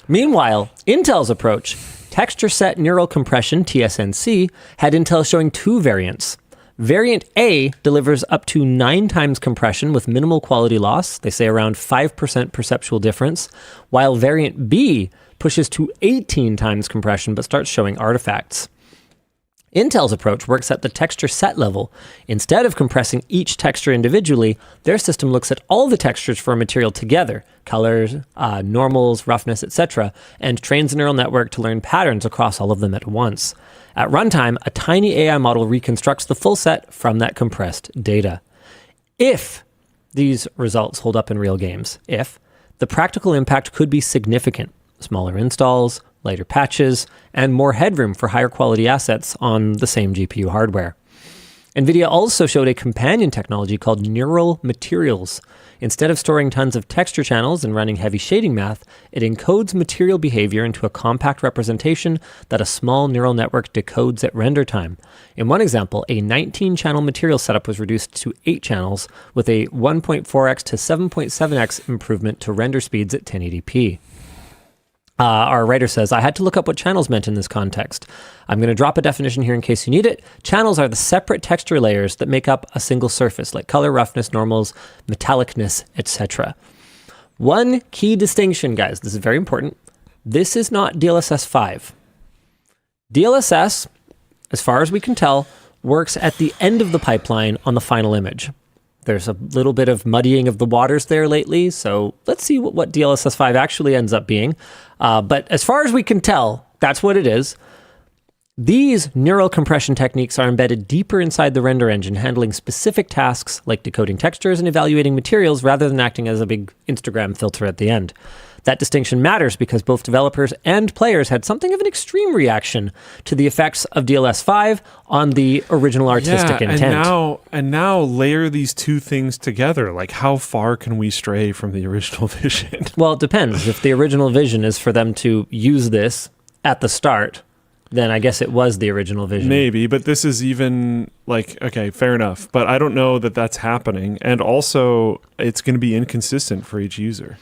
Meanwhile, Intel's approach, Texture Set Neural Compression, TSNC, had Intel showing 2 variants. Variant A delivers up to 9 times compression with minimal quality loss, they say around 5% perceptual difference, while Variant B pushes to 18 times compression but starts showing artifacts. Intel's approach works at the texture set level. Instead of compressing each texture individually, their system looks at all the textures for a material together, colors, normals, roughness, etc., and trains a neural network to learn patterns across all of them at once. At runtime, a tiny AI model reconstructs the full set from that compressed data. If these results hold up in real games, the practical impact could be significant. Smaller installs, lighter patches, and more headroom for higher quality assets on the same GPU hardware. NVIDIA also showed a companion technology called Neural Materials. Instead of storing tons of texture channels and running heavy shading math, it encodes material behavior into a compact representation that a small neural network decodes at render time. In one example, a 19-channel material setup was reduced to 8 channels with a 1.4x to 7.7x improvement to render speeds at 1080p. Our writer says, I had to look up what channels meant in this context. I'm going to drop a definition here in case you need it. Channels are the separate texture layers that make up a single surface, like color, roughness, normals, metallicness, etc. One key distinction, guys, this is very important. This is not DLSS 5. DLSS, as far as we can tell, works at the end of the pipeline on the final image. There's a little bit of muddying of the waters there lately, so let's see what DLSS 5 actually ends up being. But as far as we can tell, that's what it is. These neural compression techniques are embedded deeper inside the render engine, handling specific tasks like decoding textures and evaluating materials rather than acting as a big Instagram filter at the end. That distinction matters because both developers and players had something of an extreme reaction to the effects of DLSS 5 on the original artistic intent. And now layer these two things together. Like, how far can we stray from the original vision? Well, it depends. If the original vision is for them to use this at the start, then I guess it was the original vision. Maybe, but this is even like, okay, fair enough. But I don't know that that's happening. And also, it's going to be inconsistent for each user.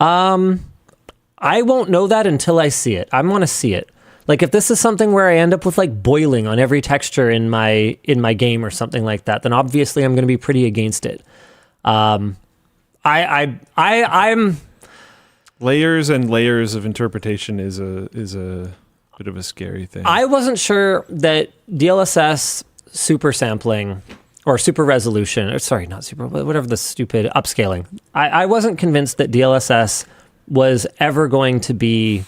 I won't know that until I see it. I want to see it. Like, if this is something where I end up with like boiling on every texture in my game or something like that, then obviously I'm going to be pretty against it. I'm Layers and layers of interpretation is a bit of a scary thing. I wasn't sure that DLSS super sampling or super resolution, or sorry, not super, whatever the stupid upscaling. I wasn't convinced that DLSS was ever going to be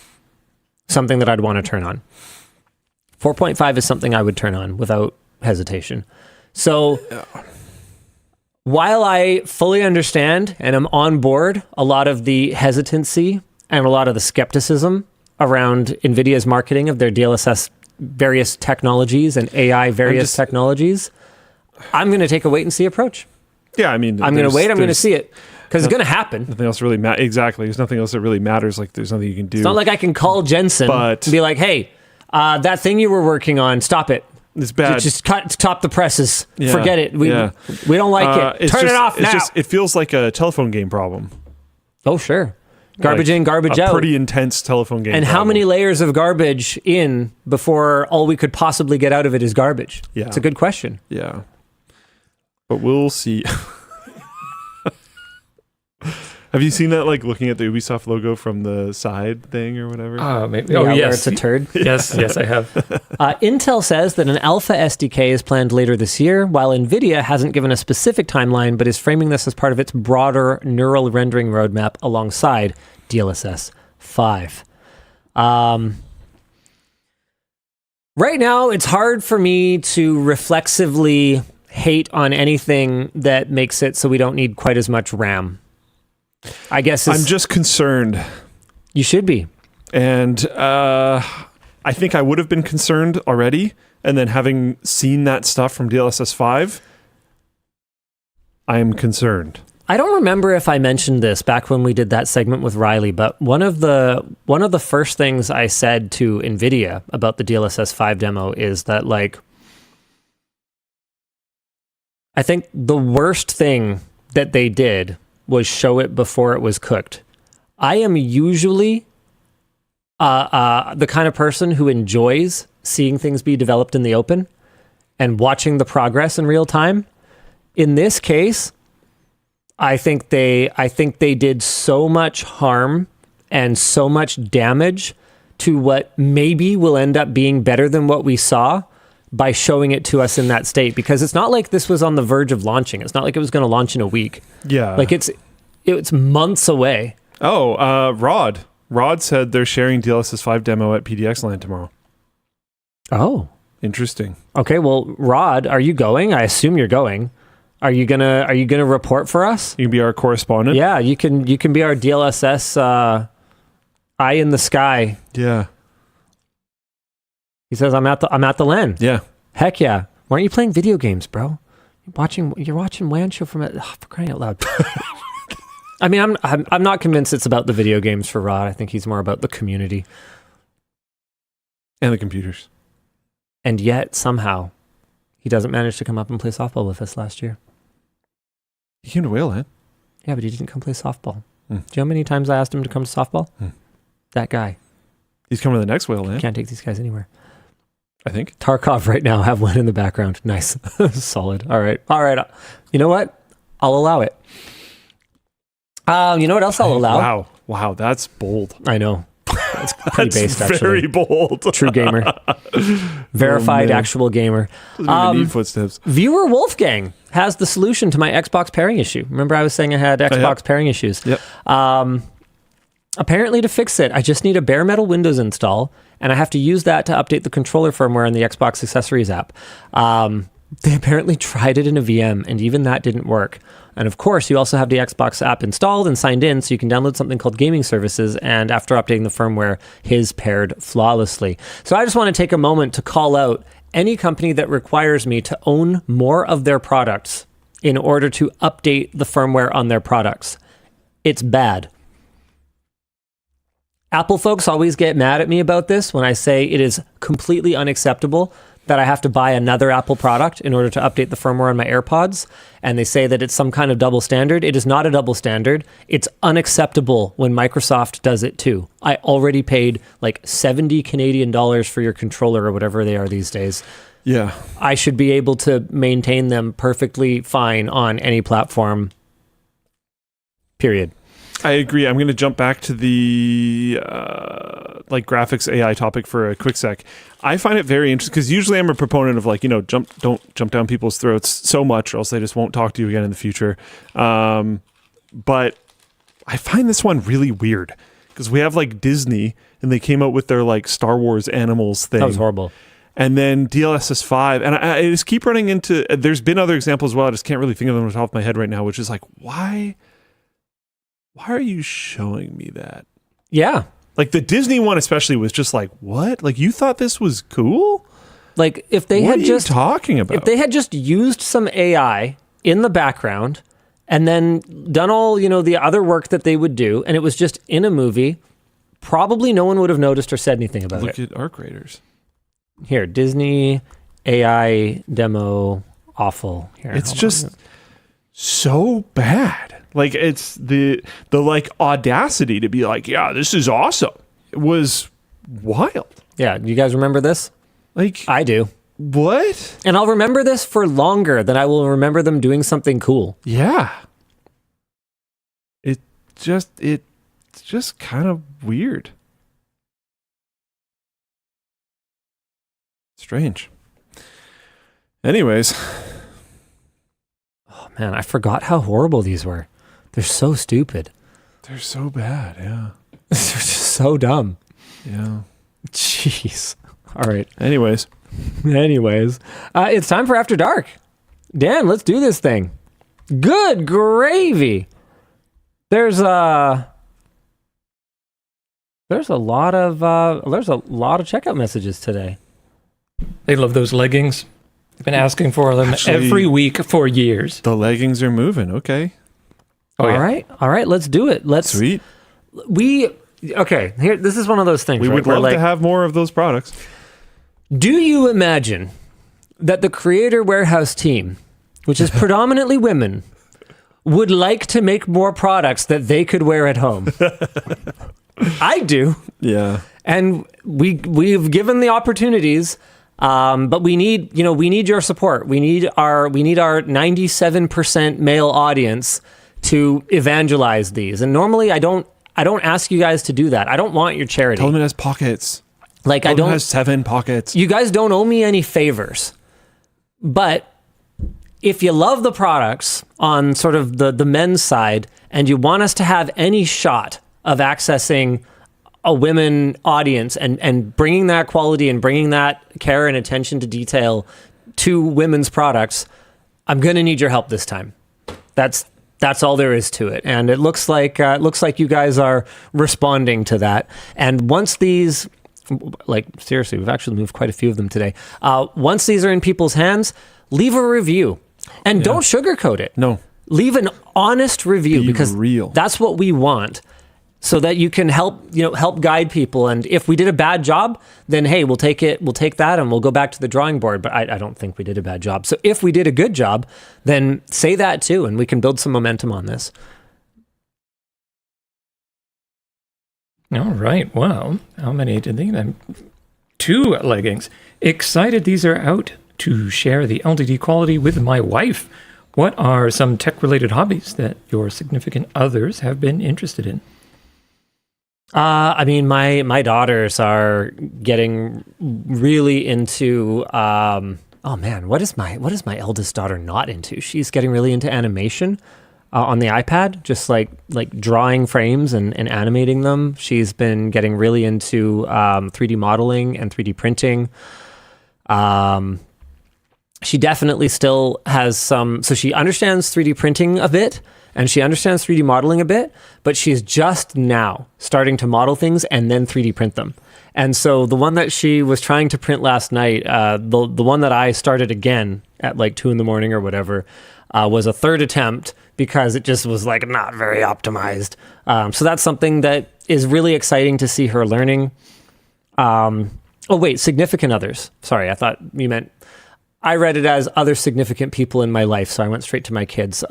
something that I'd want to turn on. 4.5 is something I would turn on without hesitation. So while I fully understand and I'm on board a lot of the hesitancy and a lot of the skepticism around NVIDIA's marketing of their DLSS various technologies and AI various technologies, I'm going to take a wait and see approach. Yeah, I mean, I'm going to wait. I'm going to see it because it's going to happen. Nothing else really matters. Exactly. There's nothing else that really matters. Like, there's nothing you can do. It's not like I can call Jensen and be like, hey, that thing you were working on, stop it. It's bad. Just stop the presses. Yeah, Forget it. We don't like it. Turn it off now. It feels like a telephone game problem. Oh, sure. Garbage in, garbage a out. Pretty intense telephone game. And problem. how many layers of garbage in before all we could possibly get out of it is garbage? Yeah. It's a good question. Yeah. But we'll see. Have you seen that, like, looking at the Ubisoft logo from the side thing or whatever? Maybe. Yeah, Oh, where yes. it's a turd. Yes, I have. Intel says that an alpha SDK is planned later this year, while NVIDIA hasn't given a specific timeline, but is framing this as part of its broader neural rendering roadmap alongside DLSS 5. Right now, it's hard for me to reflexively hate on anything that makes it so we don't need quite as much RAM. I guess I'm just concerned. You should be. And I think I would have been concerned already. And then having seen that stuff from DLSS 5, I am concerned. I don't remember if I mentioned this back when we did that segment with Riley, but one of the first things I said to NVIDIA about the DLSS 5 demo is that, like, I think the worst thing that they did was show it before it was cooked. I am usually the kind of person who enjoys seeing things be developed in the open and watching the progress in real time. In this case, I think they did so much harm and so much damage to what maybe will end up being better than what we saw by showing it to us in that state, because it's not like this was on the verge of launching. It's not like it was going to launch in a week. Yeah. Like it's months away. Oh, Rod said they're sharing DLSS 5 demo at PDX Land tomorrow. Oh. Interesting. Okay, well, Rod, are you going? I assume you're going. Are you gonna report for us? You can be our correspondent. Yeah, you can be our DLSS eye in the sky. Yeah. He says, I'm at the LAN. Yeah. Heck yeah. Why aren't you playing video games, bro? You're watching WAN Show for crying out loud. I mean, I'm not convinced it's about the video games for Rod. I think he's more about the community. And the computers. And yet, somehow, he doesn't manage to come up and play softball with us last year. He came to Whaleland. Yeah, but he didn't come play softball. Do you know how many times I asked him to come to softball? That guy. He's coming to the next whale land, Can't take these guys anywhere. I think. Tarkov right now. Have one in the background. Nice. Solid. All right. You know what? I'll allow it. You know what else I'll allow? Wow, that's bold. I know. That's pretty based, actually. Very bold. True gamer. Verified actual gamer. Doesn't even need footsteps. Viewer Wolfgang has the solution to my Xbox pairing issue. Remember I was saying I had Xbox pairing issues? Yep. Apparently to fix it, I just need a bare metal Windows install, and I have to use that to update the controller firmware in the Xbox Accessories app. They apparently tried it in a VM, and even that didn't work. And of course, you also have the Xbox app installed and signed in, so you can download something called Gaming Services, and after updating the firmware, his paired flawlessly. So I just want to take a moment to call out any company that requires me to own more of their products in order to update the firmware on their products. It's bad. Apple folks always get mad at me about this when I say it is completely unacceptable that I have to buy another Apple product in order to update the firmware on my AirPods. And they say that it's some kind of double standard. It is not a double standard. It's unacceptable when Microsoft does it too. I already paid like 70 Canadian dollars for your controller or whatever they are these days. Yeah. I should be able to maintain them perfectly fine on any platform. Period. I agree. I'm going to jump back to the graphics AI topic for a quick sec. I find it very interesting because usually I'm a proponent of don't jump down people's throats so much or else they just won't talk to you again in the future. But I find this one really weird because we have like Disney and they came out with their like Star Wars animals thing. That was horrible. And then DLSS 5, and I just keep running into, there's been other examples as well, I just can't really think of them off the top of my head right now, which is like, why are you showing me that? Yeah. Like the Disney one especially was just like, what? Like you thought this was cool? Like if they what had are just you talking about? If they had just used some AI in the background and then done all, the other work that they would do, and it was just in a movie, probably no one would have noticed or said anything about it. Look at Arc Raiders. Here, Disney AI demo awful. Here, it's just so bad. Like it's the like audacity to be like, yeah, this is awesome. It was wild. Yeah, you guys remember this? Like I do. What? And I'll remember this for longer than I will remember them doing something cool. Yeah. It's just kind of weird. Strange. Anyways. Oh man, I forgot how horrible these were. They're so stupid. They're so bad, yeah. They're just so dumb. Yeah. Jeez. All right. Anyways, it's time for After Dark. Dan, let's do this thing. Good gravy. There's a lot of checkout messages today. They love those leggings. I've been asking for them every week for years. The leggings are moving. Okay. Oh, yeah. All right. Let's do it. Sweet. Okay. Here, this is one of those things. We would love to have more of those products. Do you imagine that the Creator Warehouse team, which is predominantly women, would like to make more products that they could wear at home? I do. Yeah. And we've given the opportunities. But we need your support. We need our 97% male audience to evangelize these. And normally I don't ask you guys to do that. I don't want your charity. Tell them it has pockets. Like Tell them it has 7 pockets. You guys don't owe me any favors. But if you love the products on sort of the men's side and you want us to have any shot of accessing a women audience and bringing that quality and bringing that care and attention to detail to women's products, I'm going to need your help this time. That's all there is to it. And it looks like you guys are responding to that. And once these, like seriously, we've actually moved quite a few of them today. Once these are in people's hands, leave a review and don't sugarcoat it. No. Leave an honest review because real. That's what we want. So that you can help guide people. And if we did a bad job, then hey, we'll take that and we'll go back to the drawing board. But I don't think we did a bad job. So if we did a good job, then say that too, and we can build some momentum on this. All right. Well, how many did they get? 2 leggings. Excited these are out to share the LTT quality with my wife. What are some tech-related hobbies that your significant others have been interested in? I mean, my daughters are getting really into. Oh man, what is my eldest daughter not into? She's getting really into animation on the iPad, just like drawing frames and animating them. She's been getting really into 3D modeling and 3D printing. She definitely still has some, so she understands 3D printing a bit and she understands 3D modeling a bit, but she's just now starting to model things and then 3D print them. And so the one that she was trying to print last night, the one that I started again at like 2 a.m. or whatever, was a third attempt because it just was like not very optimized. So that's something that is really exciting to see her learning. Oh wait, significant others. Sorry, I thought you meant, I read it as other significant people in my life, so I went straight to my kids.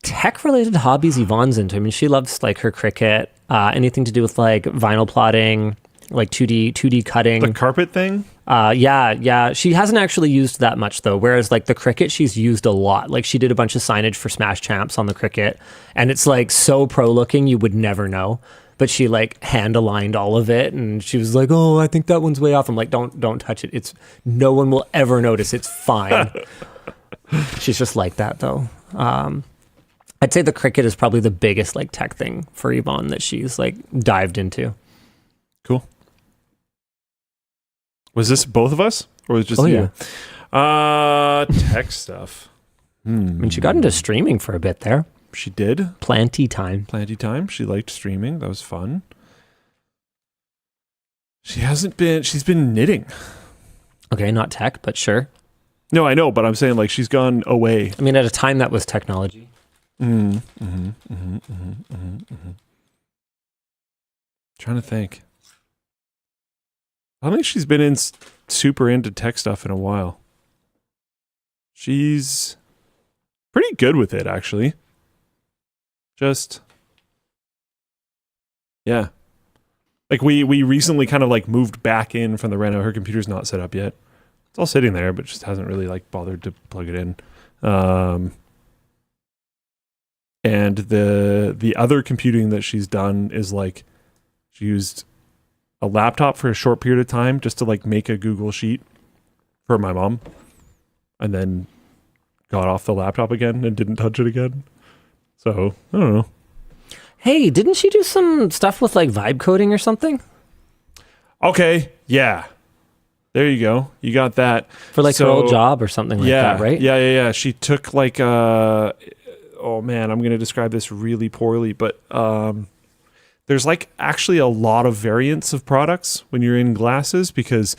Tech-related hobbies Yvonne's into. I mean, she loves like her Cricut, anything to do with like vinyl plotting, like 2D cutting. The carpet thing? Yeah. She hasn't actually used that much though. Whereas like the Cricut, she's used a lot. Like she did a bunch of signage for Smash Champs on the Cricut, and it's like so pro looking you would never know. But she like hand aligned all of it, and she was like, "Oh, I think that one's way off." I'm like, "Don't touch it. It's no one will ever notice. It's fine." She's just like that though. I'd say the Cricut is probably the biggest like tech thing for Yvonne that she's like dived into. Cool. Was this both of us, or was it just you? Yeah. Tech stuff. I mean, she got into streaming for a bit there. She did. Plenty time. She liked streaming. That was fun. She's been knitting. Okay, not tech, but sure. No, I know, but I'm saying like she's gone away. I mean, at a time that was technology. Trying to think. I don't think she's been super into tech stuff in a while. She's pretty good with it, actually. Yeah. Like we recently kind of like moved back in from the reno. Her computer's not set up yet. It's all sitting there, but just hasn't really like bothered to plug it in. And the other computing that she's done is like she used a laptop for a short period of time just to like make a Google Sheet for my mom, and then got off the laptop again and didn't touch it again. So I don't know. Hey, didn't she do some stuff with like vibe coding or something? Okay, yeah. There you go. You got that. For like her old job or something like that, right? Yeah. She took like oh man, I'm going to describe this really poorly, but there's like actually a lot of variants of products when you're in glasses, because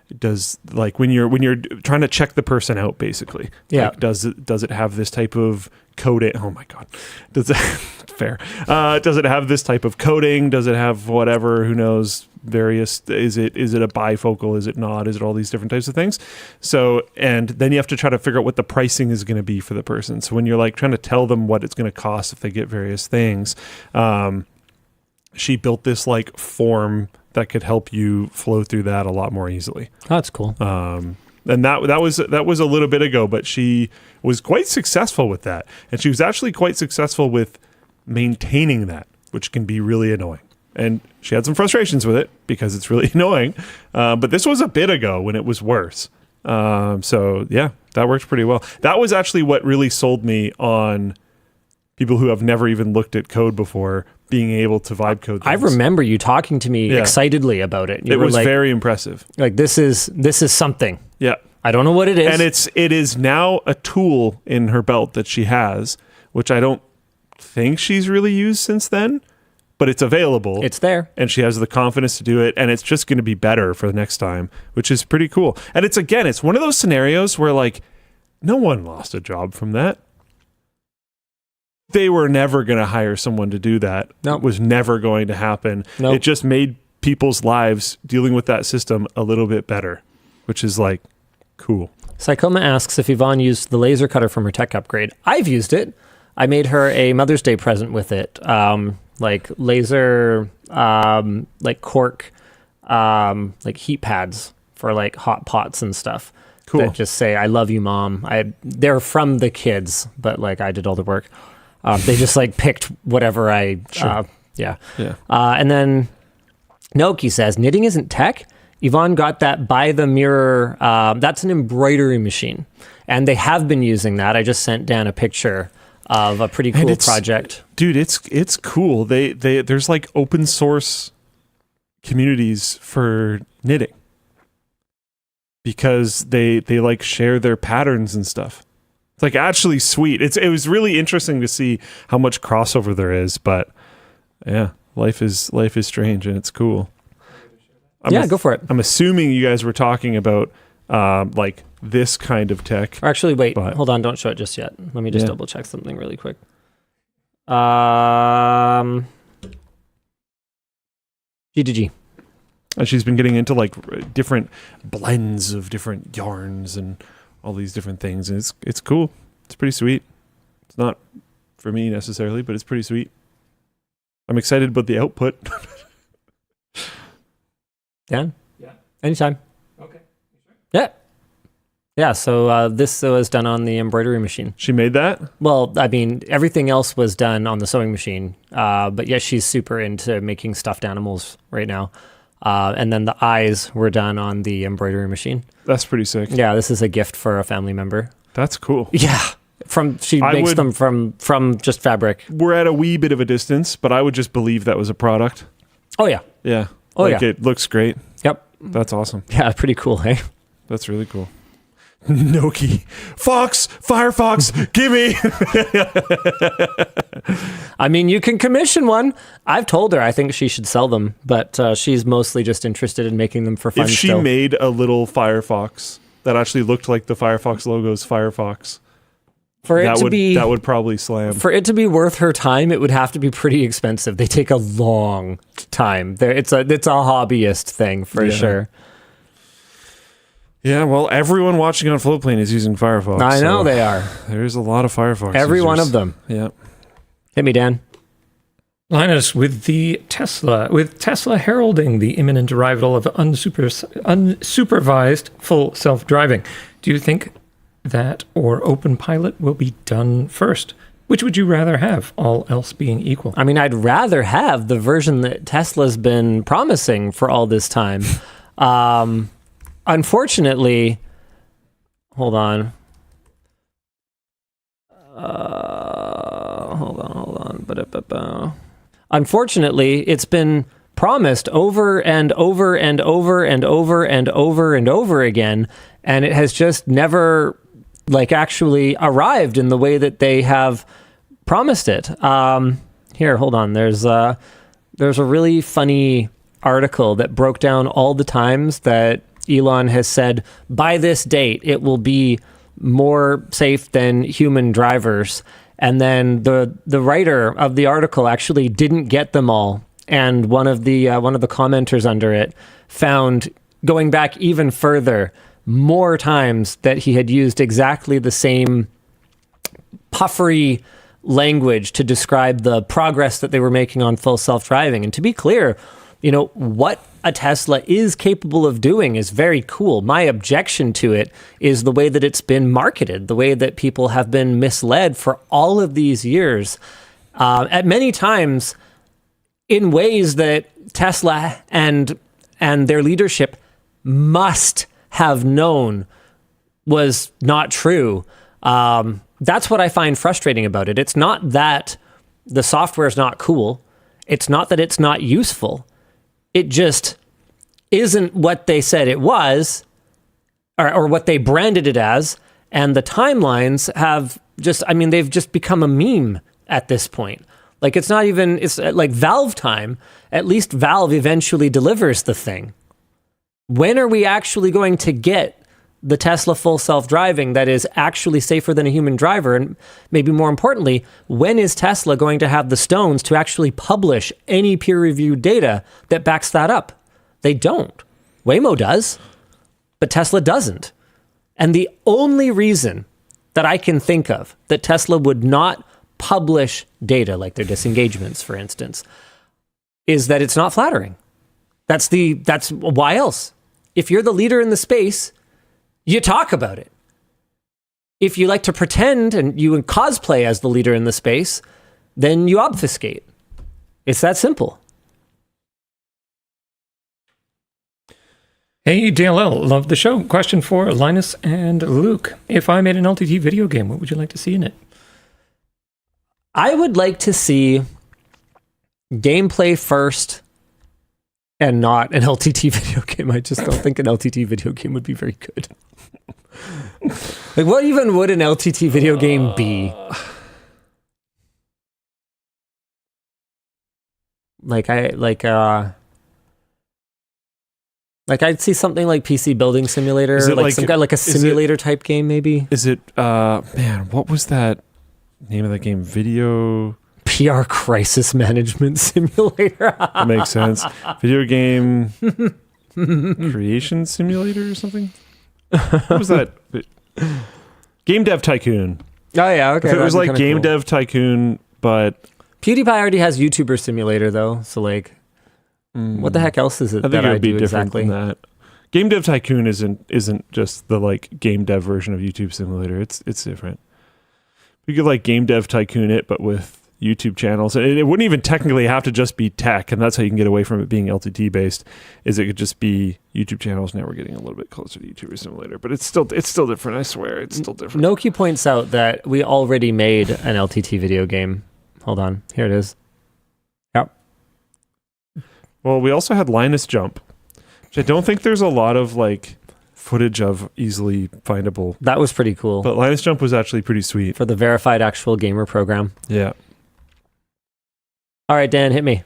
it does like when you're trying to check the person out, basically. Yeah. Like, does it have this type of coding? Oh my God. Does it fair? Does it have this type of coding? Does it have whatever? Who knows? Various. Is it a bifocal? Is it not? Is it all these different types of things? So, and then you have to try to figure out what the pricing is going to be for the person. So when you're like trying to tell them what it's going to cost if they get various things, she built this like form that could help you flow through that a lot more easily. Oh, that's cool. And that was a little bit ago, but she was quite successful with that. And she was actually quite successful with maintaining that, which can be really annoying. And she had some frustrations with it because it's really annoying. But this was a bit ago when it was worse. So yeah, that worked pretty well. That was actually what really sold me on people who have never even looked at code before being able to vibe code things. I remember you talking to me excitedly about it. It was like, very impressive. Like this is something. Yeah. I don't know what it is. And it is now a tool in her belt that she has, which I don't think she's really used since then, but it's available. It's there. And she has the confidence to do it, and it's just going to be better for the next time, which is pretty cool. And it's one of those scenarios where like no one lost a job from that. They were never going to hire someone to do that. Nope. It was never going to happen. Nope. It just made people's lives dealing with that system a little bit better, which is like cool. Psychoma asks if Yvonne used the laser cutter from her tech upgrade. I've used it. I made her a Mother's Day present with it. Like laser like cork, like heat pads for like hot pots and stuff. Cool. That just say, "I love you, Mom." They're from the kids, but like I did all the work. They just like picked whatever I, yeah. And then Noki says, knitting isn't tech. Yvonne got that by the mirror. That's an embroidery machine. And they have been using that. I just sent Dan a picture of a pretty cool project. Dude, it's cool. There's like open source communities for knitting. Because they like share their patterns and stuff. It's like actually sweet. It was really interesting to see how much crossover there is, but yeah, life is strange and it's cool. Go for it. I'm assuming you guys were talking about like this kind of tech. Or actually, wait, hold on, don't show it just yet. Let me just double check something really quick. G2G. And she's been getting into like different blends of different yarns and all these different things. And it's cool. It's pretty sweet. It's not for me necessarily, but it's pretty sweet. I'm excited about the output. Dan? Yeah. Anytime. Okay. Yeah. Yeah, so this was done on the embroidery machine. She made that? Well, I mean, everything else was done on the sewing machine. But yeah, she's super into making stuffed animals right now. And then the eyes were done on the embroidery machine. That's pretty sick. Yeah, this is a gift for a family member. That's cool. Yeah. She makes them from just fabric. We're at a wee bit of a distance, but I would just believe that was a product. Oh, yeah. Yeah. Oh, like yeah. It looks great. Yep. That's awesome. Yeah, pretty cool, hey? That's really cool. Noki. Firefox, gimme. I mean, you can commission one. I've told her I think she should sell them, but she's mostly just interested in making them for fun. If she made a little Firefox that actually looked like the Firefox logo's Firefox, that would probably slam. For it to be worth her time, it would have to be pretty expensive. They take a long time. It's a hobbyist thing for sure. Yeah, well, everyone watching on Floatplane is using Firefox. I know they are. There's a lot of Firefox Every users. one of them. Yeah. Hit me, Dan. Linus, with Tesla heralding the imminent arrival of unsupervised full self-driving, do you think that or Open Pilot will be done first? Which would you rather have, all else being equal? I mean, I'd rather have the version that Tesla's been promising for all this time. Unfortunately, hold on. Unfortunately, it's been promised over and over and over and over and over and over again, and it has just never actually arrived in the way that they have promised it. Here, hold on. There's a really funny article that broke down all the times that Elon has said, by this date, it will be more safe than human drivers. And then the writer of the article actually didn't get them all. And one of the commenters under it found, going back even further, more times that he had used exactly the same puffery language to describe the progress that they were making on full self-driving. And to be clear, what a Tesla is capable of doing is very cool. My objection to it is the way that it's been marketed, the way that people have been misled for all of these years, at many times in ways that Tesla and their leadership must have known was not true. That's what I find frustrating about it. It's not that the software is not cool. It's not that it's not useful. It just isn't what they said it was, or what they branded it as. And the timelines have they've just become a meme at this point. It's like Valve time. At least Valve eventually delivers the thing. When are we actually going to get the Tesla full self-driving that is actually safer than a human driver? And maybe more importantly, when is Tesla going to have the stones to actually publish any peer-reviewed data that backs that up? They don't. Waymo does, but Tesla doesn't. And the only reason that I can think of that Tesla would not publish data, like their disengagements, for instance, is that it's not flattering. That's why else? If you're the leader in the space, you talk about it. If you like to pretend and you cosplay as the leader in the space, then you obfuscate. It's that simple. Hey, DLL, love the show. Question for Linus and Luke. If I made an LTT video game, what would you like to see in it? I would like to see gameplay first and not an LTT video game. I just don't think an LTT video game would be very good. Like, what even would an LTT video game be? I'd see something like PC Building Simulator, like a simulator type game, maybe. Is it what was that name of that game? Video PR Crisis Management Simulator. That makes sense. Video game creation simulator or something. What was that? Game Dev Tycoon. Oh yeah, okay. If it was like Game Dev Tycoon, but PewDiePie already has YouTuber Simulator though, so like, what the heck else is it that I do exactly? Than that. Game Dev Tycoon isn't just the like game dev version of YouTube Simulator. It's different. You could like Game Dev Tycoon it, but with YouTube channels, and it wouldn't even technically have to just be tech, and that's how you can get away from it being LTT based. Is it could just be YouTube channels? Now we're getting a little bit closer to YouTuber Simulator, but it's still different. I swear, it's still different. Noki points out that we already made an LTT video game. Hold on, here it is. Yep. Well, we also had Linus Jump, which I don't think there's a lot of like footage of easily findable. That was pretty cool. But Linus Jump was actually pretty sweet for the verified actual gamer program. Yeah. All right, Dan, hit me.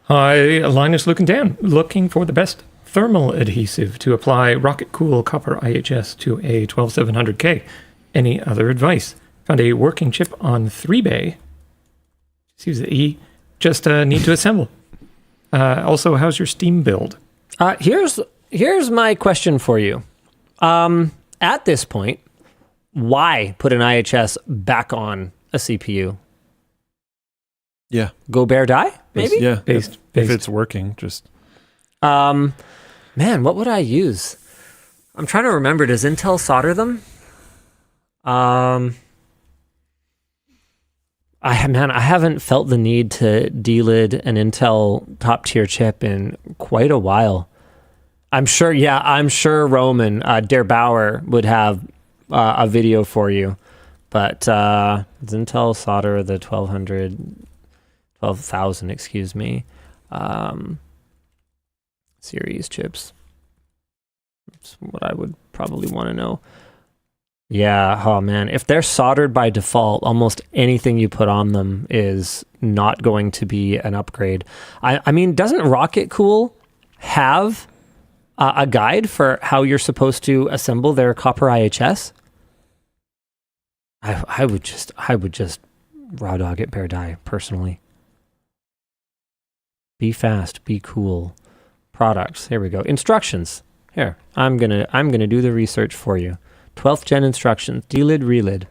Hi, Linus, Luke, and Dan. Looking for the best thermal adhesive to apply Rocket Cool copper IHS to a 12700K. Any other advice? Found a working chip on 3bay. Just use the E. Just need to assemble. Also, how's your Steam build? Here's my question for you. At this point, why put an IHS back on a CPU? Yeah. Go bear die? Maybe? Yeah. Based. If it's working, just... Man, what would I use? I'm trying to remember. Does Intel solder them? I haven't felt the need to delid an Intel top tier chip in quite a while. I'm sure Roman, Der Bauer would have a video for you, but does Intel solder the 12,000, excuse me, series chips? That's what I would probably want to know. Yeah, oh man, if they're soldered by default, almost anything you put on them is not going to be an upgrade. I mean, doesn't Rocket Cool have a guide for how you're supposed to assemble their copper IHS? I would just raw dog it, bear die, personally. Be fast, be cool. Products, here we go. Instructions. Here, I'm gonna do the research for you. 12th gen instructions, delid, relid.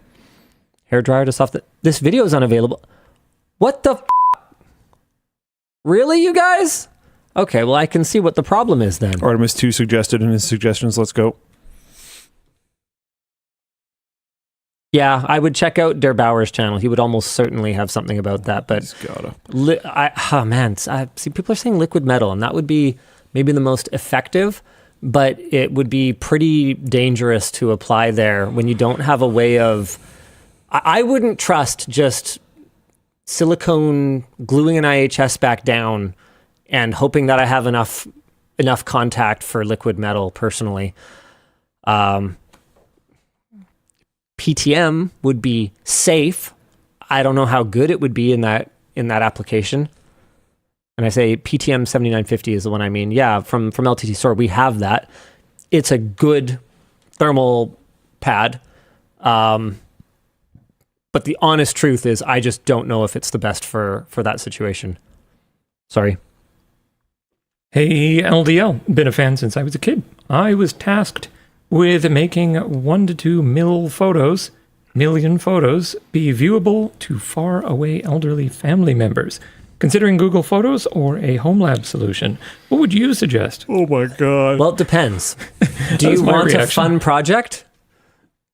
Hairdryer to soft. This video is unavailable. What the Really, you guys? Okay, well, I can see what the problem is then. Artemis II suggested in his suggestions, let's go. Yeah, I would check out Der Bauer's channel. He would almost certainly have something about that. But He's gotta. See, people are saying liquid metal, and that would be maybe the most effective, but it would be pretty dangerous to apply there when you don't have a way of... I wouldn't trust just silicone gluing an IHS back down and hoping that I have enough contact for liquid metal, personally. PTM would be safe. I don't know how good it would be in that application. And I say PTM 7950 is the one I mean. Yeah, from LTTStore, we have that. It's a good thermal pad. But the honest truth is I just don't know if it's the best for that situation. Sorry. Hey, LDL. Been a fan since I was a kid. I was tasked with making 1 to 2 million photos be viewable to far away elderly family members. Considering Google Photos or a home lab solution, what would you suggest? Oh my God. Well, it depends. Do you my want a reaction. fun project?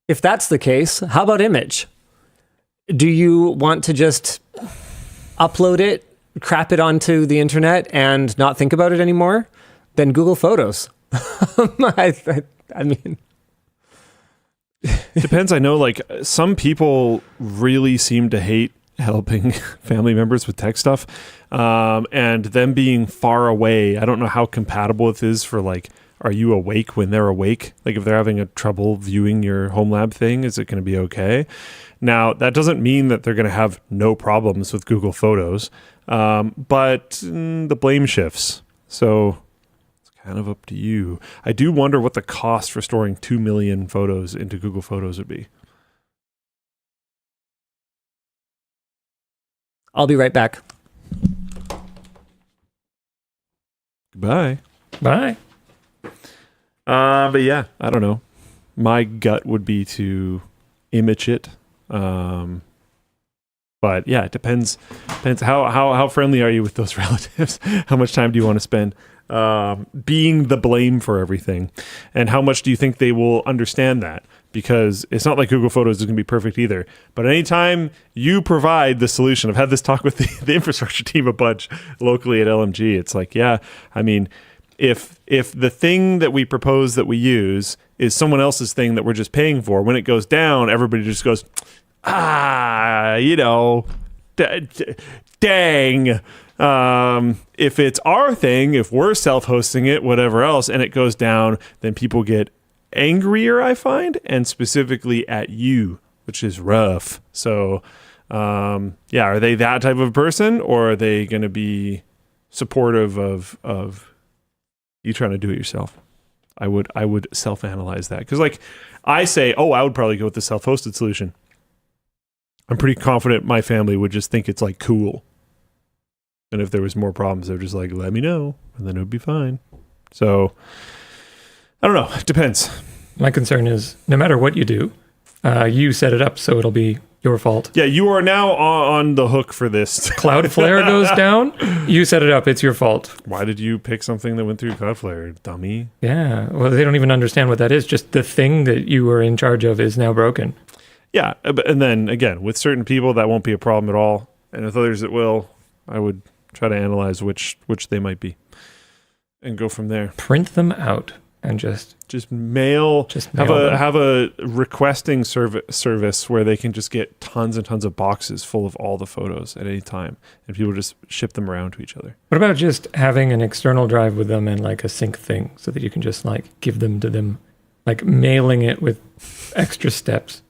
If that's the case, how about Image? Do you want to just upload it, crap it onto the internet, and not think about it anymore? Then Google Photos. I mean... Depends. I know like some people really seem to hate helping family members with tech stuff, and them being far away. I don't know how compatible it is for like, are you awake when they're awake? Like if they're having a trouble viewing your home lab thing, is it going to be okay? Now that doesn't mean that they're going to have no problems with Google Photos, but the blame shifts. So kind of up to you. I do wonder what the cost for storing 2 million photos into Google Photos would be. I'll be right back. Goodbye. Bye. But yeah, I don't know. My gut would be to image it. But yeah, it depends how friendly are you with those relatives? How much time do you want to spend being the blame for everything, and how much do you think they will understand that? Because it's not like Google Photos is going to be perfect either, but anytime you provide the solution, I've had this talk with the infrastructure team a bunch locally at LMG. It's like, yeah, I mean, if the thing that we propose that we use is someone else's thing that we're just paying for, when it goes down, everybody just goes, dang. If it's our thing, if we're self-hosting it, whatever else, and it goes down, then people get angrier, I find, and specifically at you, which is rough. So, yeah, are they that type of person, or are they going to be supportive of you trying to do it yourself? I would self-analyze that, because like I say, I would probably go with the self-hosted solution. I'm pretty confident my family would just think it's like cool. And if there was more problems, they're just like, let me know, and then it would be fine. So, I don't know. It depends. My concern is no matter what you do, you set it up, so it'll be your fault. Yeah, you are now on the hook for this. Cloudflare goes down, you set it up, it's your fault. Why did you pick something that went through Cloudflare, dummy? Yeah, well, they don't even understand what that is. Just the thing that you were in charge of is now broken. Yeah, and then, again, with certain people, that won't be a problem at all. And with others, it will. I would try to analyze which they might be and go from there. Print them out and just mail them. Have a requesting service where they can just get tons and tons of boxes full of all the photos at any time, and people just ship them around to each other. What about just having an external drive with them and like a sync thing so that you can just like give them to them, like mailing it with extra steps?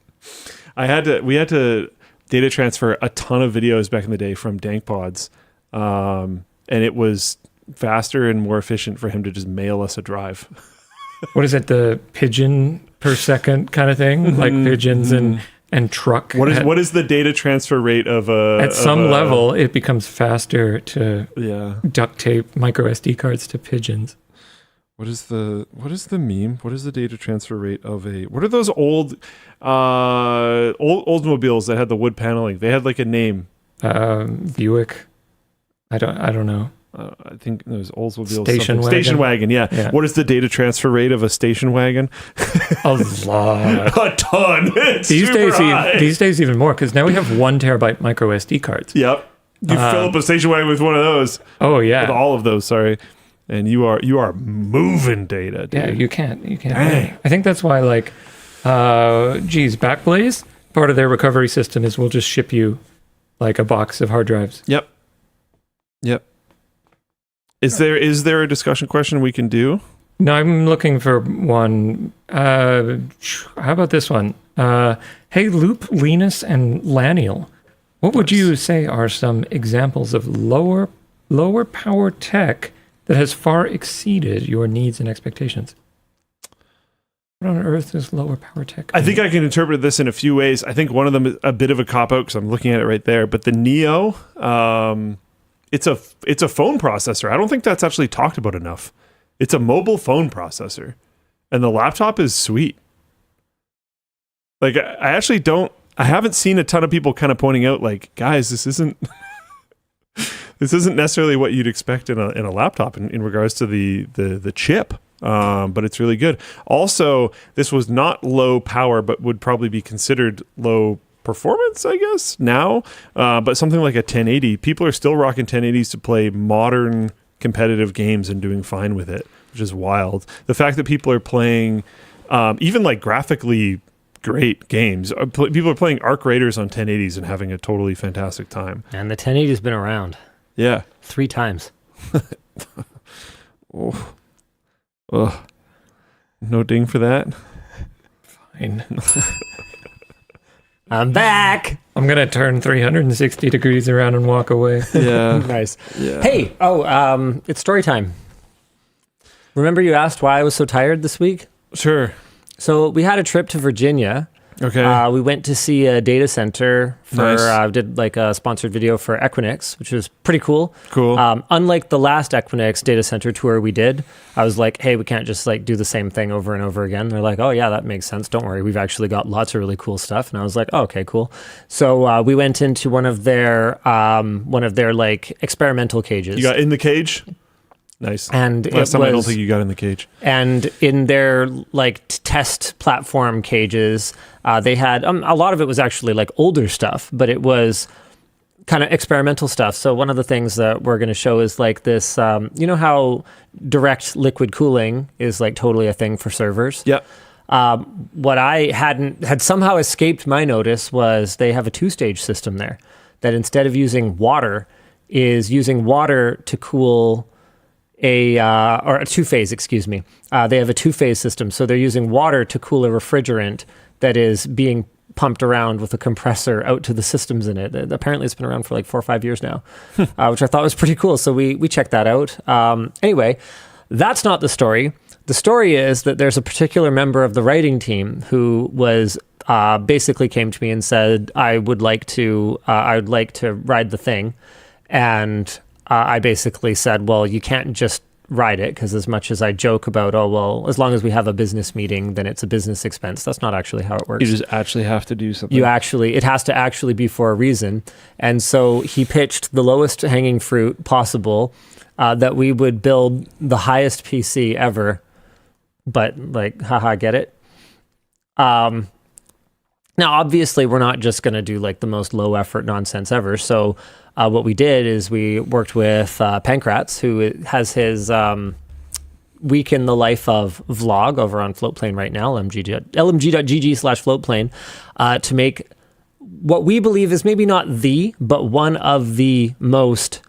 We had to data transfer a ton of videos back in the day from DankPods, and it was faster and more efficient for him to just mail us a drive. What is it, the pigeon per second kind of thing? Like pigeons and truck? What is the data transfer rate of a... At some level, it becomes faster to duct tape micro SD cards to pigeons. What is the meme? What is the data transfer rate of a... What are those old Oldsmobiles that had the wood paneling? They had like a name. Buick. I don't know. I think it was Oldsmobile. Station wagon. Yeah. What is the data transfer rate of a station wagon? A lot. A ton. It's these days days even more, because now we have 1 terabyte micro SD cards. Yep. You fill up a station wagon with one of those. Oh yeah. With all of those. Sorry. And you are moving data, dude. Yeah, you can't. Dang. I think that's why, like, Backblaze, part of their recovery system is we'll just ship you like a box of hard drives. Yep. Is there a discussion question we can do? No, I'm looking for one. How about this one? Hey, Loop, Linus, and Laniel, what would you say are some examples of lower power tech that has far exceeded your needs and expectations? What on earth is lower power tech? I think I can interpret this in a few ways. I think one of them is a bit of a cop-out because I'm looking at it right there. But the Neo, it's a phone processor. I don't think that's actually talked about enough. It's a mobile phone processor. And the laptop is sweet. Like, I haven't seen a ton of people kind of pointing out, like, guys, this isn't this isn't necessarily what you'd expect in a laptop in regards to the chip. But it's really good. Also, this was not low power, but would probably be considered low performance, I guess, now. But something like a 1080, people are still rocking 1080s to play modern competitive games and doing fine with it, which is wild. The fact that people are playing even like graphically great games. People are playing Arc Raiders on 1080s and having a totally fantastic time. And the 1080 has been around. Yeah. 3 times. Oh. Ugh. No ding for that. Fine. I'm back. I'm going to turn 360 degrees around and walk away. Yeah. Nice. Yeah. Hey, it's story time. Remember you asked why I was so tired this week? Sure. So we had a trip to Virginia. Okay. We went to see a data center for, Nice. did like a sponsored video for Equinix, which was pretty cool. Cool. Unlike the last Equinix data center tour we did, I was like, hey, we can't just like do the same thing over and over again. They're like, oh yeah, that makes sense. Don't worry. We've actually got lots of really cool stuff. And I was like, oh, okay, cool. So we went into one of their like experimental cages. You got in the cage? Nice. And last time I don't was- think you got in the cage. And in their like test platform cages, they had a lot of it was actually like older stuff, but it was kind of experimental stuff. So one of the things that we're going to show is like this, you know how direct liquid cooling is like totally a thing for servers? Yep. What I had somehow escaped my notice was they have a 2-stage system there that instead of using water is using water to cool or a 2-phase, excuse me. They have a 2-phase system. So they're using water to cool a refrigerant that is being pumped around with a compressor out to the systems in it. Apparently it's been around for like 4 or 5 years now, which I thought was pretty cool. So we checked that out. Anyway, that's not the story. The story is that there's a particular member of the writing team who was basically came to me and said, I would like to ride the thing. And I basically said, well, you can't just ride it, because as much as I joke about, oh, well, as long as we have a business meeting, then it's a business expense. That's not actually how it works. You just actually have to do something. It has to actually be for a reason. And so he pitched the lowest hanging fruit possible, that we would build the highest PC ever, but like, haha, get it? Now, obviously, we're not just going to do like the most low effort nonsense ever. So what we did is we worked with Pankratz, who has his week in the life of vlog over on Floatplane right now, lmg.gg/Floatplane, to make what we believe is maybe not but one of the most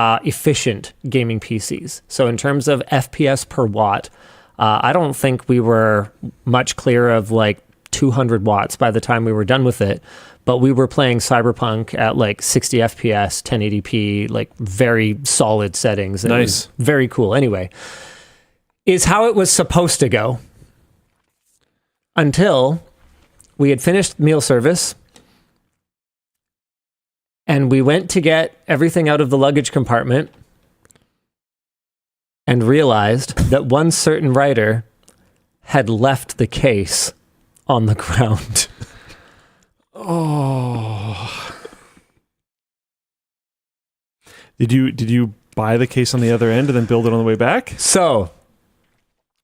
efficient gaming PCs. So in terms of FPS per watt, I don't think we were much clear of like 200 watts by the time we were done with it, but we were playing Cyberpunk at like 60 FPS, 1080p, like very solid settings. It Nice. was very cool. Anyway, is how it was supposed to go until we had finished meal service and we went to get everything out of the luggage compartment and realized that one certain writer had left the case on the ground. Oh. Did you buy the case on the other end and then build it on the way back? So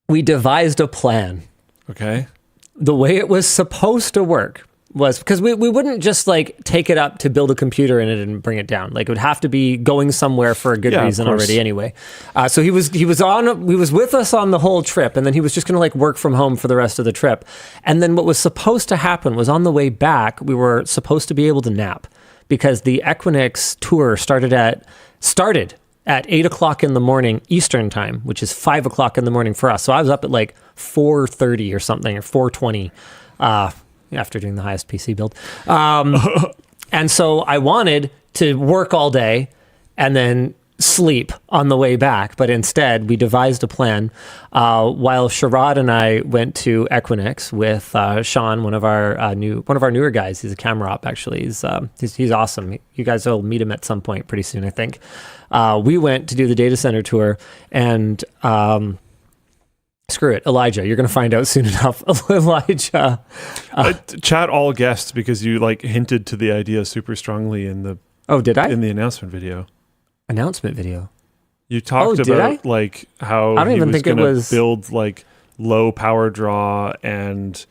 we devised a plan. Okay. The way it was supposed to work was, because we wouldn't just like take it up to build a computer in it and bring it down. Like it would have to be going somewhere for a good reason already anyway. So he was with us on the whole trip, and then he was just going to like work from home for the rest of the trip. And then what was supposed to happen was on the way back, we were supposed to be able to nap, because the Equinix tour started at 8 o'clock in the morning Eastern time, which is 5 o'clock in the morning for us. So I was up at like 4:30 or something, or 4:20. After doing the highest PC build. And so I wanted to work all day and then sleep on the way back, but instead we devised a plan while Sharad and I went to Equinix with Sean, one of our newer guys. He's a camera op, actually. He's awesome. You guys will meet him at some point pretty soon, I think. We went to do the data center tour, and screw it, Elijah. You're going to find out soon enough. Elijah. Chat all guests, because you like hinted to the idea super strongly in the Oh, did I? in the announcement video. Announcement video. You talked did about I? like how I don't he even was think it going to was- build like low power draw and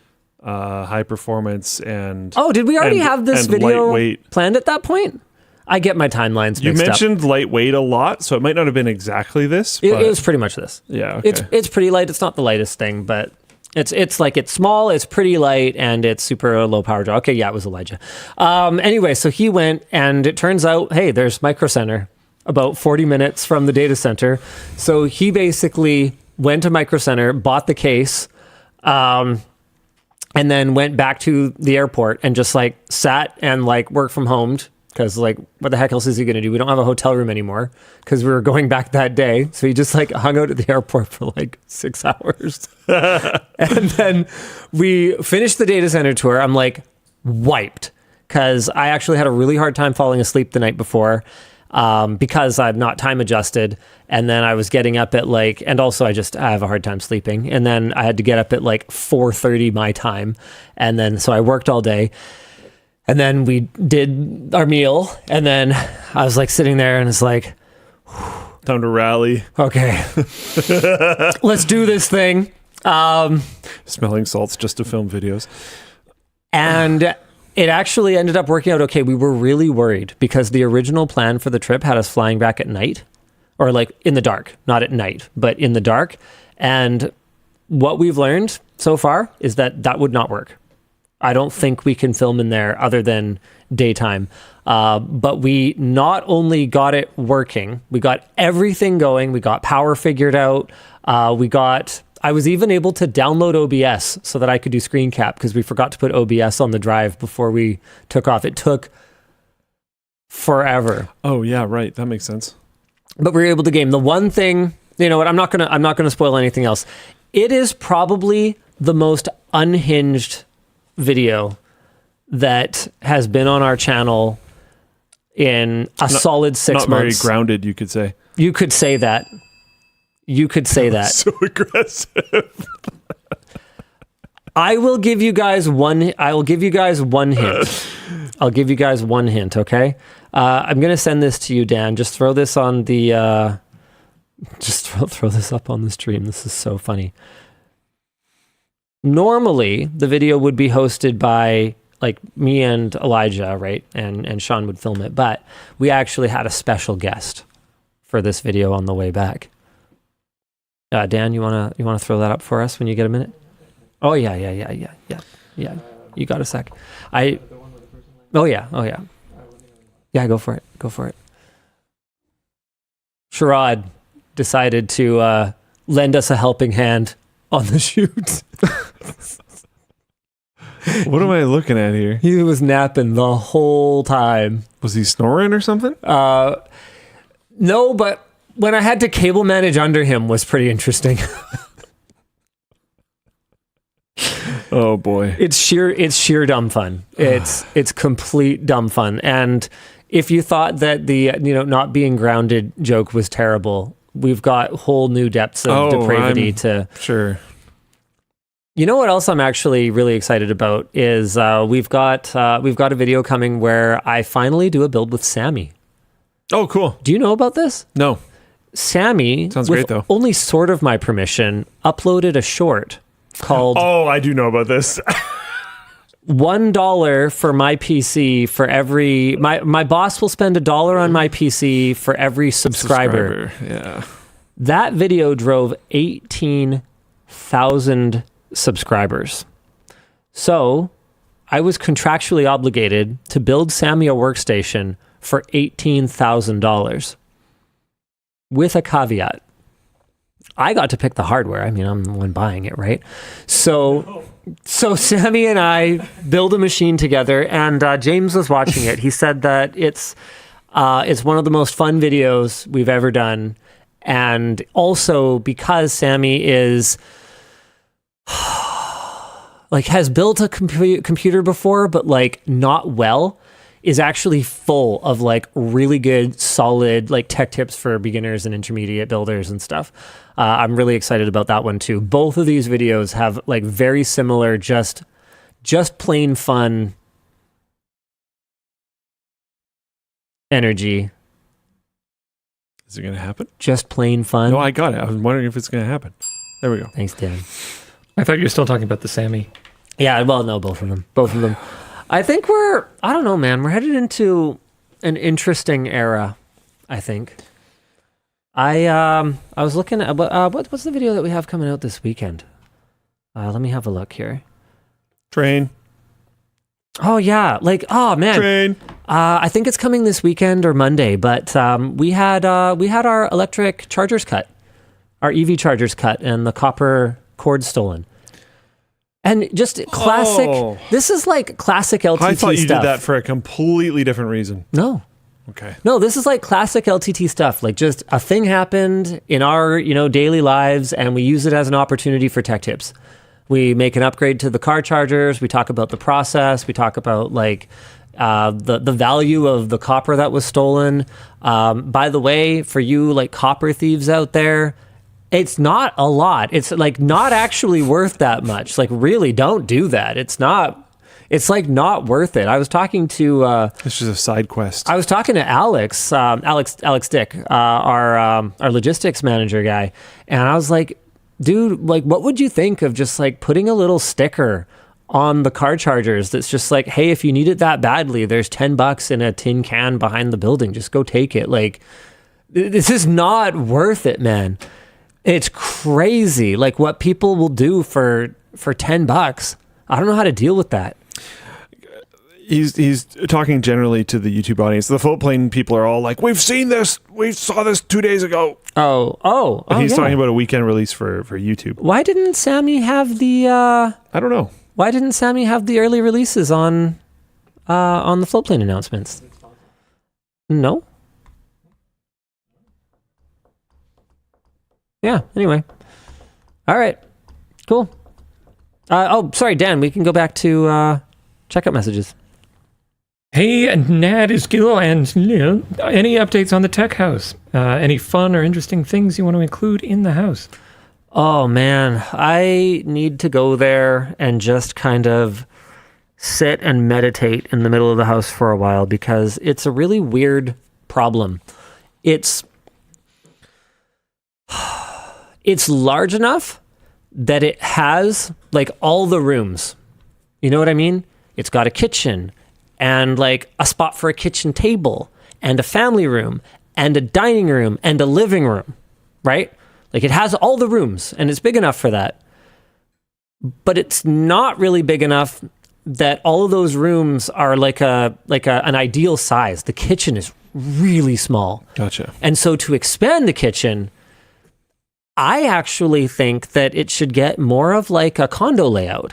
high performance and Oh, did we already and- have this and video lightweight. planned at that point? I get my timelines You mixed up. mentioned lightweight a lot, so it might not have been exactly this. It But was pretty much this. yeah, okay. It's pretty light. It's not the lightest thing, but it's like it's small, it's pretty light, and it's super low power draw. Okay, yeah, it was Elijah. Anyway, so he went, and it turns out, hey, there's Micro Center about 40 minutes from the data center. So he basically went to Micro Center, bought the case, and then went back to the airport and just like sat and like worked from home. Because, like, what the heck else is he going to do? We don't have a hotel room anymore because we were going back that day. So he just, like, hung out at the airport for, like, 6 hours. And then we finished the data center tour. I'm, like, wiped because I actually had a really hard time falling asleep the night before because I'm not time adjusted. And then I was getting up at, like, and also I have a hard time sleeping. And then I had to get up at, like, 4:30 my time. And then, so I worked all day. And then we did our meal, and then I was like sitting there, and it's like, Time to rally. okay, let's do this thing. Smelling salts just to film videos. And it actually ended up working out okay. We were really worried because the original plan for the trip had us flying back at night, or like in the dark, not at night, but in the dark. And what we've learned so far is that that would not work. I don't think we can film in there other than daytime. But we not only got it working, we got everything going. We got power figured out. I was even able to download OBS so that I could do screen cap because we forgot to put OBS on the drive before we took off. It took forever. Oh yeah, right. That makes sense. But we were able to game. The one thing, you know what, I'm not gonna spoil anything else. It is probably the most unhinged video that has been on our channel in solid 6 months. Not very grounded, you could say. You could say that. You could say that. So aggressive. I will give you guys one hint. I'll give you guys one hint, okay? I'm going to send this to you, Dan. Just throw this on the... just throw this up on the stream. This is so funny. Normally, the video would be hosted by like me and Elijah, right? And Sean would film it. But we actually had a special guest for this video on the way back. Dan, you wanna throw that up for us when you get a minute? Oh yeah. You got a sec. Oh yeah. Yeah, go for it. Sherrod decided to lend us a helping hand on the shoot. What am I looking at here? He was napping the whole time. Was he snoring or something? No, but when I had to cable manage under him was pretty interesting. Oh boy. It's sheer dumb fun. It's complete dumb fun. And if you thought that the not being grounded joke was terrible, we've got whole new depths of depravity to Sure. You know what else I'm actually really excited about is we've got a video coming where I finally do a build with Sammy. Oh, cool. Do you know about this? No. Sammy, Sounds with great, though. only sort of my permission, uploaded a short called Oh, I do know about this. $1 for my PC for every my boss will spend $1 on my PC for every subscriber. Yeah. That video drove 18,000 subscribers. So I was contractually obligated to build Sammy a workstation for $18,000 with a caveat. I got to pick the hardware. I mean, I'm the one buying it, right? So Sammy and I build a machine together, and James was watching it. He said that it's one of the most fun videos we've ever done. And also because Sammy is like has built a computer before, but like not well, is actually full of like really good, solid like tech tips for beginners and intermediate builders and stuff. I'm really excited about that one too. Both of these videos have like very similar, just plain fun energy. Is it going to happen? Just plain fun. No, I got it. I was wondering if it's going to happen. There we go. Thanks, Dan. I thought you were still talking about the Sammy. Yeah, well, no, both of them. Both of them. I think I don't know, man. We're headed into an interesting era, I think. I was looking at, what's the video that we have coming out this weekend? Let me have a look here. Train. Oh, yeah. Oh, man. Train. I think it's coming this weekend or Monday, but we had our electric chargers cut, our EV chargers cut, and the copper cord stolen. And just classic. Oh. This is like classic LTT stuff. I thought you did that for a completely different reason. No. Okay. No, this is like classic LTT stuff. Like just a thing happened in our, daily lives, and we use it as an opportunity for tech tips. We make an upgrade to the car chargers. We talk about the process. We talk about the value of the copper that was stolen. By the way, for you copper thieves out there, it's not a lot. It's not actually worth that much. Really, don't do that. It's not worth it. I was talking to this is a side quest. I was talking to Alex Dick, our logistics manager guy, and I was like, dude, what would you think of just putting a little sticker on the car chargers that's just hey, if you need it that badly, there's $10 in a tin can behind the building. Just go take it. This is not worth it, man. It's crazy. What people will do for $10. I don't know how to deal with that. He's talking generally to the YouTube audience. The Floatplane people are all like, "We've seen this. We saw this 2 days ago." He's talking about a weekend release for YouTube. Why didn't Sammy have the? I don't know. Why didn't Sammy have the early releases on the Floatplane announcements? No. Yeah. Anyway. All right. Cool. Sorry, Dan. We can go back to checkout messages. Hey, Nad is Gil and any updates on the tech house? Any fun or interesting things you want to include in the house? Oh, man. I need to go there and just kind of sit and meditate in the middle of the house for a while because it's a really weird problem. It's large enough that it has all the rooms. You know what I mean? It's got a kitchen and a spot for a kitchen table and a family room and a dining room and a living room, right? It has all the rooms and it's big enough for that. But it's not really big enough that all of those rooms are an ideal size. The kitchen is really small. Gotcha. And so to expand the kitchen, I actually think that it should get more of a condo layout,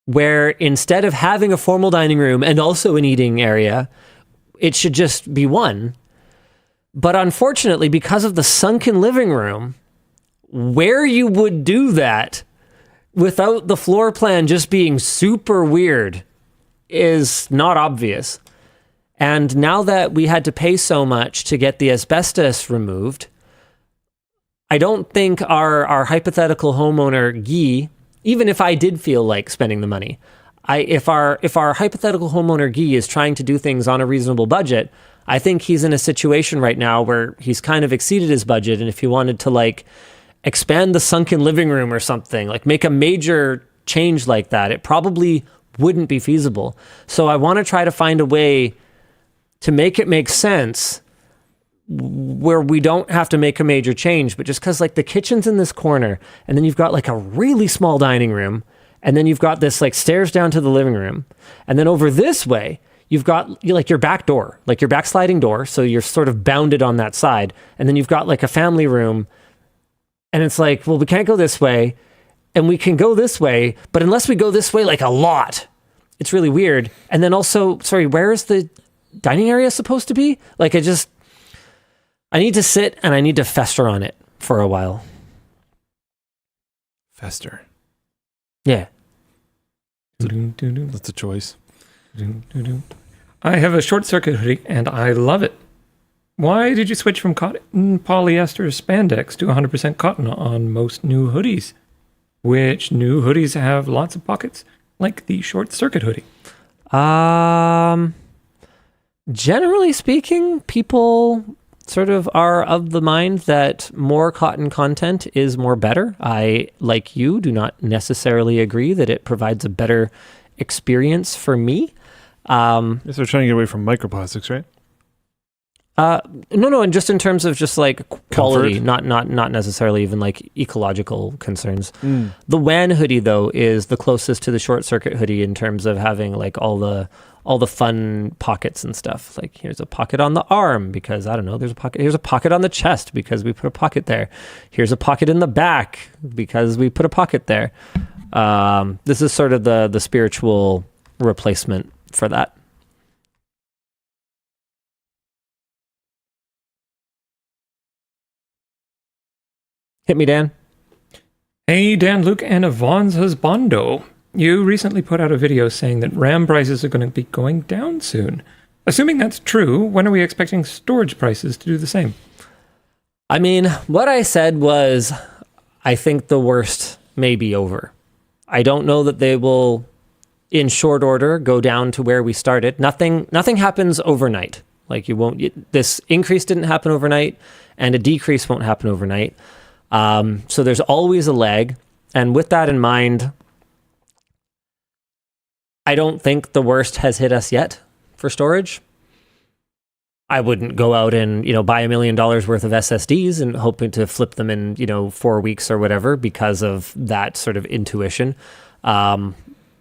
where instead of having a formal dining room and also an eating area, it should just be one. But unfortunately, because of the sunken living room, where you would do that without the floor plan just being super weird is not obvious. And now that we had to pay so much to get the asbestos removed, I don't think our hypothetical homeowner, Guy, even if I did feel like spending the money, if our hypothetical homeowner, Guy, is trying to do things on a reasonable budget, I think he's in a situation right now where he's kind of exceeded his budget. And if he wanted to expand the sunken living room or something, make a major change like that, it probably wouldn't be feasible. So I want to try to find a way to make it make sense where we don't have to make a major change, but just because the kitchen's in this corner and then you've got a really small dining room and then you've got this stairs down to the living room. And then over this way, you've got your back door, your back sliding door. So you're sort of bounded on that side. And then you've got a family room and it's well, we can't go this way and we can go this way, but unless we go this way, a lot, it's really weird. And then also, sorry, where is the dining area supposed to be? I need to sit and I need to fester on it for a while. Fester. Yeah. That's a choice. I have a short circuit hoodie and I love it. Why did you switch from cotton polyester spandex to 100% cotton on most new hoodies? Which new hoodies have lots of pockets, like the short circuit hoodie? Generally speaking, people sort of are of the mind that more Kotlin content is more better. I, like you, do not necessarily agree that it provides a better experience for me. Yes, they're trying to get away from microplastics, right? No, and just in terms of just like quality, Comfort? not necessarily even like ecological concerns. The WAN hoodie though is the closest to the short circuit hoodie in terms of having like all the fun pockets and stuff. Like here's a pocket on the arm because I don't know, there's a pocket. Here's a pocket on the chest because we put a pocket there. Here's a pocket in the back because we put a pocket there. This is sort of the spiritual replacement for that. Hit me, Dan. Hey, Dan, Luke, and Yvonne's husbando. You recently put out a video saying that RAM prices are going to be going down soon. Assuming that's true, when are we expecting storage prices to do the same? I mean, what I said was, I think the worst may be over. I don't know that they will, in short order, go down to where we started. Nothing happens overnight. Like this increase didn't happen overnight, and a decrease won't happen overnight. So there's always a lag. And with that in mind, I don't think the worst has hit us yet for storage. I wouldn't go out and, buy $1 million worth of SSDs and hoping to flip them in, 4 weeks or whatever because of that sort of intuition. I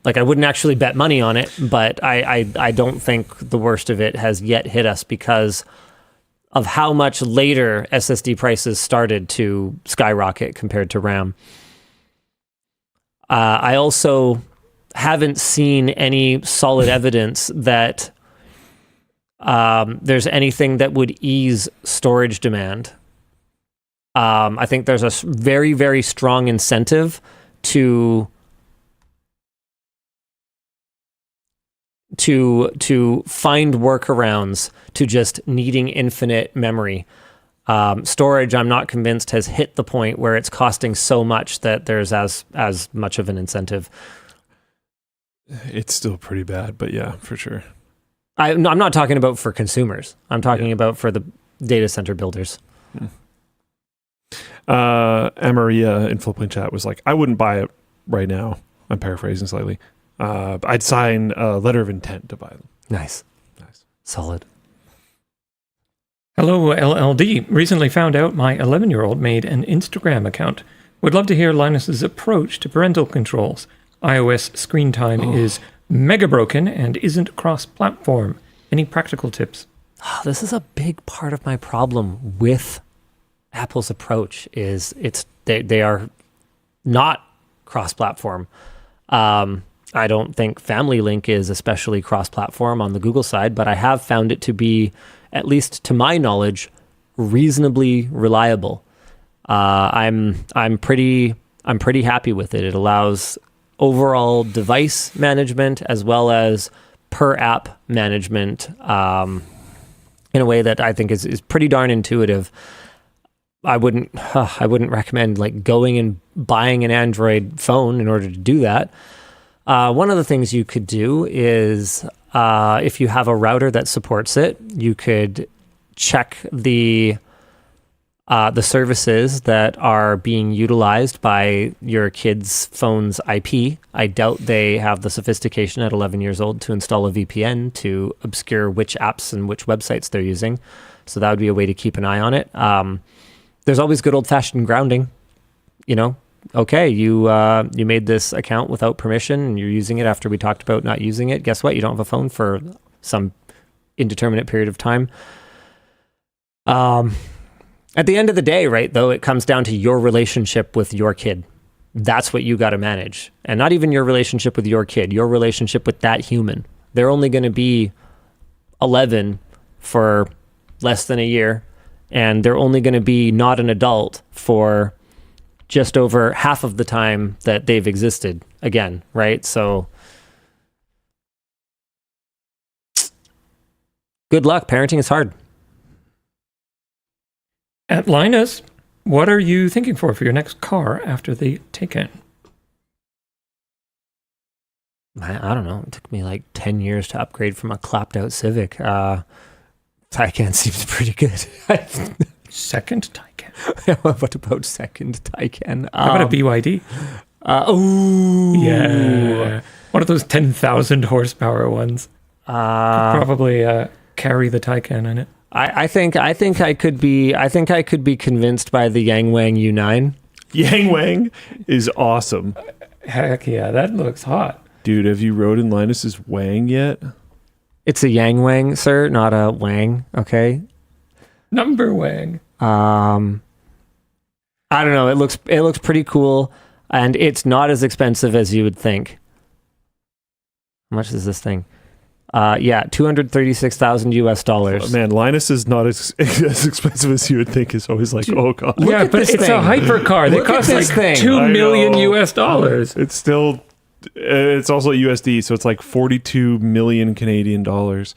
wouldn't actually bet money on it, but I don't think the worst of it has yet hit us because of how much later SSD prices started to skyrocket compared to RAM. I also haven't seen any solid evidence that there's anything that would ease storage demand. I think there's a very, very strong incentive to find workarounds to just needing infinite memory. Storage, I'm not convinced, has hit the point where it's costing so much that there's as much of an incentive. It's still pretty bad, but yeah, for sure. I'm not talking about for consumers. I'm talking about for the data center builders. Amaria in Floatplane chat was like, I wouldn't buy it right now. I'm paraphrasing slightly. I'd sign a letter of intent to buy them. Nice. Solid. Hello, LLD. Recently found out my 11-year-old made an Instagram account. Would love to hear Linus's approach to parental controls. iOS screen time is mega broken and isn't cross-platform. Any practical tips? This is a big part of my problem with Apple's approach is they are not cross-platform. I don't think Family Link is especially cross-platform on the Google side, but I have found it to be, at least to my knowledge, reasonably reliable. I'm pretty happy with it. It allows overall device management as well as per app management in a way that I think is pretty darn intuitive. I wouldn't recommend like going and buying an Android phone in order to do that. One of the things you could do is if you have a router that supports it, you could check the services that are being utilized by your kid's phone's IP. I doubt they have the sophistication at 11 years old to install a VPN to obscure which apps and which websites they're using. So that would be a way to keep an eye on it. There's always good old-fashioned grounding. Okay, you made this account without permission and you're using it after we talked about not using it. Guess what? You don't have a phone for some indeterminate period of time. At the end of the day, right, though, it comes down to your relationship with your kid. That's what you got to manage. And not even your relationship with your kid, your relationship with that human. They're only going to be 11 for less than a year, and they're only going to be not an adult for just over half of the time that they've existed again, right? So good luck. Parenting is hard. At Linus, what are you thinking for your next car after the take-in? I don't know. It took me like 10 years to upgrade from a clapped out Civic. Taycan seems pretty good. Second Taycan. What about second Taycan? How about a BYD? Yeah. One of those 10,000 horsepower ones. Probably carry the Taycan in it. I think I could be convinced by the Yang Wang U9. Yang Wang is awesome. Heck yeah, that looks hot. Dude, have you rode in Linus's Wang yet? It's a Yang Wang, sir, not a Wang, okay? Number Wang. I don't know, it looks pretty cool, and it's not as expensive as you would think. How much is this thing? $236,000 US. Oh, man, Linus is not as expensive as you would think. Is always like, oh god. Yeah, but it's a hypercar. They cost like $2 million US. It's still, it's also USD, so it's like 42 million Canadian dollars.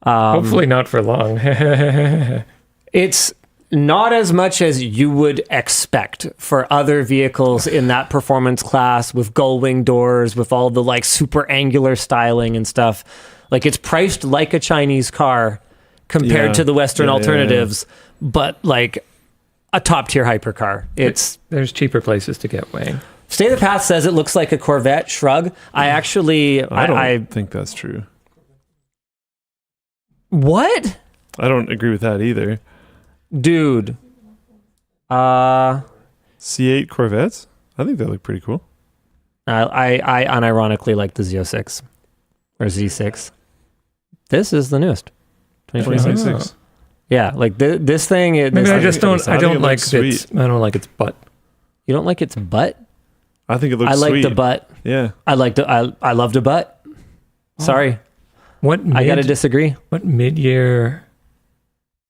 Hopefully not for long. It's not as much as you would expect for other vehicles in that performance class with gull wing doors, with all the like super angular styling and stuff. Like, it's priced like a Chinese car compared to the Western alternatives, but like a top tier hypercar. There's cheaper places to get Wang. State of the Path says it looks like a Corvette. Shrug. I don't think that's true. What? I don't agree with that either. Dude. C8 Corvettes? I think they look pretty cool. I unironically like the Z06 or Z6. This is the newest. 2026. Yeah, like this thing. Maybe I just don't. I don't like its. I don't like its butt. You don't like its butt? I think it looks. I like sweet. the butt. Yeah. I loved a butt. Sorry. I gotta disagree. What mid-year?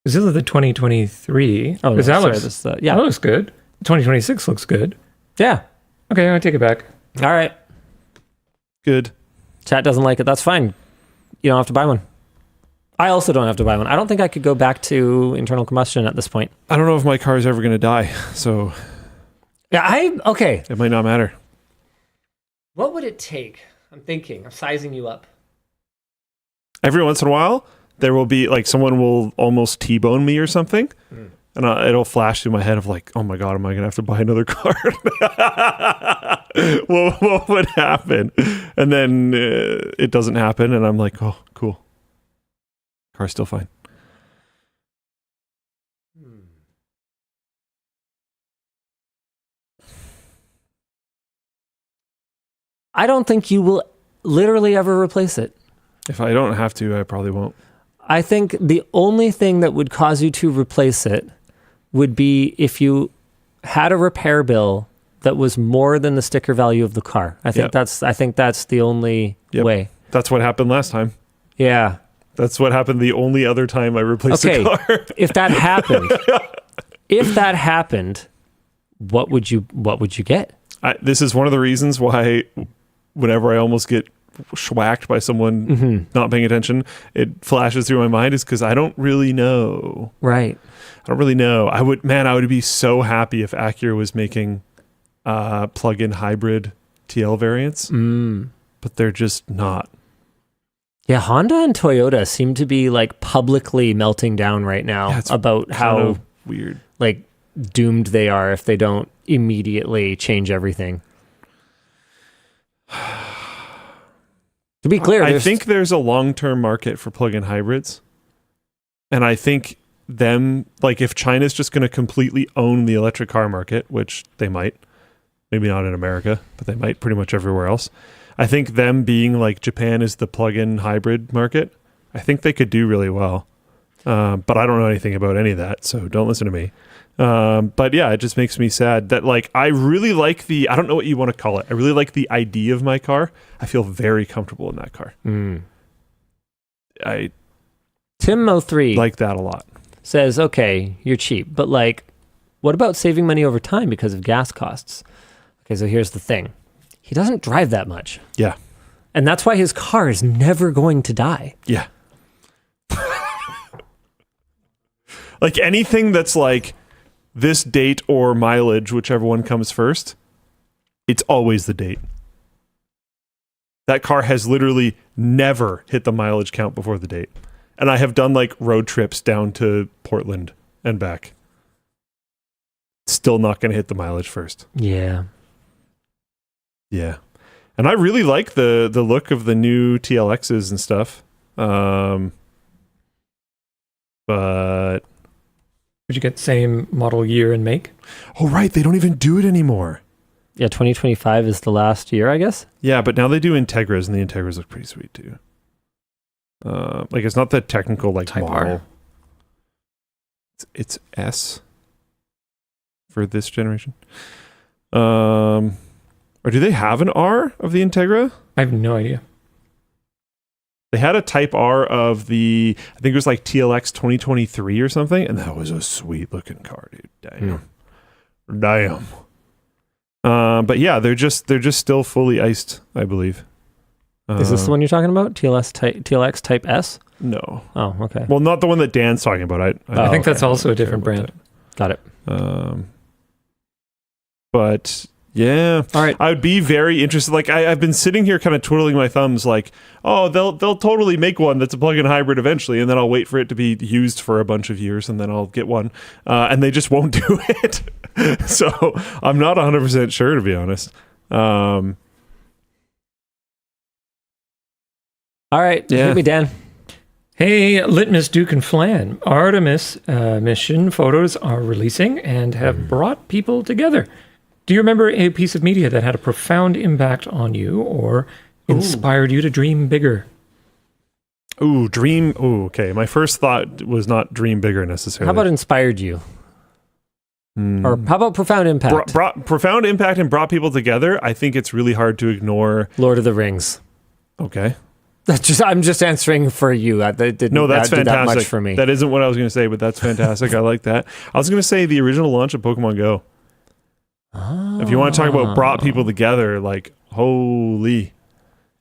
Is this the 2023? Oh, no, that sorry, looks. that looks good. 2026 looks good. Yeah. Okay, I take it back. All right. Good. Chat doesn't like it. That's fine. You don't have to buy one. I also don't have to buy one. I don't think I could go back to internal combustion at this point. I don't know if my car is ever going to die, so yeah, okay. It might not matter. What would it take? I'm thinking. I'm sizing you up. Every once in a while, there will be like someone will almost T-bone me or something, and it'll flash through my head of like, oh my god, am I going to have to buy another car? what would happen? And then it doesn't happen, and I'm like, oh, cool. Car's still fine. I don't think you will literally ever replace it. If I don't have to, I probably won't. I think the only thing that would cause you to replace it would be if you had a repair bill that was more than the sticker value of the car. I think that's the only way. That's what happened last time. Yeah. That's what happened the only other time I replaced a car. If that happened, what would you get? This is one of the reasons why whenever I almost get schwacked by someone not paying attention, it flashes through my mind is because I don't really know. Right. I don't really know. I would be so happy if Acura was making plug-in hybrid TL variants, but they're just not. Yeah, Honda and Toyota seem to be like publicly melting down right now about how weird, like doomed they are if they don't immediately change everything. To be clear, I think there's a long-term market for plug-in hybrids, and I think if China's just going to completely own the electric car market, which they might, maybe not in America, but they might pretty much everywhere else. I think them being like Japan is the plug-in hybrid market, I think they could do really well. But I don't know anything about any of that, so don't listen to me. But yeah, it just makes me sad that like I really like I don't know what you want to call it. I really like the idea of my car. I feel very comfortable in that car. Tim03 like that a lot. Says, okay, you're cheap, but like, what about saving money over time because of gas costs? Okay, so here's the thing. He doesn't drive that much. Yeah. And that's why his car is never going to die. Yeah. Like anything that's like this date or mileage, whichever one comes first, it's always the date. That car has literally never hit the mileage count before the date. And I have done like road trips down to Portland and back. Still not going to hit the mileage first. Yeah. Yeah. And I really like the look of the new TLXs and stuff. But Did you get the same model year and make? oh right, they don't even do it anymore. Yeah, 2025 is the last year, I guess. Yeah, but now they do Integras, and the Integras look pretty sweet too. Like it's not the technical like Type model. R. It's S for this generation. Or do they have an R of the Integra? I have no idea. They had a Type R of the, I think it was like TLX 2023 or something, and that was a sweet looking car, dude. Damn. But yeah, they're just still fully iced, I believe. Is this the one you're talking about? TLX Type S? No. Oh, okay. Well, not the one that Dan's talking about. I think that's also a different brand. Got it. But yeah, all right. I would be very interested. Like I've been sitting here kind of twiddling my thumbs like, oh, they'll totally make one that's a plug-in hybrid eventually, and then I'll wait for it to be used for a bunch of years, and then I'll get one. And they just won't do it. So I'm not 100% sure, to be honest. All right. Yeah. Hit me, Dan. Hey, Litmus, Duke, and Flan. Artemis mission photos are releasing and have brought people together. Do you remember a piece of media that had a profound impact on you or inspired you to dream bigger? Ooh, dream. Ooh, okay. My first thought was not dream bigger necessarily. How about inspired you? Or how about profound impact? Brought profound impact and brought people together. I think it's really hard to ignore. Lord of the Rings. Okay. I'm just answering for you. That's did fantastic. that much for me. That isn't what I was going to say, but that's fantastic. I like that. I was going to say the original launch of Pokemon Go. Oh. If you want to talk about brought people together, like, holy.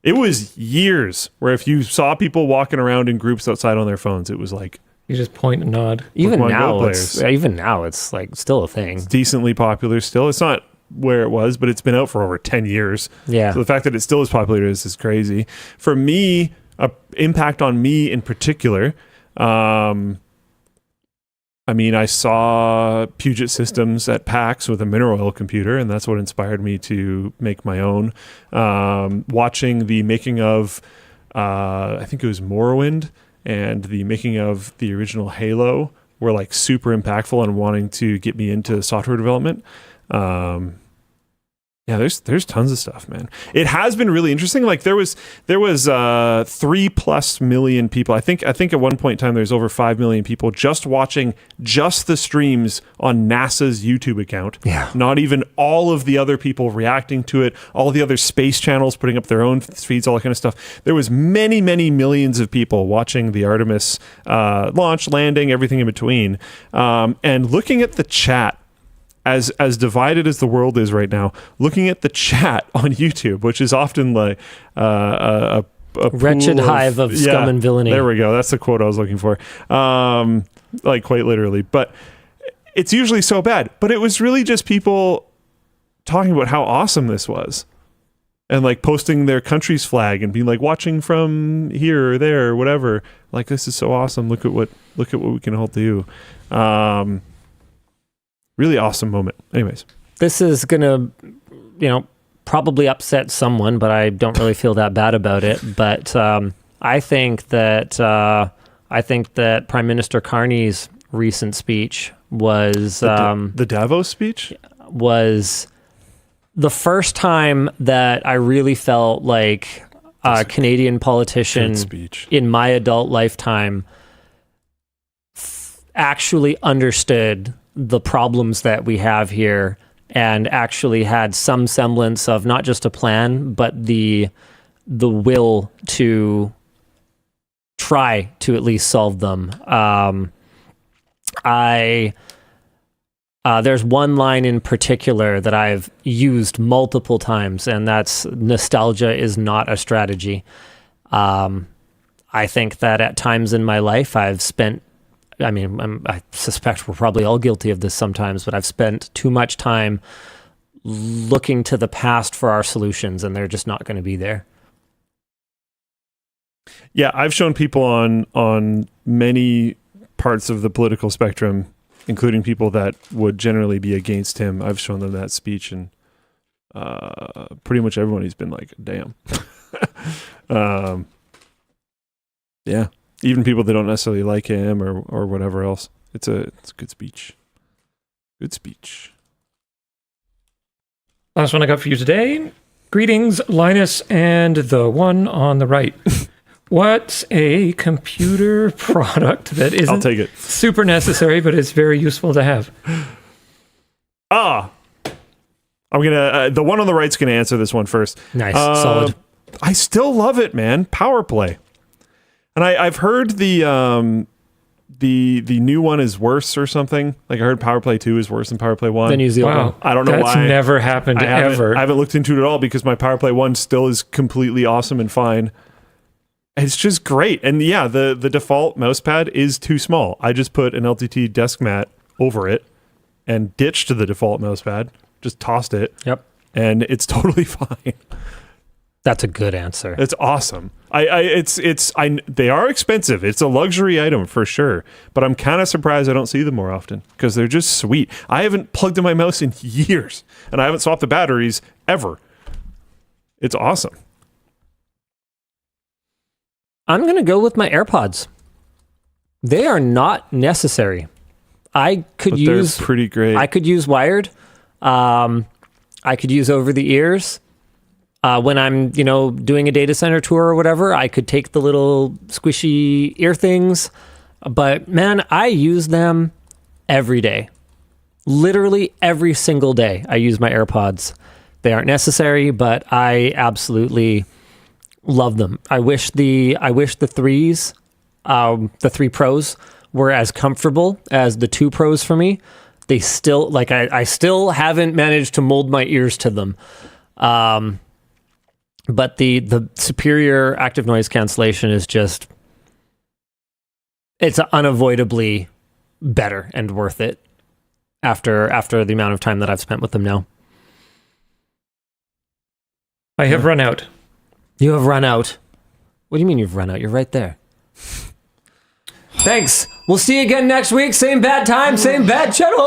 It was years where if you saw people walking around in groups outside on their phones, it was like... You just point and nod. Even Pokemon now, Go it's like still a thing. It's decently popular still. It's not where it was, but it's been out for over 10 years. Yeah. So the fact that it still is popular is crazy. For me, impact on me in particular, I mean, I saw Puget Systems at PAX with a mineral oil computer, and that's what inspired me to make my own. Watching the making of, I think it was Morrowind, and the making of the original Halo were like super impactful on wanting to get me into software development. Yeah, there's tons of stuff, man. It has been really interesting. Like there was 3+ million people. I think at one point in time there's over 5 million people just watching just the streams on NASA's YouTube account. Yeah. Not even all of the other people reacting to it, all the other space channels putting up their own feeds, all that kind of stuff. There was many millions of people watching the Artemis launch, landing, everything in between. And looking at the chat, as divided as the world is right now, looking at the chat on YouTube, which is often like a wretched hive of scum and villainy. There we go. That's the quote I was looking for. Like quite literally. But it's usually so bad. But it was really just people talking about how awesome this was. And like posting their country's flag and being like watching from here or there or whatever. Like, this is so awesome. Look at what we can all do. Really awesome moment. Anyways. This is going to, probably upset someone, but I don't really feel that bad about it. But I think that Prime Minister Carney's recent speech was... the Davos speech? Was the first time that I really felt like a Canadian politician in my adult lifetime actually understood the problems that we have here and actually had some semblance of not just a plan, but the will to try to at least solve them. There's one line in particular that I've used multiple times, and that's nostalgia is not a strategy. I think that at times in my life I've spent, I suspect we're probably all guilty of this sometimes, but I've spent too much time looking to the past for our solutions, and they're just not going to be there. Yeah, I've shown people on many parts of the political spectrum, including people that would generally be against him. I've shown them that speech, and pretty much everybody's been like, damn. Yeah, even people that don't necessarily like him or whatever else. It's a good speech. Good speech. Last one I got for you today. Greetings, Linus and the one on the right. What's a computer product that I'll isn't take it. super necessary, but it's very useful to have? I'm gonna. The one on the right's gonna answer this one first. Nice, solid. I still love it, man. PowerPlay, and I've heard the new one is worse or something. Like I heard PowerPlay 2 is worse than PowerPlay 1. Then use the old Wow. one. I don't know That's why. never happened ever. I haven't looked into it at all because my PowerPlay 1 still is completely awesome and fine. It's just great. And yeah, the default mousepad is too small. I just put an LTT desk mat over it and ditched the default mousepad. Just tossed it. Yep. And it's totally fine. That's a good answer. It's awesome. They are expensive. It's a luxury item for sure, but I'm kind of surprised I don't see them more often because they're just sweet. I haven't plugged in my mouse in years, and I haven't swapped the batteries ever. It's awesome. I'm going to go with my AirPods. They are not necessary. I could But use they're pretty great. I could use wired. I could use over the ears. When I'm, doing a data center tour or whatever, I could take the little squishy ear things. But man, I use them every day. Literally every single day I use my AirPods. They aren't necessary, but I absolutely love them. I wish the threes, the 3 Pros were as comfortable as the 2 Pros for me. They still, I still haven't managed to mold my ears to them. But the superior active noise cancellation is just, it's unavoidably better and worth it after the amount of time that I've spent with them now. I have run out. You have run out. What do you mean you've run out? You're right there. Thanks. We'll see you again next week. Same bad time, same bad channel.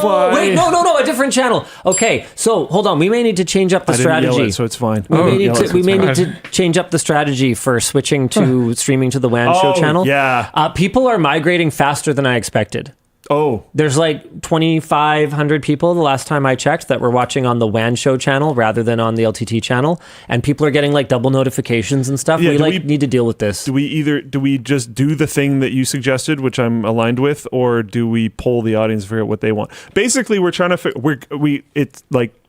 Bye. Wait, no, a different channel. Okay, so hold on. We may need to change up the I didn't strategy. yell it, so it's fine. We may need fine. to change up the strategy for switching to streaming to the WAN Show channel. Yeah. People are migrating faster than I expected. Oh, There's like 2,500 people the last time I checked that were watching on the WAN Show channel rather than on the LTT channel, and people are getting like double notifications and stuff. Yeah, we need to deal with this. do we just do the thing that you suggested, which I'm aligned with, or do we poll the audience to figure out what they want? Basically, we're trying to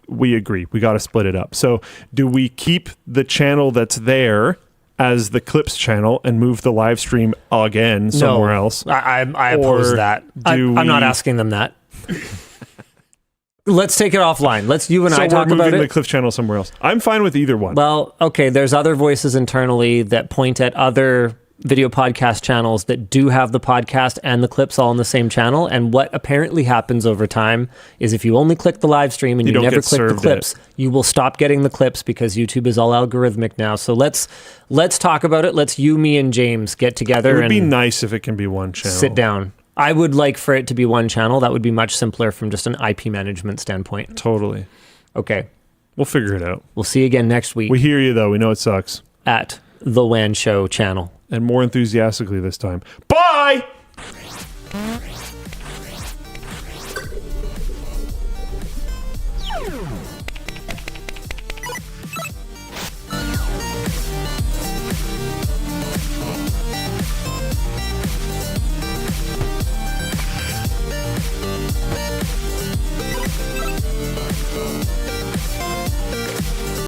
we agree. We got to split it up. So, do we keep the channel that's there as the Clips channel and move the live stream again somewhere else? I oppose Or that. do I'm not we- asking them that. Let's take it offline. You and I talk we're about moving it. the Clips channel somewhere else. I'm fine with either one. Well, okay, there's other voices internally that point at other video podcast channels that do have the podcast and the clips all on the same channel. And what apparently happens over time is if you only click the live stream and you don't never get click the served clips, you will stop getting the clips because YouTube is all algorithmic now. So let's talk about it. Let's me and James get together it would and be nice if it can be one channel. sit down. I would like for it to be one channel. That would be much simpler from just an IP management standpoint. Totally. Okay. We'll figure it out. We'll see you again next week We hear you, though. We know it sucks. at the WAN Show channel. And more enthusiastically this time. Bye!